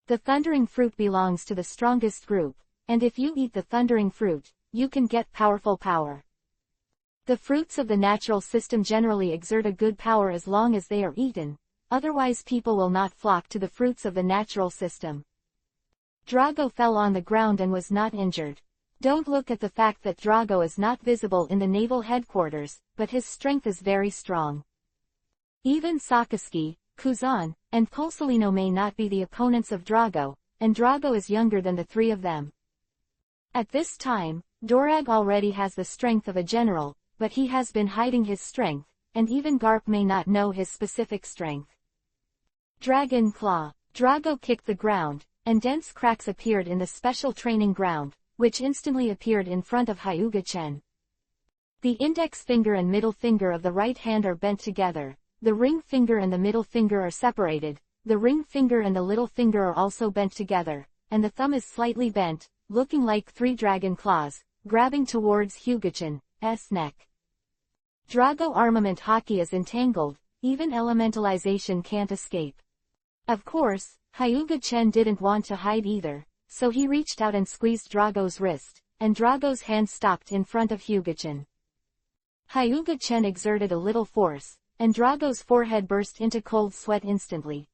The thundering fruit belongs to the strongest group, and if you eat the thundering fruit, you can get powerful power. The fruits of the natural system generally exert a good power as long as they are eaten, otherwise people will not flock to the fruits of the natural system. Drago fell on the ground and was not injured. Don't look at the fact that Drago is not visible in the naval headquarters, but his strength is very strong. Even Sakazuki, Kuzan, and Pulsolino may not be the opponents of Drago, and Drago is younger than the three of them. At this time, Dorag already has the strength of a general, but he has been hiding his strength, and even Garp may not know his specific strength. Dragon Claw. Drago kicked the ground, and dense cracks appeared in the special training ground, which instantly appeared in front of Hyuga-chan. The index finger and middle finger of the right hand are bent together, the ring finger and the middle finger are separated, the ring finger and the little finger are also bent together, and the thumb is slightly bent, looking like three dragon claws, grabbing towards Hyuga-chan's neck. Drago armament hockey is entangled, even elementalization can't escape. Of course, Hyuga-chan didn't want to hide either, so he reached out and squeezed Drago's wrist, and Drago's hand stopped in front of Hyuga-chan. Hyuga-chan exerted a little force, and Drago's forehead burst into cold sweat instantly.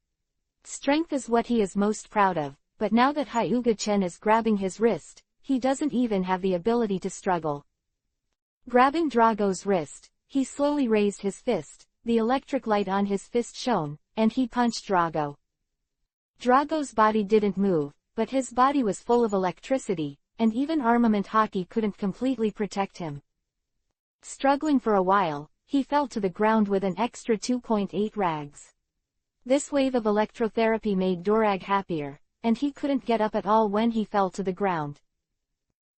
Strength is what he is most proud of, but now that Hyuga-chan is grabbing his wrist, he doesn't even have the ability to struggle. Grabbing Drago's wrist, he slowly raised his fist, the electric light on his fist shone, and he punched Drago. Drago's body didn't move, but his body was full of electricity, and even armament hockey couldn't completely protect him. Struggling for a while, he fell to the ground with an extra 2.8 rags. This wave of electrotherapy made Dorag happier, and he couldn't get up at all when he fell to the ground.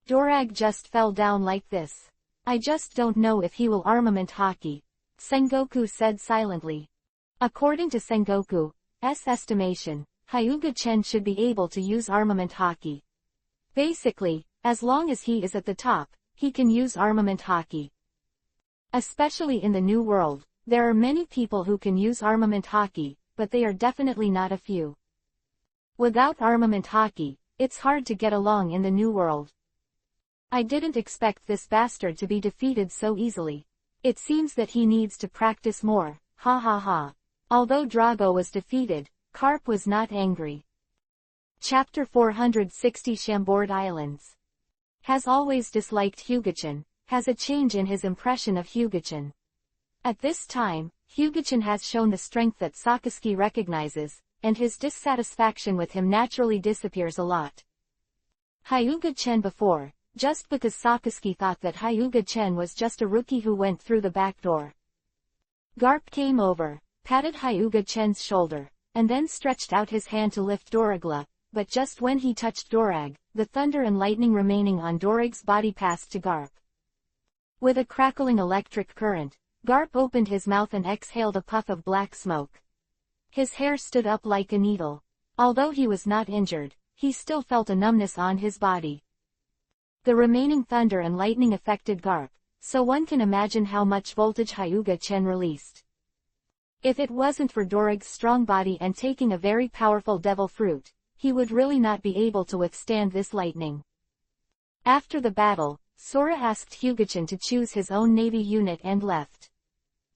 Dorag just fell down like this. I just don't know if he will armament hockey, Sengoku said silently. According to Sengoku's estimation, Hyuga-chan should be able to use armament hockey. Basically, as long as he is at the top, he can use armament hockey. Especially in the New World, there are many people who can use armament hockey, but they are definitely not a few. Without armament hockey, it's hard to get along in the New World. I didn't expect this bastard to be defeated so easily. It seems that he needs to practice more, ha ha ha. Although Drago was defeated, Garp was not angry. Chapter 460 Chambord Islands. Has always disliked Hyuga-chan, has a change in his impression of Hyuga-chan. At this time, Hyuga-chan has shown the strength that Sakazuki recognizes, and his dissatisfaction with him naturally disappears a lot. Hyuga-chan before, just because Sakazuki thought that Hyuga-chan was just a rookie who went through the back door. Garp came over, patted Hyuga-chan's shoulder, and then stretched out his hand to lift Doragla, but just when he touched Dorag, the thunder and lightning remaining on Dorag's body passed to Garp. With a crackling electric current, Garp opened his mouth and exhaled a puff of black smoke. His hair stood up like a needle. Although he was not injured, he still felt a numbness on his body. The remaining thunder and lightning affected Garp, so one can imagine how much voltage Hyuga-chan released. If it wasn't for Dorag's strong body and taking a very powerful devil fruit, he would really not be able to withstand this lightning. After the battle, Sora asked Hyuga-chan to choose his own navy unit and left.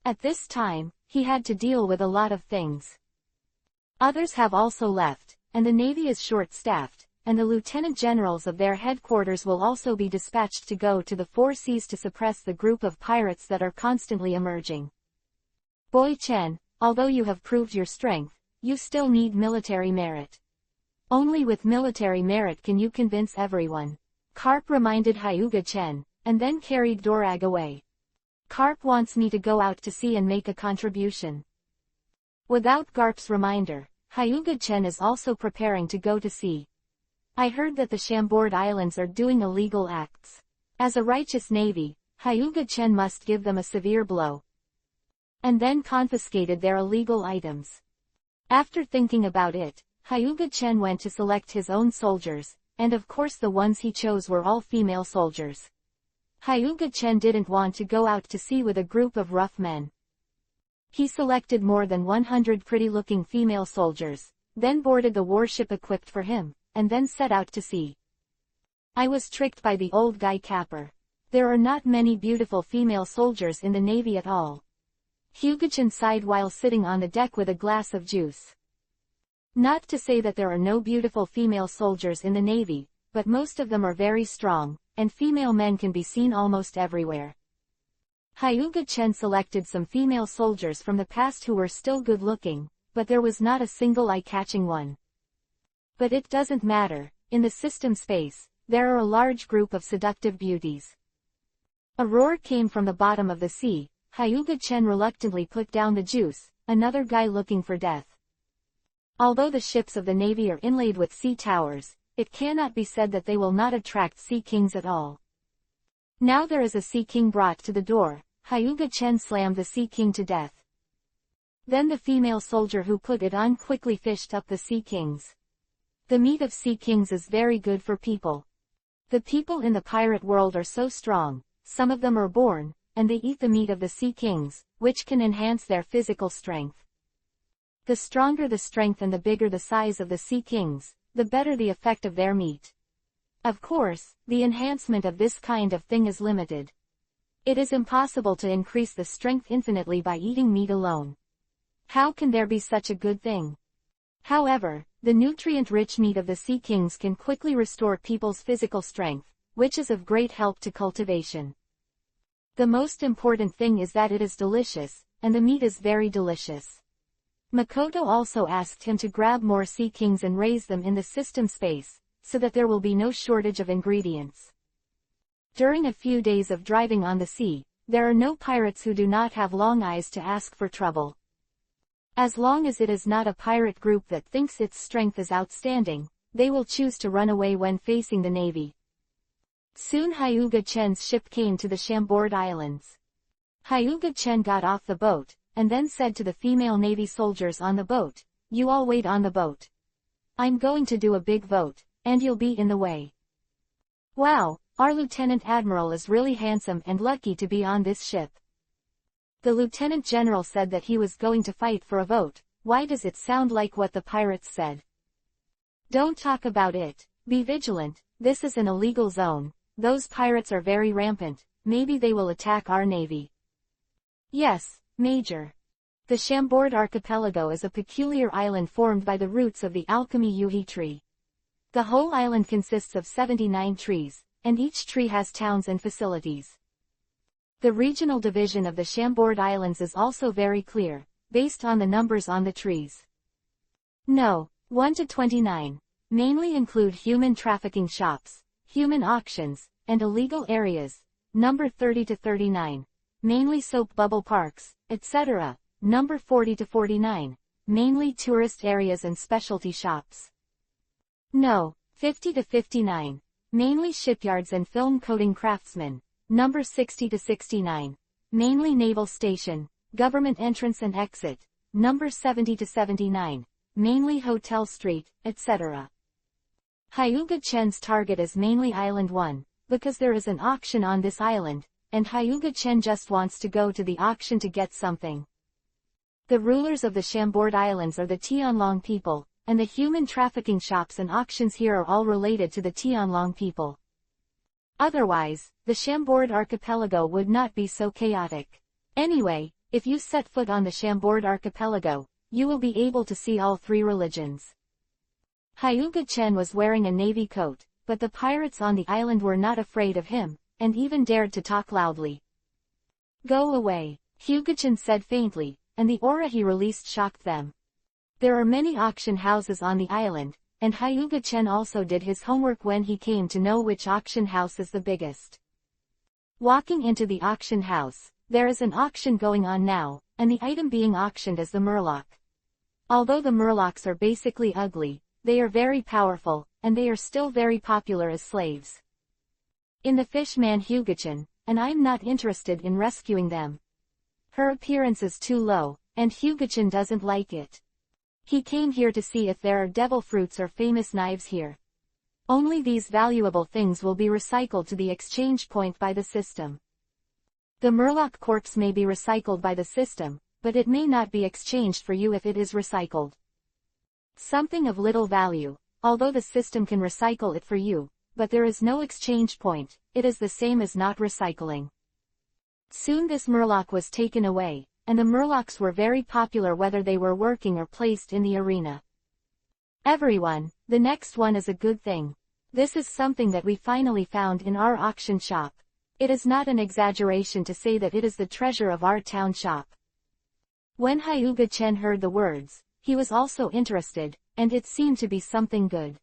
At this time, he had to deal with a lot of things. Others have also left, and the navy is short-staffed, and the lieutenant generals of their headquarters will also be dispatched to go to the four seas to suppress the group of pirates that are constantly emerging. Boy-chan, although you have proved your strength, you still need military merit. Only with military merit can you convince everyone. Carp reminded Hyuga Chen, and then carried Dorag away. Carp wants me to go out to sea and make a contribution. Without Garp's reminder, Hyuga Chen is also preparing to go to sea. I heard that the Chambord Islands are doing illegal acts. As a righteous navy, Hyuga Chen must give them a severe blow. And then confiscated their illegal items. After thinking about it, Hyuga Chen went to select his own soldiers, and of course the ones he chose were all female soldiers. Hyuga Chen didn't want to go out to sea with a group of rough men. He selected more than 100 pretty-looking female soldiers, then boarded the warship equipped for him, and then set out to sea. I was tricked by the old guy Capper. There are not many beautiful female soldiers in the navy at all. Hyuga-chan sighed while sitting on the deck with a glass of juice. Not to say that there are no beautiful female soldiers in the navy, but most of them are very strong, and female men can be seen almost everywhere. Hyuga-chen selected some female soldiers from the past who were still good-looking, but there was not a single eye-catching one. But it doesn't matter, in the system space, there are a large group of seductive beauties. A roar came from the bottom of the sea. Hyuga-chen reluctantly put down the juice, another guy looking for death. Although the ships of the navy are inlaid with sea towers, it cannot be said that they will not attract sea kings at all. Now there is a sea king brought to the door. Hyuga-chen slammed the sea king to death. Then the female soldier who put it on quickly fished up the sea kings. The meat of sea kings is very good for people. The people in the pirate world are so strong, some of them are born, and they eat the meat of the sea kings, which can enhance their physical strength. The stronger the strength and the bigger the size of the sea kings, the better the effect of their meat. Of course, the enhancement of this kind of thing is limited. It is impossible to increase the strength infinitely by eating meat alone. How can there be such a good thing? However, the nutrient-rich meat of the sea kings can quickly restore people's physical strength, which is of great help to cultivation. The most important thing is that it is delicious, and the meat is very delicious. Makoto also asked him to grab more sea kings and raise them in the system space, so that there will be no shortage of ingredients. During a few days of driving on the sea, there are no pirates who do not have long eyes to ask for trouble. As long as it is not a pirate group that thinks its strength is outstanding, they will choose to run away when facing the navy. Soon Hyuga-chen's ship came to the Chambord Islands. Hyuga-chen got off the boat, and then said to the female navy soldiers on the boat, "You all wait on the boat. I'm going to do a big vote, and you'll be in the way." Wow, our Lieutenant Admiral is really handsome and lucky to be on this ship. The Lieutenant General said that he was going to fight for a vote. Why does it sound like what the pirates said? Don't talk about it. Be vigilant, this is an illegal zone. Those pirates are very rampant, maybe they will attack our navy. Yes, Major. The Chambord Archipelago is a peculiar island formed by the roots of the alchemy yuhi tree. The whole island consists of 79 trees, and each tree has towns and facilities. The regional division of the Chambord Islands is also very clear, based on the numbers on the trees. No, 1 to 29, mainly include human trafficking shops, human auctions, and illegal areas. Number 30 to 39, mainly soap bubble parks, etc. Number 40 to 49, mainly tourist areas and specialty shops. No, 50 to 59, mainly shipyards and film coating craftsmen. Number 60 to 69, mainly naval station, government entrance and exit. Number 70 to 79, mainly hotel street, etc. Hyuga-chen's target is mainly Island 1, because there is an auction on this island, and Hyuga-chen just wants to go to the auction to get something. The rulers of the Chambord Islands are the Tianlong people, and the human trafficking shops and auctions here are all related to the Tianlong people. Otherwise, the Chambord Archipelago would not be so chaotic. Anyway, if you set foot on the Chambord Archipelago, you will be able to see all three religions. Hyuga-chen was wearing a navy coat, but the pirates on the island were not afraid of him, and even dared to talk loudly. "Go away," Hyuga-chen said faintly, and the aura he released shocked them. There are many auction houses on the island, and Hyuga-chen also did his homework when he came to know which auction house is the biggest. Walking into the auction house, there is an auction going on now, and the item being auctioned is the murloc. Although the murlocs are basically ugly, they are very powerful, and they are still very popular as slaves. In the fish man Hyuga-chan, and I'm not interested in rescuing them. Her appearance is too low, and Hyuga-chan doesn't like it. He came here to see if there are devil fruits or famous knives here. Only these valuable things will be recycled to the exchange point by the system. The murloc corpse may be recycled by the system, but it may not be exchanged for you if it is recycled. Something of little value, although the system can recycle it for you, but there is no exchange point, it is the same as not recycling. Soon this murloc was taken away, and the murlocs were very popular whether they were working or placed in the arena. Everyone, the next one is a good thing. This is something that we finally found in our auction shop. It is not an exaggeration to say that it is the treasure of our town shop. When Hyuga-chen heard the words, he was also interested, and it seemed to be something good.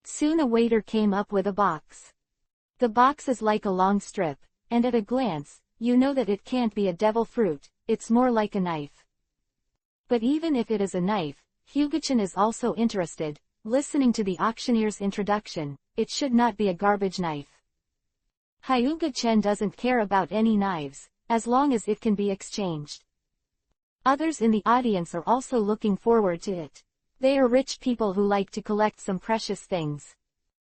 Soon a waiter came up with a box. The box is like a long strip, and at a glance, you know that it can't be a devil fruit, it's more like a knife. But even if it is a knife, Hyuga-chan is also interested, listening to the auctioneer's introduction, it should not be a garbage knife. Hyuga-chen doesn't care about any knives, as long as it can be exchanged. Others in the audience are also looking forward to it. They are rich people who like to collect some precious things.